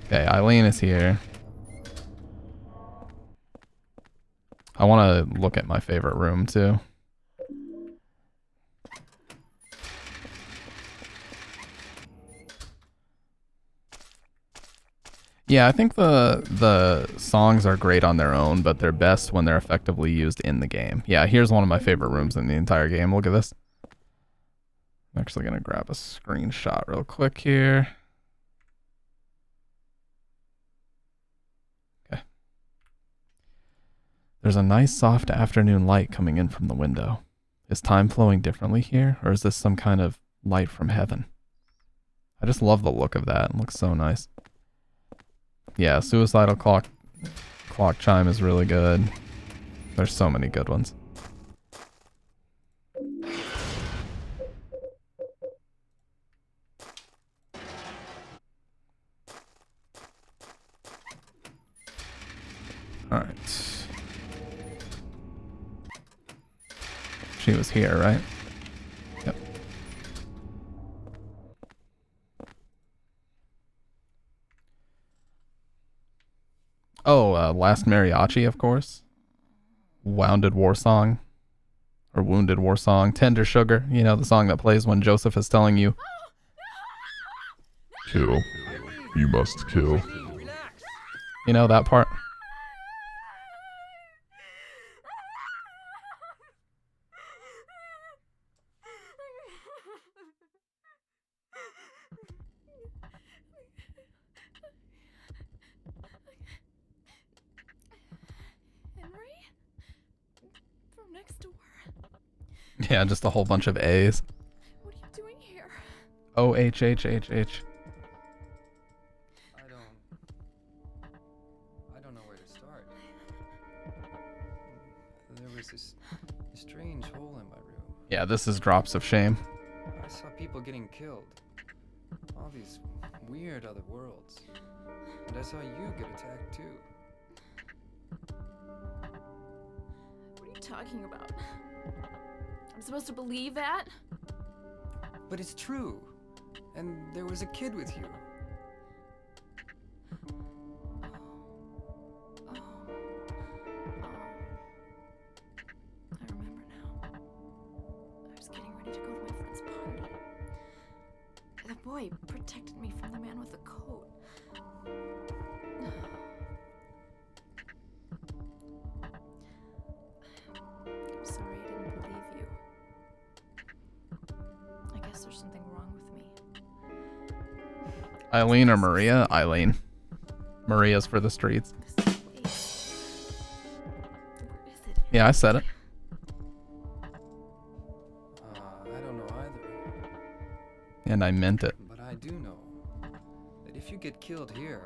Okay, Eileen is here. I want to look at my favorite room too. Yeah, I think the songs are great on their own, but they're best when they're effectively used in the game. Yeah, here's one of my favorite rooms in the entire game. Look at this. I'm actually going to grab a screenshot real quick here. Okay. There's a nice soft afternoon light coming in from the window. Is time flowing differently here, or is this some kind of light from heaven? I just love the look of that. It looks so nice. Yeah, Suicidal Clock Chime is really good. There's so many good ones. Alright. She was here, right? Yep. Oh, Last Mariachi, of course. Wounded War Song. Or Wounded War Song. Tender Sugar. You know, the song that plays when Joseph is telling you, kill. You must kill. You know, that part. Yeah, just a whole bunch of A's. What are you doing here? O-H-H-H-H. I don't know where to start. There was this strange hole in my room. Yeah, this is Drops of Shame. I saw people getting killed. All these weird other worlds. And I saw you get attacked too. What are you talking about? I'm supposed to believe that? But it's true. And there was a kid with you. I remember now. I was getting ready to go to my friend's party. The boy protected me from the man with the coat. I'm sorry I didn't believe you. I guess there's something wrong with me. Eileen or Maria? Eileen. Maria's for the streets. Yeah, I said it. I don't know either. And I meant it. But I do know that if you get killed here,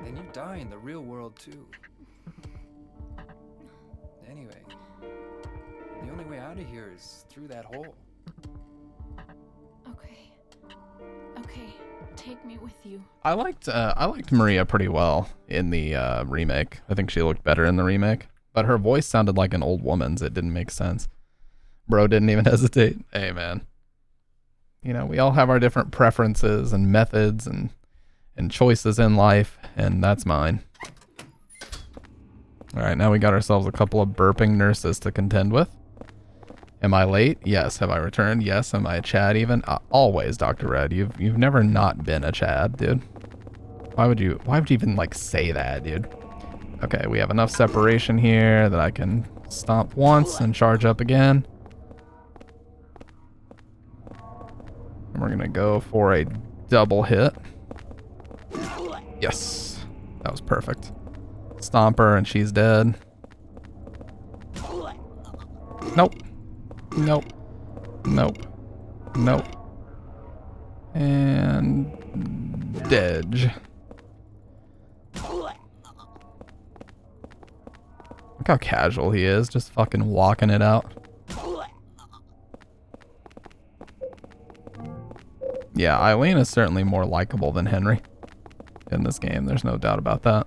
then you die in the real world too. Anyway, the only way out of here is through that hole. Okay, take me with you. I liked Maria pretty well in the remake. I think she looked better in the remake. But her voice sounded like an old woman's. It didn't make sense. Bro didn't even hesitate. Hey, man. You know, we all have our different preferences and methods and choices in life, and that's mine. All right, now we got ourselves a couple of burping nurses to contend with. Am I late? Yes. Have I returned? Yes. Am I a Chad even? Always, Dr. Red. You've never not been a Chad, dude. Why would you even like say that, dude? Okay, we have enough separation here that I can stomp once and charge up again. And we're gonna go for a double hit. Yes. That was perfect. Stomp her and she's dead. Nope. Nope. Nope. Nope. And Dedge. Look how casual he is, just fucking walking it out. Yeah, Eileen is certainly more likable than Henry in this game. There's no doubt about that.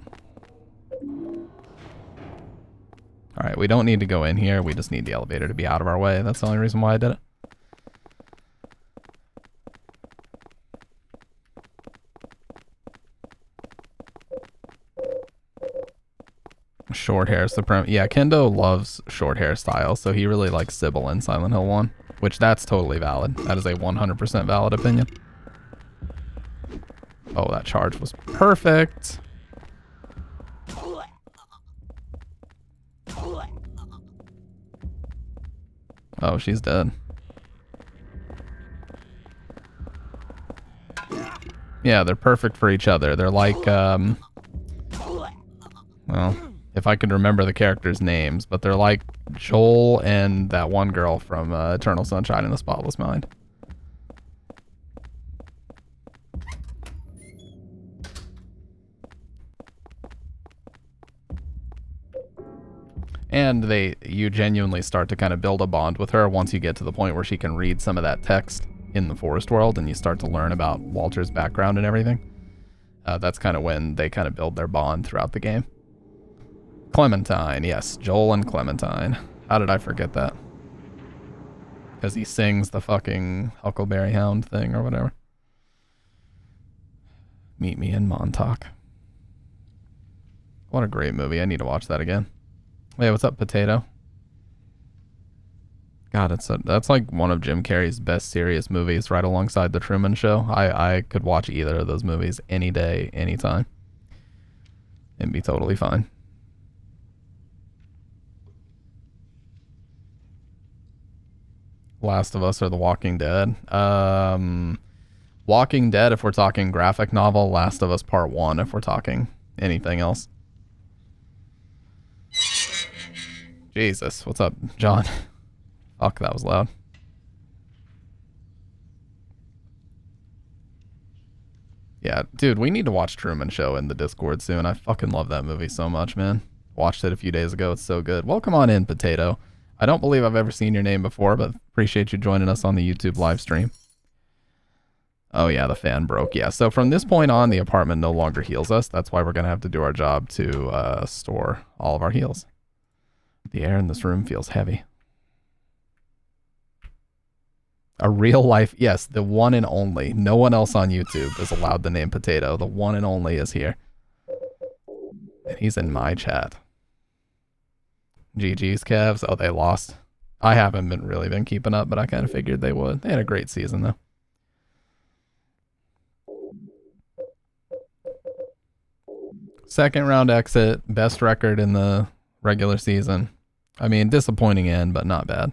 Alright, we don't need to go in here. We just need the elevator to be out of our way. That's the only reason why I did it. Short hair supreme. Yeah, Kendo loves short hairstyles, so he really likes Sybil in Silent Hill 1, which that's totally valid. That is a 100% valid opinion. Oh, that charge was perfect. Oh, she's dead. Yeah, they're perfect for each other. They're like, well, if I could remember the characters' names, but they're like Joel and that one girl from Eternal Sunshine in the Spotless Mind. And you genuinely start to kind of build a bond with her once you get to the point where she can read some of that text in the forest world and you start to learn about Walter's background and everything. That's kind of when they kind of build their bond throughout the game. Clementine, yes, Joel and Clementine. How did I forget that? Because he sings the fucking Huckleberry Hound thing or whatever. Meet me in Montauk. What a great movie. I need to watch that again. Hey, what's up, Potato? God, that's like one of Jim Carrey's best serious movies, right alongside The Truman Show. I could watch either of those movies any day, anytime, and be totally fine. Last of Us or The Walking Dead? Walking Dead if we're talking graphic novel, Last of Us Part 1 if we're talking anything else. Jesus, what's up, John? Fuck, that was loud. Yeah, dude, we need to watch Truman Show in the Discord soon. I fucking love that movie so much, man. Watched it a few days ago. It's so good. Welcome on in, Potato. I don't believe I've ever seen your name before, but appreciate you joining us on the YouTube live stream. Oh yeah, the fan broke. Yeah, so from this point on, the apartment no longer heals us. That's why we're going to have to do our job to store all of our heals. The air in this room feels heavy. A real life, yes, the one and only. No one else on YouTube is allowed the name Potato. The one and only is here. And he's in my chat. GG's, Cavs. Oh, they lost. I haven't really been keeping up, but I kind of figured they would. They had a great season, though. Second round exit. Best record in the regular season. I mean, disappointing end, but not bad.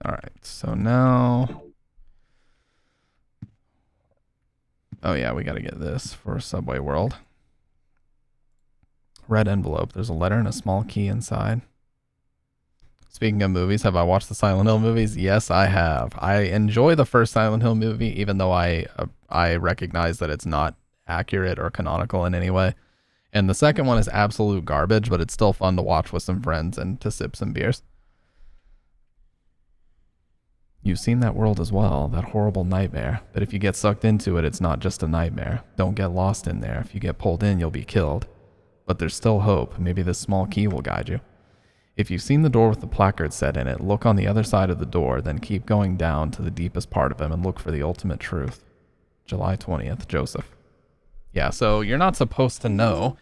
Alright, so now... Oh yeah, we gotta get this for Subway World. Red envelope. There's a letter and a small key inside. Speaking of movies, have I watched the Silent Hill movies? Yes, I have. I enjoy the first Silent Hill movie, even though I recognize that it's not accurate or canonical in any way. And the second one is absolute garbage, but it's still fun to watch with some friends and to sip some beers. You've seen that world as well, that horrible nightmare. But if you get sucked into it, it's not just a nightmare. Don't get lost in there. If you get pulled in, you'll be killed. But there's still hope. Maybe this small key will guide you. If you've seen the door with the placard set in it, look on the other side of the door, then keep going down to the deepest part of him and look for the ultimate truth. July 20th, Joseph. Yeah, so you're not supposed to know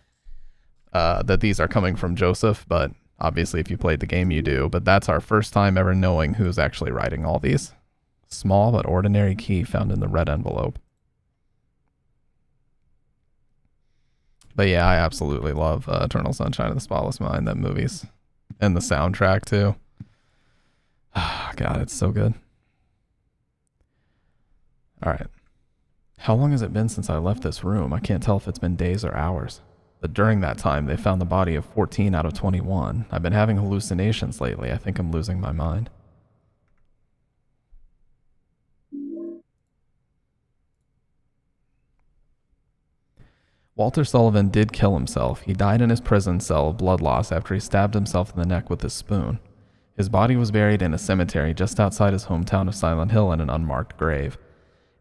that these are coming from Joseph, but obviously if you played the game you do. But that's our first time ever knowing who's actually writing all these. Small but ordinary key found in the red envelope. But yeah, I absolutely love Eternal Sunshine of the Spotless Mind, that movie's, and the soundtrack too. God, it's so good. All right. How long has it been since I left this room? I can't tell if it's been days or hours. But during that time, they found the body of 14 out of 21. I've been having hallucinations lately. I think I'm losing my mind. Walter Sullivan did kill himself. He died in his prison cell of blood loss after he stabbed himself in the neck with his spoon. His body was buried in a cemetery just outside his hometown of Silent Hill in an unmarked grave.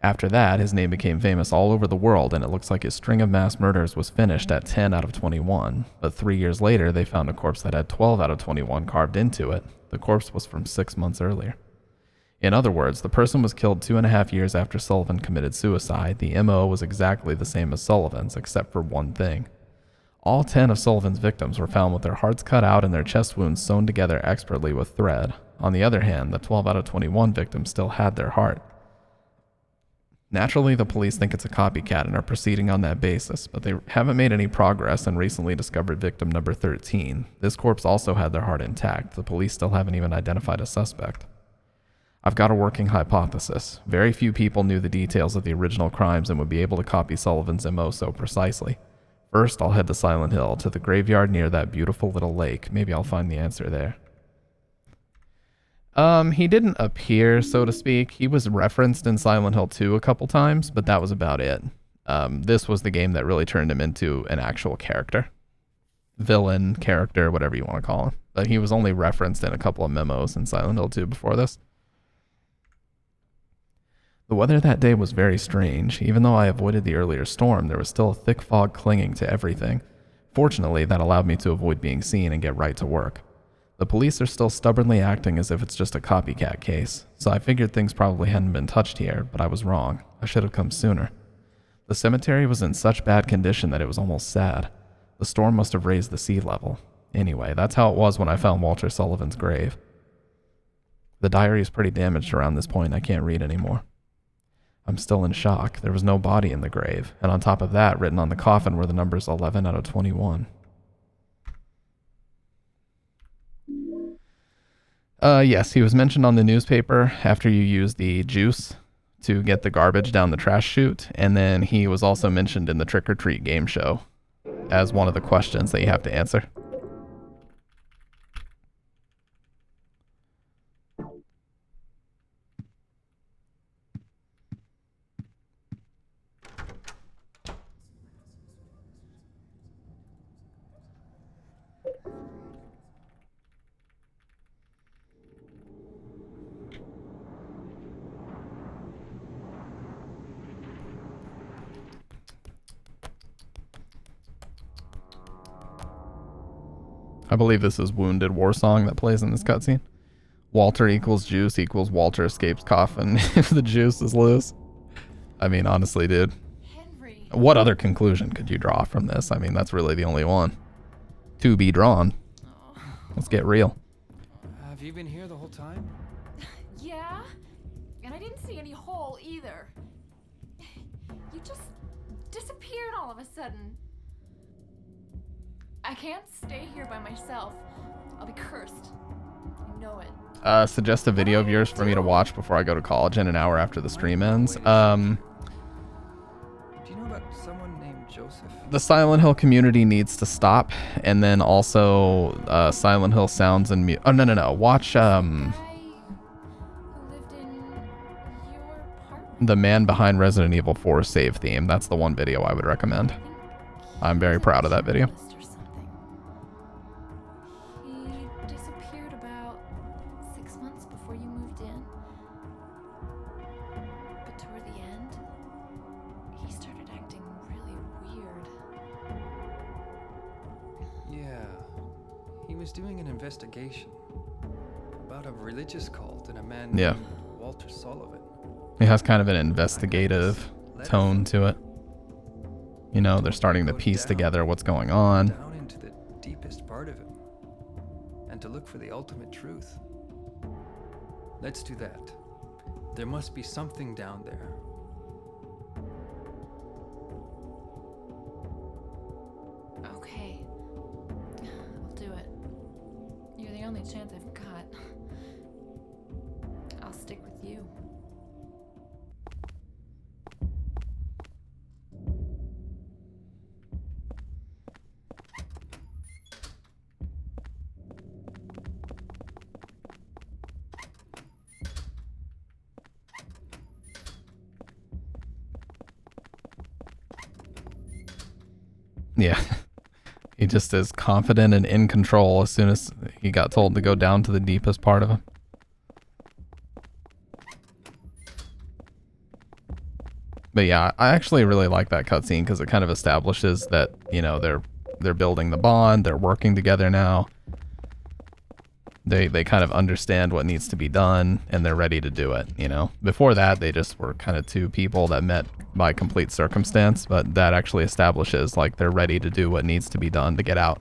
After that, his name became famous all over the world, and it looks like his string of mass murders was finished at 10 out of 21. But 3 years later, they found a corpse that had 12 out of 21 carved into it. The corpse was from 6 months earlier. In other words, the person was killed 2.5 years after Sullivan committed suicide. The MO was exactly the same as Sullivan's, except for one thing. All 10 of Sullivan's victims were found with their hearts cut out and their chest wounds sewn together expertly with thread. On the other hand, the 12 out of 21 victims still had their heart. Naturally, the police think it's a copycat and are proceeding on that basis, but they haven't made any progress and recently discovered victim number 13. This corpse also had their heart intact. The police still haven't even identified a suspect. I've got a working hypothesis. Very few people knew the details of the original crimes and would be able to copy Sullivan's MO so precisely. First, I'll head to Silent Hill, to the graveyard near that beautiful little lake. Maybe I'll find the answer there. He didn't appear, so to speak. He was referenced in Silent Hill 2 a couple times, but that was about it. This was the game that really turned him into an actual character. Villain, character, whatever you want to call him. But he was only referenced in a couple of memos in Silent Hill 2 before this. The weather that day was very strange. Even though I avoided the earlier storm, there was still a thick fog clinging to everything. Fortunately, that allowed me to avoid being seen and get right to work. The police are still stubbornly acting as if it's just a copycat case, so I figured things probably hadn't been touched here, but I was wrong. I should have come sooner. The cemetery was in such bad condition that it was almost sad. The storm must have raised the sea level. Anyway, that's how it was when I found Walter Sullivan's grave. The diary is pretty damaged around this point. I can't read anymore. I'm still in shock. There was no body in the grave, and on top of that, written on the coffin were the numbers 11 out of 21. Yes, he was mentioned on the newspaper after you used the juice to get the garbage down the trash chute, and then he was also mentioned in the Trick or Treat game show as one of the questions that you have to answer. I believe this is Wounded War Song that plays in this cutscene. Walter equals juice equals Walter escapes coffin if the juice is loose. I mean, honestly, dude. Henry. What other conclusion could you draw from this? I mean, that's really the only one to be drawn. Let's get real. Have you been here the whole time? Yeah? And I didn't see any hole either. You just disappeared all of a sudden. I can't stay here by myself. I'll be cursed. You know it. Suggest a video of yours for me to watch before I go to college in an hour after the stream ends. Do you know about someone named Joseph? The Silent Hill community needs to stop, and then also Silent Hill sounds and oh no. Watch Who lived in your apartment? the man behind Resident Evil 4 save theme. That's the one video I would recommend. I'm very proud of that video. He disappeared about 6 months before you moved in. But toward the end, he started acting really weird. Yeah. He was doing an investigation about a religious cult and a man named Walter Sullivan. It has kind of an investigative tone to it. You know, they're starting to piece together what's going on. Down into the deepest part of him, and to look for the ultimate truth. Let's do that. There must be something down there. Okay. I'll do it. You're the only chance I've got. I'll stick with you. Yeah. He just is confident and in control as soon as he got told to go down to the deepest part of him. But yeah, I actually really like that cutscene because it kind of establishes that, you know, they're building the bond, they're working together now. They kind of understand what needs to be done and they're ready to do it, you know. Before that, they just were kind of two people that met by complete circumstance, but that actually establishes like they're ready to do what needs to be done to get out.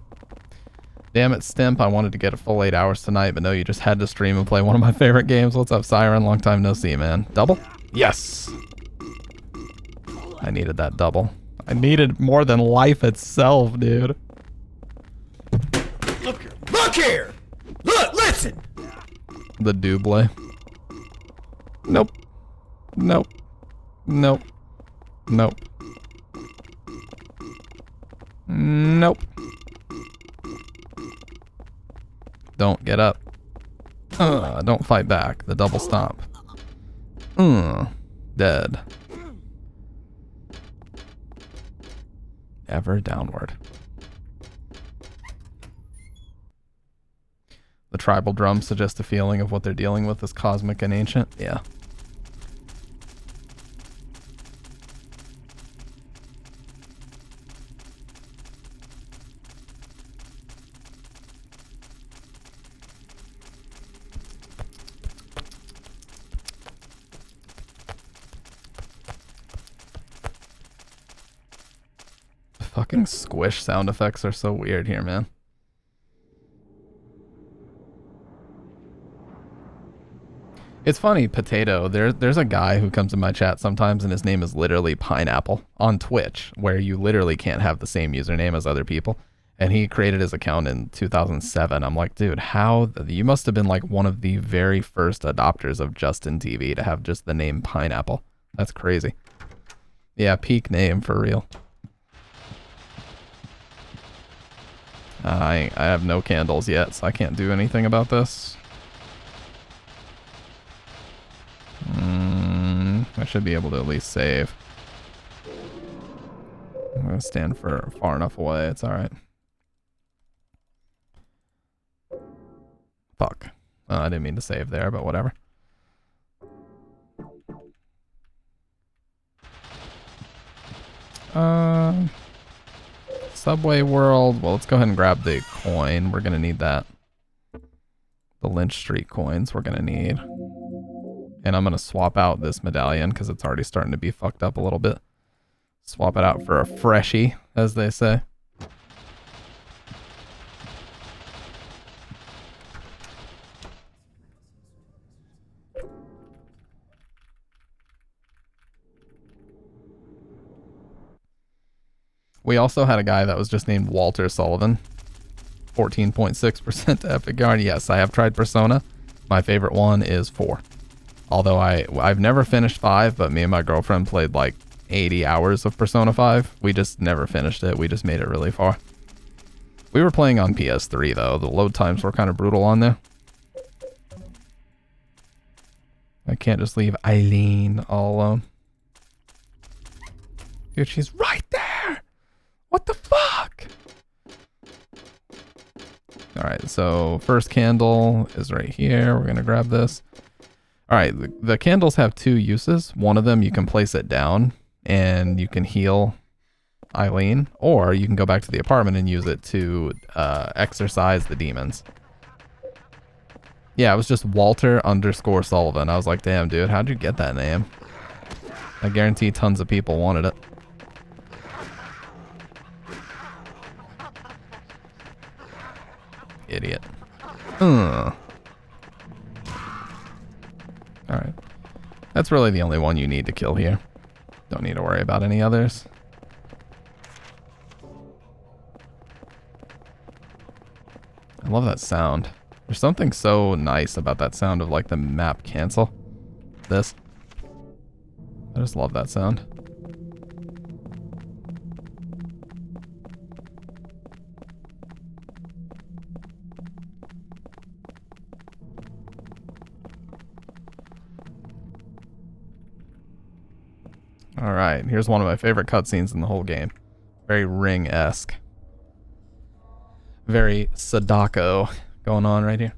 Damn it, Stimp, I wanted to get a full 8 hours tonight, but no, you just had to stream and play one of my favorite games. What's up, Siren? Long time no see, man. Double? Yes! I needed that double. I needed more than life itself, dude. Look here! Look here! Look! Listen! The double. Nope. Nope. Nope. Nope. Nope. Don't get up. Don't fight back. The double stomp. Dead. Ever downward. The tribal drums suggest a feeling of what they're dealing with is cosmic and ancient. Yeah. The fucking squish sound effects are so weird here, man. It's funny, Potato, there's a guy who comes in my chat sometimes and his name is literally Pineapple on Twitch, where you literally can't have the same username as other people. And he created his account in 2007. I'm like, dude, how? You must have been like one of the very first adopters of Justin TV to have just the name Pineapple. That's crazy. Yeah, peak name for real. I have no candles yet, so I can't do anything about this. I should be able to at least save. I'm gonna stand for far enough away. It's all right. Fuck. I didn't mean to save there, but whatever. Subway World. Well, let's go ahead and grab the coin. We're gonna need that. The Lynch Street coins we're gonna need. And I'm going to swap out this medallion because it's already starting to be fucked up a little bit. Swap it out for a freshie, as they say. We also had a guy that was just named Walter Sullivan. 14.6% to Epic Guard. Yes, I have tried Persona. My favorite one is 4. Although I've never finished 5, but me and my girlfriend played like 80 hours of Persona 5. We just never finished it. We just made it really far. We were playing on PS3 though. The load times were kind of brutal on there. I can't just leave Eileen all alone. Dude, she's right there! What the fuck? Alright, so first candle is right here. We're gonna grab this. Alright, the candles have 2 uses. One of them you can place it down and you can heal Eileen, or you can go back to the apartment and use it to exorcise the demons. Yeah, it was just Walter _ Sullivan. I was like, damn dude, how'd you get that name? I guarantee tons of people wanted it. Idiot. Alright. That's really the only one you need to kill here. Don't need to worry about any others. I love that sound. There's something so nice about that sound of like the map cancel. This. I just love that sound. Alright, here's one of my favorite cutscenes in the whole game. Very Ring-esque. Very Sadako going on right here.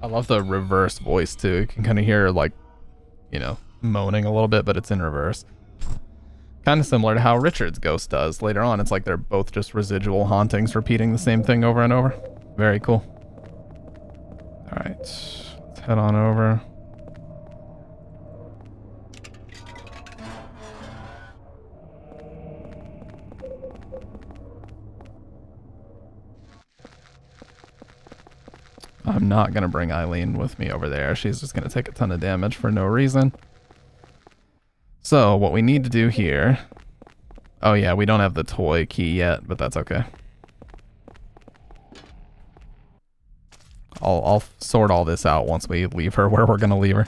I love the reverse voice too. You can kind of hear like, you know, moaning a little bit, but it's in reverse. Kind of similar to how Richard's ghost does. Later on, it's like they're both just residual hauntings repeating the same thing over and over. Very cool. Alright, let's head on over. I'm not going to bring Eileen with me over there. She's just going to take a ton of damage for no reason. So, what we need to do here... Oh yeah, we don't have the toy key yet, but that's okay. I'll sort all this out once we leave her where we're going to leave her.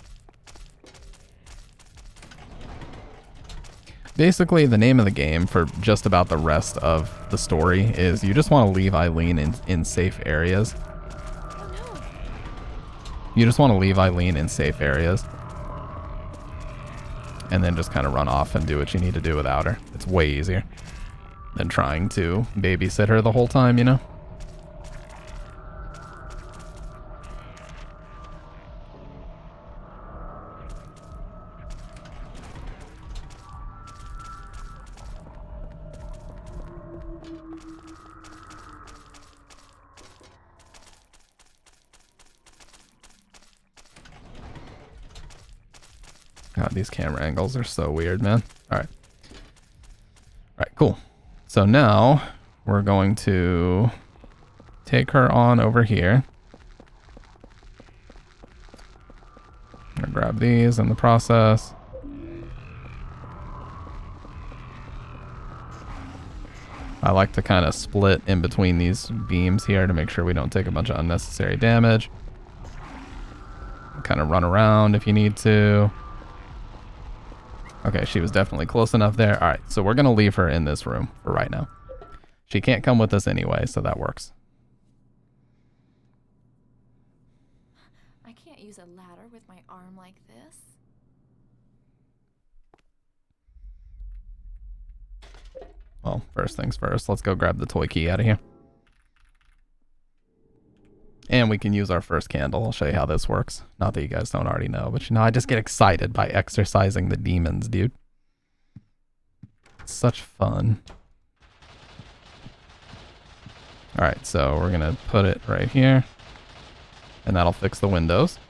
Basically, the name of the game for just about the rest of the story is you just want to leave Eileen in safe areas. You just want to leave Eileen in safe areas. And then just kind of run off and do what you need to do without her. It's way easier than trying to babysit her the whole time, you know? God, these camera angles are so weird, man. Alright. Alright, cool. So now we're going to take her on over here. I'm gonna grab these in the process. I like to kind of split in between these beams here to make sure we don't take a bunch of unnecessary damage. Kind of run around if you need to. Okay, she was definitely close enough there. All right, so we're going to leave her in this room for right now. She can't come with us anyway, so that works. I can't use a ladder with my arm like this. Well, first things first, let's go grab the toy key out of here. And we can use our first candle. I'll show you how this works. Not that you guys don't already know, but you know, I just get excited by exorcising the demons, dude. It's such fun. Alright, so we're gonna put it right here. And that'll fix the windows.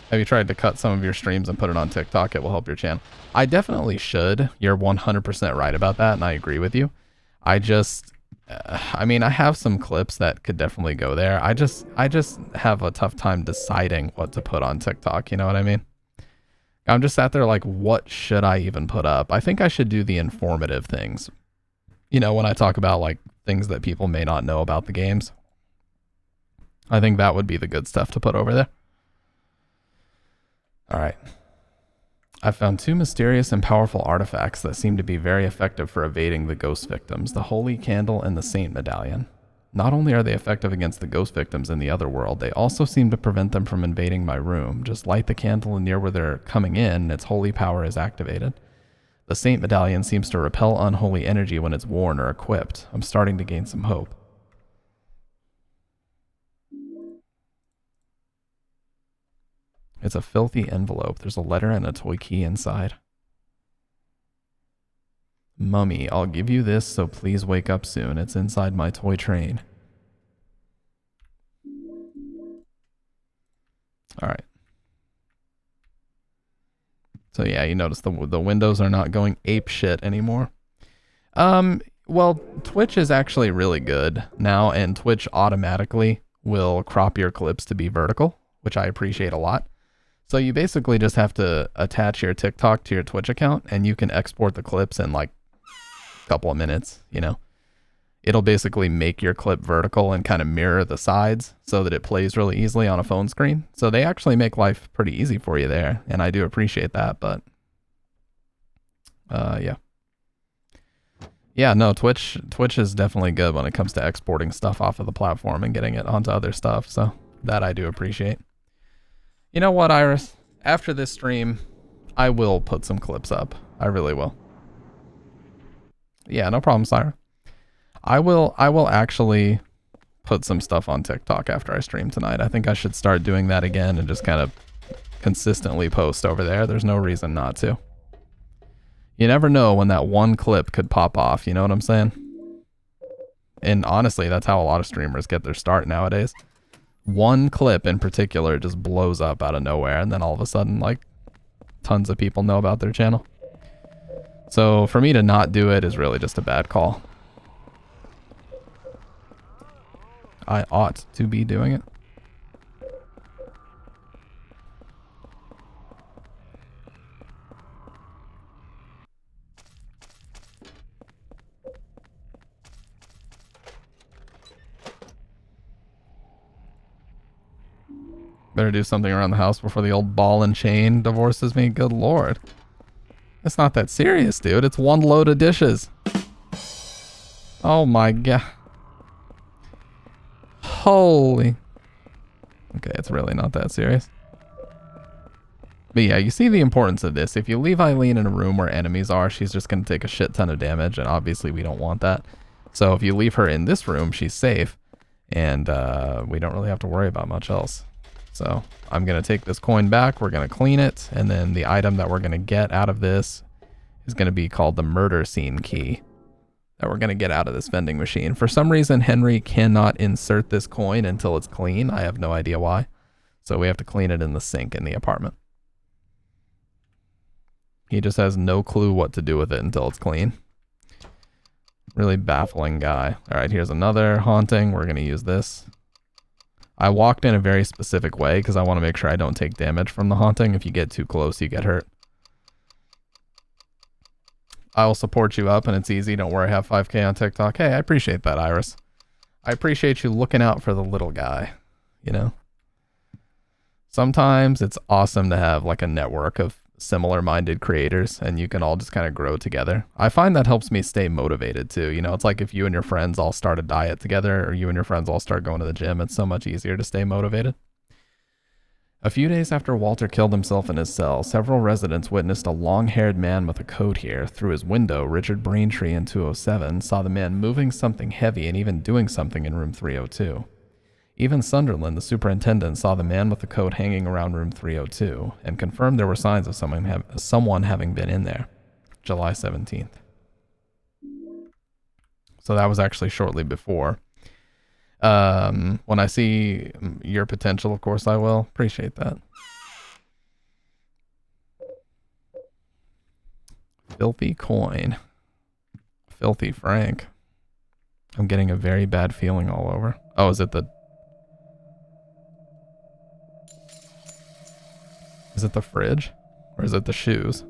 Have you tried to cut some of your streams and put it on TikTok? It will help your channel. I definitely should. You're 100% right about that, and I agree with you. I mean, I have some clips that could definitely go there. I just have a tough time deciding what to put on TikTok. You know what I mean? I'm just sat there like, what should I even put up? I think I should do the informative things. You know, when I talk about like things that people may not know about the games. I think that would be the good stuff to put over there. All right. I found 2 mysterious and powerful artifacts that seem to be very effective for evading the ghost victims, the Holy Candle and the Saint Medallion. Not only are they effective against the ghost victims in the other world, they also seem to prevent them from invading my room. Just light the candle near where they're coming in, and its holy power is activated. The Saint Medallion seems to repel unholy energy when it's worn or equipped. I'm starting to gain some hope. It's a filthy envelope. There's a letter and a toy key inside. Mummy, I'll give you this, so please wake up soon. It's inside my toy train. All right. So yeah, you notice the windows are not going ape shit anymore. Well, Twitch is actually really good now, and Twitch automatically will crop your clips to be vertical, which I appreciate a lot. So you basically just have to attach your TikTok to your Twitch account, and you can export the clips in like a couple of minutes, you know. It'll basically make your clip vertical and kind of mirror the sides so that it plays really easily on a phone screen. So they actually make life pretty easy for you there, and I do appreciate that, but yeah. Yeah, no, Twitch is definitely good when it comes to exporting stuff off of the platform and getting it onto other stuff, so that I do appreciate. You know what, Iris? After this stream, I will put some clips up. I really will. Yeah, no problem, Syra. I will actually put some stuff on TikTok after I stream tonight. I think I should start doing that again and just kind of consistently post over there. There's no reason not to. You never know when that one clip could pop off, you know what I'm saying? And honestly, that's how a lot of streamers get their start nowadays. One clip in particular just blows up out of nowhere, and then all of a sudden, like, tons of people know about their channel. So for me to not do it is really just a bad call. I ought to be doing it. Better do something around the house before the old ball and chain divorces me. Good lord. It's not that serious, dude. It's one load of dishes. Oh my god. Holy. Okay, it's really not that serious. But yeah, you see the importance of this. If you leave Eileen in a room where enemies are, she's just going to take a shit ton of damage, and obviously we don't want that. So if you leave her in this room, she's safe, and we don't really have to worry about much else. So I'm going to take this coin back, we're going to clean it, and then the item that we're going to get out of this is going to be called the murder scene key that we're going to get out of this vending machine. For some reason, Henry cannot insert this coin until it's clean. I have no idea why. So we have to clean it in the sink in the apartment. He just has no clue what to do with it until it's clean. Really baffling guy. All right, here's another haunting. We're going to use this. I walked in a very specific way because I want to make sure I don't take damage from the haunting. If you get too close, you get hurt. I will support you up, and it's easy. Don't worry, I have 5K on TikTok. Hey, I appreciate that, Iris. I appreciate you looking out for the little guy, you know? Sometimes it's awesome to have like a network of similar-minded creators, and you can all just kind of grow together. I find that helps me stay motivated too. You know, it's like if you and your friends all start a diet together, or you and your friends all start going to the gym, it's so much easier to stay motivated. A few days after Walter killed himself in his cell, several residents witnessed a long-haired man with a coat here. Through his window, Richard Braintree in 207 saw the man moving something heavy and even doing something in room 302. Even Sunderland, the superintendent, saw the man with the coat hanging around room 302 and confirmed there were signs of someone having been in there. July 17th. So that was actually shortly before. When I see your potential, of course I will. Appreciate that. Filthy coin. Filthy Frank. I'm getting a very bad feeling all over. Oh, is it the... Is it the fridge? Or is it the shoes?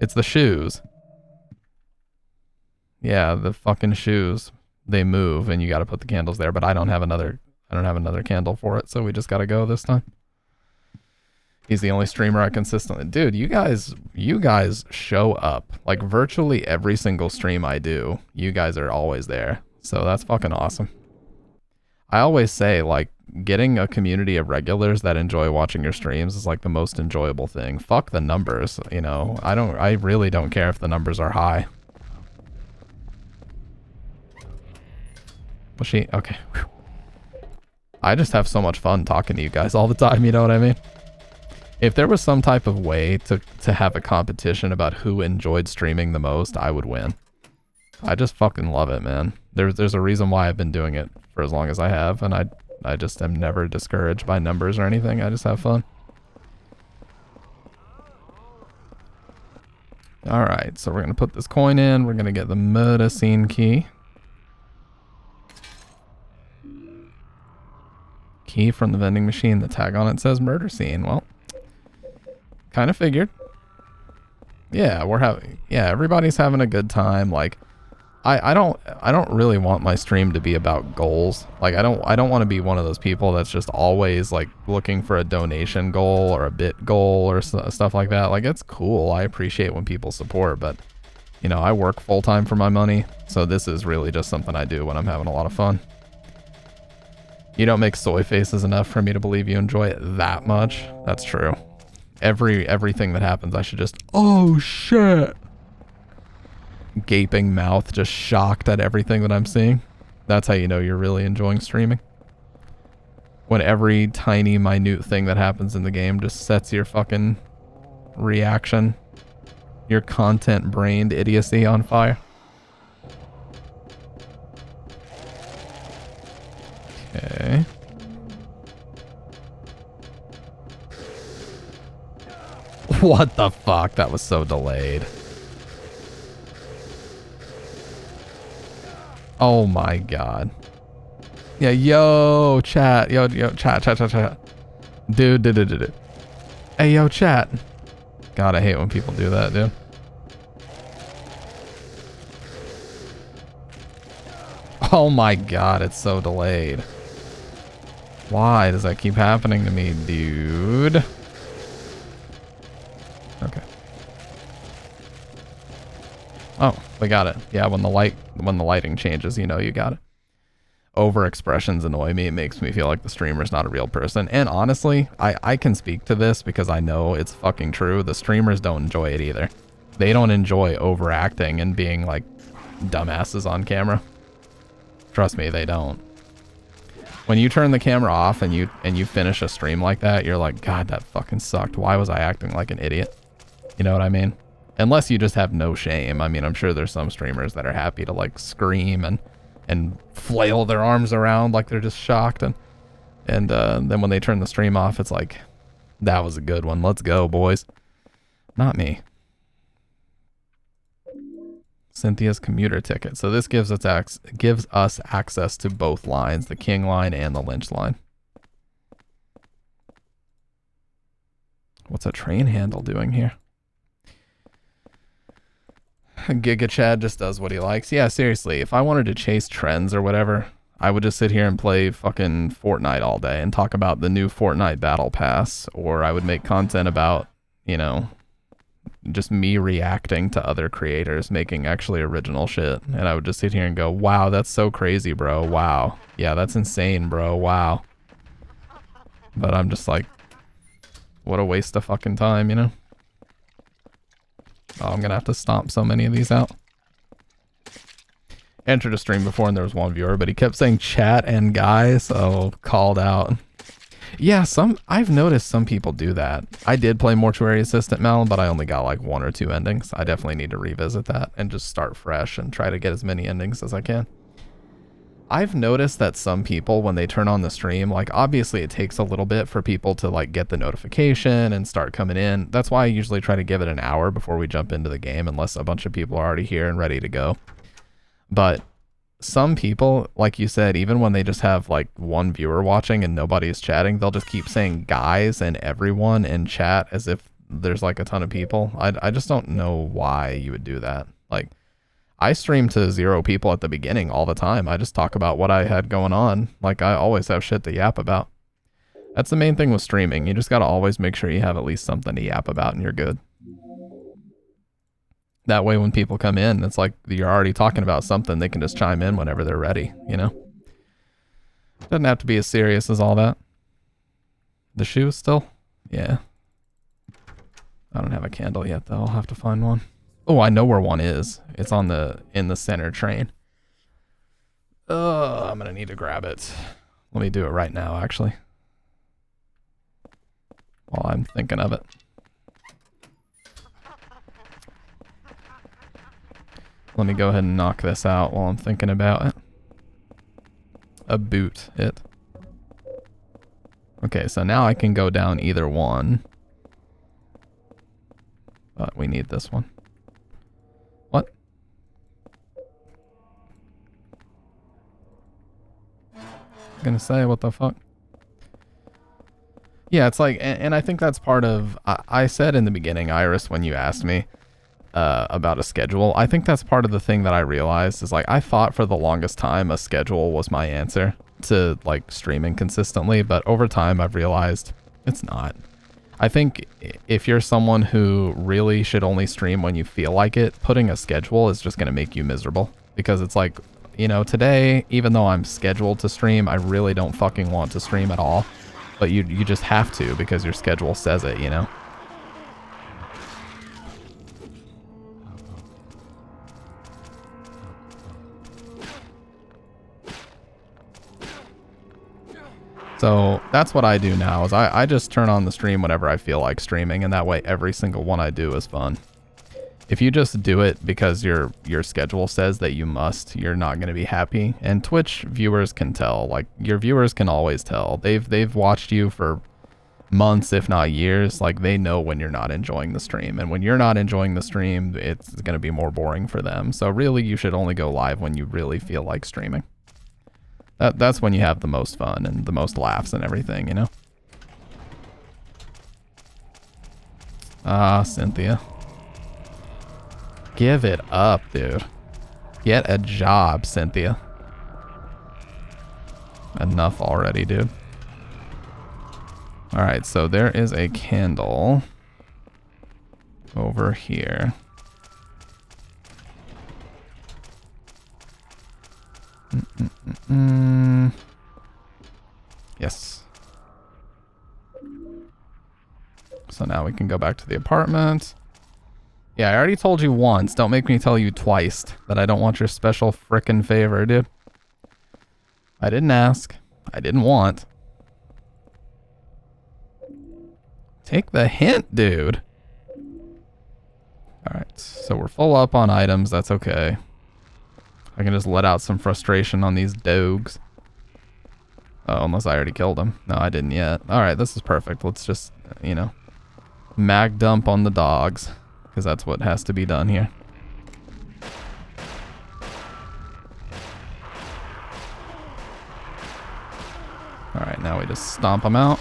It's the shoes. Yeah, the fucking shoes. they move and you got to put the candles there, but I don't have another candle for it, so we just got to go this time. He's the only streamer I consistently... Dude, you guys show up. Like, virtually every single stream I do, you guys are always there. So that's fucking awesome. I always say, like, getting a community of regulars that enjoy watching your streams is, like, the most enjoyable thing. Fuck the numbers, you know? I really don't care if the numbers are high. Was she? Okay. Whew. I just have so much fun talking to you guys all the time, you know what I mean? If there was some type of way to have a competition about who enjoyed streaming the most, I would win. I just fucking love it, man. There's a reason why I've been doing it for as long as I have, and I just am never discouraged by numbers or anything. I just have fun. Alright, so we're going to put this coin in. We're going to get the murder scene key. Key from the vending machine. The tag on it says murder scene. Well, kind of figured. Yeah, everybody's having a good time. Like, I don't really want my stream to be about goals. Like, I don't want to be one of those people that's just always like looking for a donation goal or a bit goal or stuff like that. Like, it's cool. I appreciate when people support, but you know, I work full time for my money, so this is really just something I do when I'm having a lot of fun. You don't make soy faces enough for me to believe you enjoy it that much. That's true. Everything that happens, I should just, oh shit. Gaping mouth, just shocked at everything that I'm seeing. That's how you know you're really enjoying streaming. When every tiny, minute thing that happens in the game just sets your fucking reaction, your content-brained idiocy on fire. Okay. What the fuck? That was so delayed. Oh my god. Yeah, yo, chat. Yo, chat. Dude. Hey, yo, chat. God, I hate when people do that, dude. Oh my god, it's so delayed. Why does that keep happening to me, dude? Okay. Oh, we got it. Yeah, when the lighting changes, you know you got it. Overexpressions annoy me. It makes me feel like the streamer's not a real person. And honestly, I can speak to this because I know it's fucking true. The streamers don't enjoy it either. They don't enjoy overacting and being like dumbasses on camera. Trust me, they don't. When you turn the camera off and you finish a stream like that, you're like, God, that fucking sucked. Why was I acting like an idiot? You know what I mean? Unless you just have no shame. I mean, I'm sure there's some streamers that are happy to like scream and flail their arms around like they're just shocked. And then when they turn the stream off, it's like, that was a good one. Let's go, boys. Not me. Cynthia's commuter ticket. So this gives us access to both lines, the King line and the Lynch line. What's a train handle doing here? Giga Chad just does what he likes. Yeah, seriously, if I wanted to chase trends or whatever, I would just sit here and play fucking Fortnite all day and talk about the new Fortnite Battle Pass, or I would make content about, you know, just me reacting to other creators making actually original shit, and I would just sit here and go, wow, that's so crazy, bro. Wow. Yeah, that's insane, bro. Wow. But I'm just like, what a waste of fucking time, you know? Oh, I'm gonna have to stomp so many of these out. Entered a stream before and there was one viewer, but he kept saying chat and guys, so called out. Yeah, I've noticed some people do that. I did play Mortuary Assistant Mel, but I only got like 1 or 2 endings. I definitely need to revisit that and just start fresh and try to get as many endings as I can. I've noticed that some people, when they turn on the stream, like obviously it takes a little bit for people to like get the notification and start coming in. That's why I usually try to give it an hour before we jump into the game, unless a bunch of people are already here and ready to go. But some people, like you said, even when they just have like 1 viewer watching and nobody's chatting, they'll just keep saying guys and everyone in chat as if there's like a ton of people. I just don't know why you would do that. Like, I stream to 0 people at the beginning all the time. I just talk about what I had going on. Like, I always have shit to yap about. That's the main thing with streaming. You just gotta always make sure you have at least something to yap about and you're good. That way when people come in, it's like you're already talking about something. They can just chime in whenever they're ready, you know? Doesn't have to be as serious as all that. The shoes still? Yeah. I don't have a candle yet, though. I'll have to find one. Oh, I know where one is. It's on in the center train. I'm gonna need to grab it. Let me do it right now, actually. While I'm thinking of it. Let me go ahead and knock this out while I'm thinking about it. A boot it. Okay, so now I can go down either one. But we need this one. What? I'm gonna say, what the fuck? Yeah, it's like, and I think that's part of, I said in the beginning, Iris, when you asked me about a schedule, I think that's part of the thing that I realized is like, I thought for the longest time a schedule was my answer to like streaming consistently, but over time I've realized it's not. I think if you're someone who really should only stream when you feel like it, putting a schedule is just going to make you miserable, because it's like, you know, today, even though I'm scheduled to stream, I really don't fucking want to stream at all, but you just have to because your schedule says it, you know? So that's what I do now, is I just turn on the stream whenever I feel like streaming, and that way every single one I do is fun. If you just do it because your schedule says that you must, you're not going to be happy. And Twitch viewers can tell, like your viewers can always tell. They've watched you for months, if not years. Like they know when you're not enjoying the stream, and when you're not enjoying the stream, it's going to be more boring for them. So really, you should only go live when you really feel like streaming. That's when you have the most fun and the most laughs and everything, you know? Ah, Cynthia. Give it up, dude. Get a job, Cynthia. Enough already, dude. Alright, so there is a candle over here. Yes. So now we can go back to the apartment. Yeah, I already told you once. Don't make me tell you twice that I don't want your special frickin' favor, dude. I didn't ask. I didn't want. Take the hint, dude. Alright, so we're full up on items. That's okay. I can just let out some frustration on these dogs. Oh, unless I already killed him. No, I didn't yet. Alright, this is perfect. Let's just, you know, mag dump on the dogs, because that's what has to be done here. Alright, now we just stomp them out.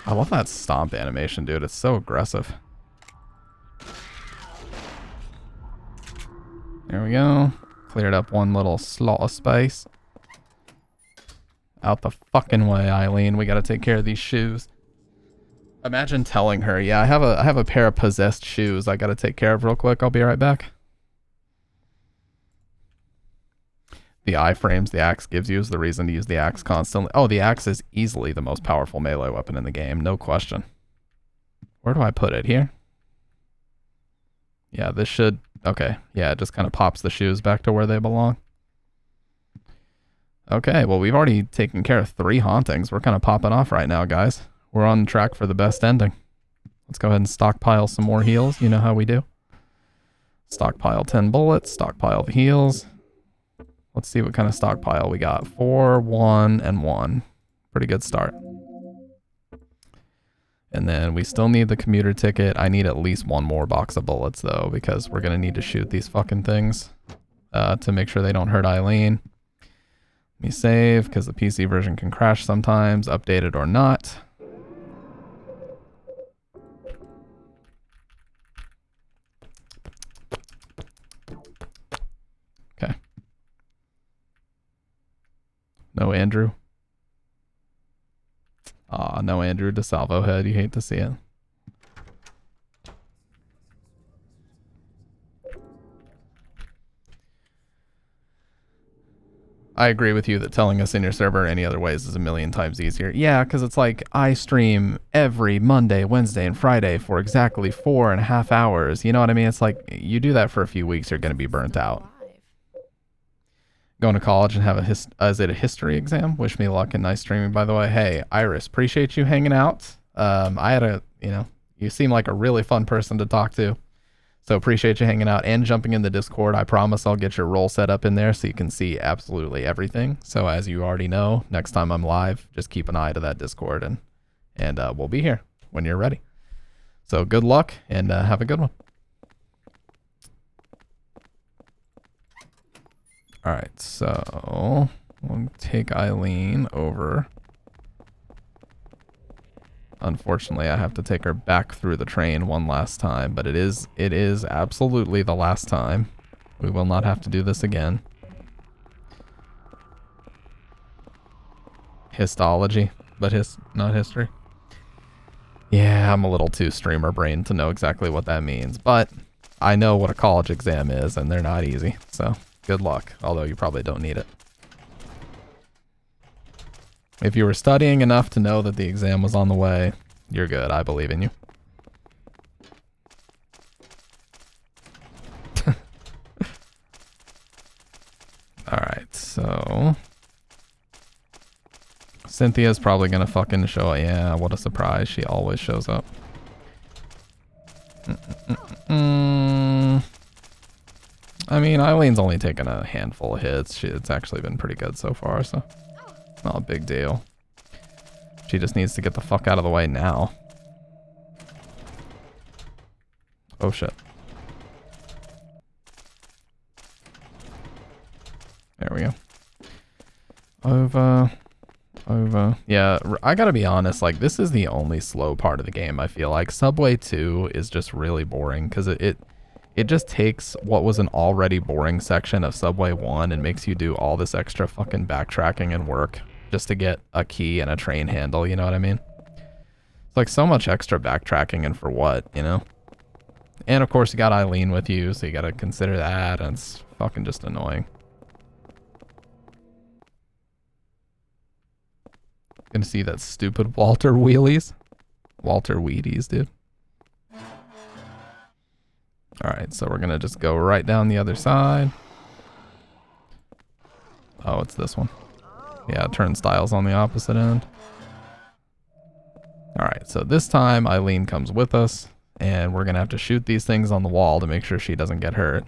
I love that stomp animation, dude. It's so aggressive. There we go. Cleared up one little slot of space. Out the fucking way, Eileen. We gotta take care of these shoes. Imagine telling her, yeah, I have a pair of possessed shoes I gotta take care of real quick. I'll be right back. The iframes the axe gives you is the reason to use the axe constantly. Oh, the axe is easily the most powerful melee weapon in the game. No question. Where do I put it? Here? Yeah, this should... Okay, yeah, it just kind of pops the shoes back to where they belong. Okay, well, we've already taken care of 3 hauntings. We're kind of popping off right now, guys. We're on track for the best ending. Let's go ahead and stockpile some more heals. You know how we do. Stockpile 10 bullets, stockpile the heals. Let's see what kind of stockpile we got. 4, 1, and 1. Pretty good start. And then we still need the commuter ticket. I need at least 1 more box of bullets, though, because we're going to need to shoot these fucking things to make sure they don't hurt Eileen. Let me save, because the PC version can crash sometimes, updated or not. No Andrew. Aw, no Andrew DeSalvo head. You hate to see it. I agree with you that telling us in your server any other ways is a million times easier. Yeah, because it's like, I stream every Monday, Wednesday, and Friday for exactly 4.5 hours. You know what I mean? It's like, you do that for a few weeks, you're going to be burnt out. Going to college and have is it a history exam? Wish me luck and nice streaming, by the way. Hey, Iris, appreciate you hanging out. I had you seem like a really fun person to talk to. So appreciate you hanging out and jumping in the Discord. I promise I'll get your role set up in there so you can see absolutely everything. So as you already know, next time I'm live, just keep an eye to that Discord and we'll be here when you're ready. So good luck and have a good one. All right, so we'll take Eileen over. Unfortunately, I have to take her back through the train one last time, but it is absolutely the last time. We will not have to do this again. Histology, but not history. Yeah, I'm a little too streamer brain to know exactly what that means, but I know what a college exam is, and they're not easy, so good luck, although you probably don't need it. If you were studying enough to know that the exam was on the way, you're good. I believe in you. Alright, so... Cynthia's probably gonna fucking show up. Yeah, what a surprise. She always shows up. I mean, Eileen's only taken a handful of hits. It's actually been pretty good so far, so... Not a big deal. She just needs to get the fuck out of the way now. Oh shit. There we go. Over. Yeah, I gotta be honest, like, this is the only slow part of the game, I feel like. Subway 2 is just really boring, because it just takes what was an already boring section of Subway 1 and makes you do all this extra fucking backtracking and work just to get a key and a train handle, you know what I mean? It's like so much extra backtracking and for what, you know? And of course you got Eileen with you, so you gotta consider that, and it's fucking just annoying. Gonna see that stupid Walter Wheelies? Walter Wheaties, dude. Alright, so we're gonna just go right down the other side. Oh, it's this one. Yeah, turnstiles on the opposite end. Alright, so this time Eileen comes with us, and we're gonna have to shoot these things on the wall to make sure she doesn't get hurt.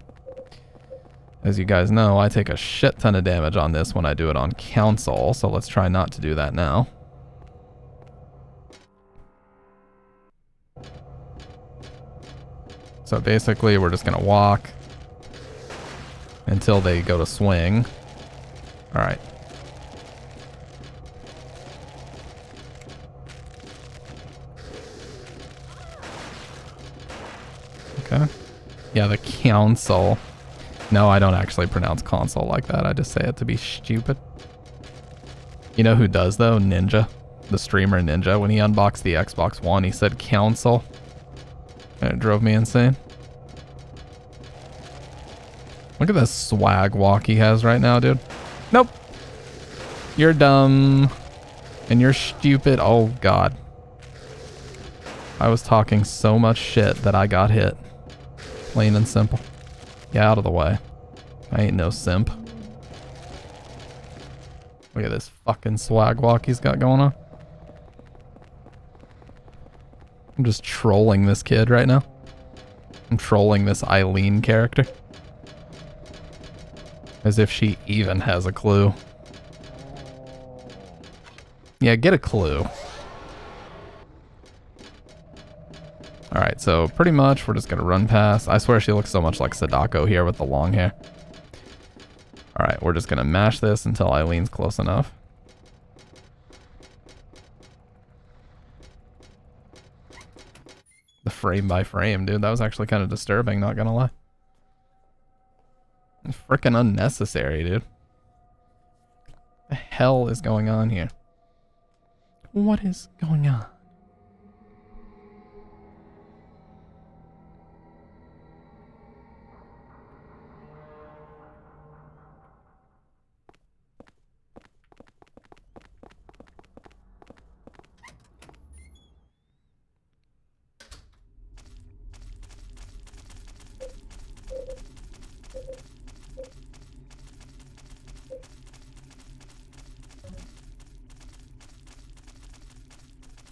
As you guys know, I take a shit ton of damage on this when I do it on council, so let's try not to do that now. So basically, we're just gonna walk until they go to swing. Alright. Okay. Yeah, the council. No, I don't actually pronounce console like that. I just say it to be stupid. You know who does, though? Ninja. The streamer Ninja. When he unboxed the Xbox One, he said council. And it drove me insane. Look at this swag walk he has right now, dude. Nope. You're dumb. And you're stupid. Oh, God. I was talking so much shit that I got hit. Plain and simple. Get out of the way. I ain't no simp. Look at this fucking swag walk he's got going on. I'm just trolling this kid right now. I'm trolling this Eileen character. As if she even has a clue. Yeah, get a clue. Alright, so pretty much we're just gonna run past. I swear she looks so much like Sadako here with the long hair. Alright, we're just gonna mash this until Eileen's close enough. The frame by frame, dude. That was actually kind of disturbing, not gonna lie. Freaking unnecessary, dude. The the hell is going on here? What is going on?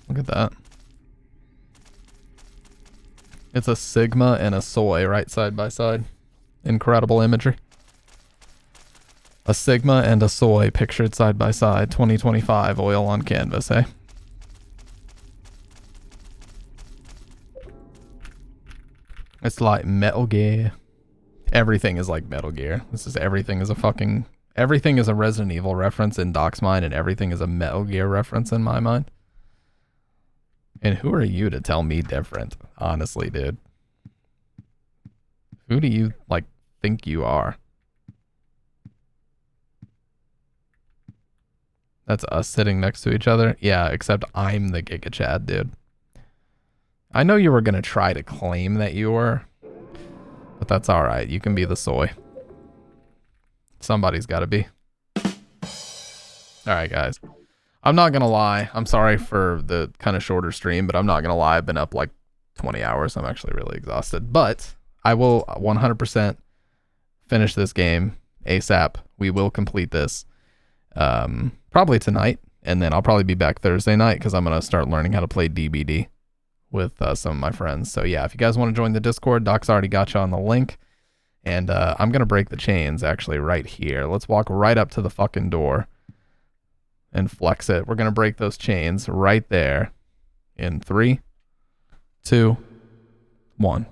Look at that. It's a Sigma and a soy right side by side. Incredible imagery. A Sigma and a soy pictured side by side. 2025 oil on canvas, eh? It's like Metal Gear. Everything is like Metal Gear. Everything is a Resident Evil reference in Doc's mind, and everything is a Metal Gear reference in my mind. And who are you to tell me different? Honestly, dude. Who do you, like, think you are? That's us sitting next to each other? Yeah, except I'm the Giga Chad, dude. I know you were going to try to claim that you were, but that's alright. You can be the soy. Somebody's got to be. Alright, guys. I'm not going to lie. I'm sorry for the kind of shorter stream, but I'm not going to lie. I've been up like 20 hours. I'm actually really exhausted. But I will 100% finish this game ASAP. We will complete this probably tonight. And then I'll probably be back Thursday night because I'm going to start learning how to play DBD with some of my friends. So yeah, if you guys want to join the Discord, Doc's already got you on the link. And I'm going to break the chains actually right here. Let's walk right up to the fucking door and flex it. We're going to break those chains right there in 3, 2, 1.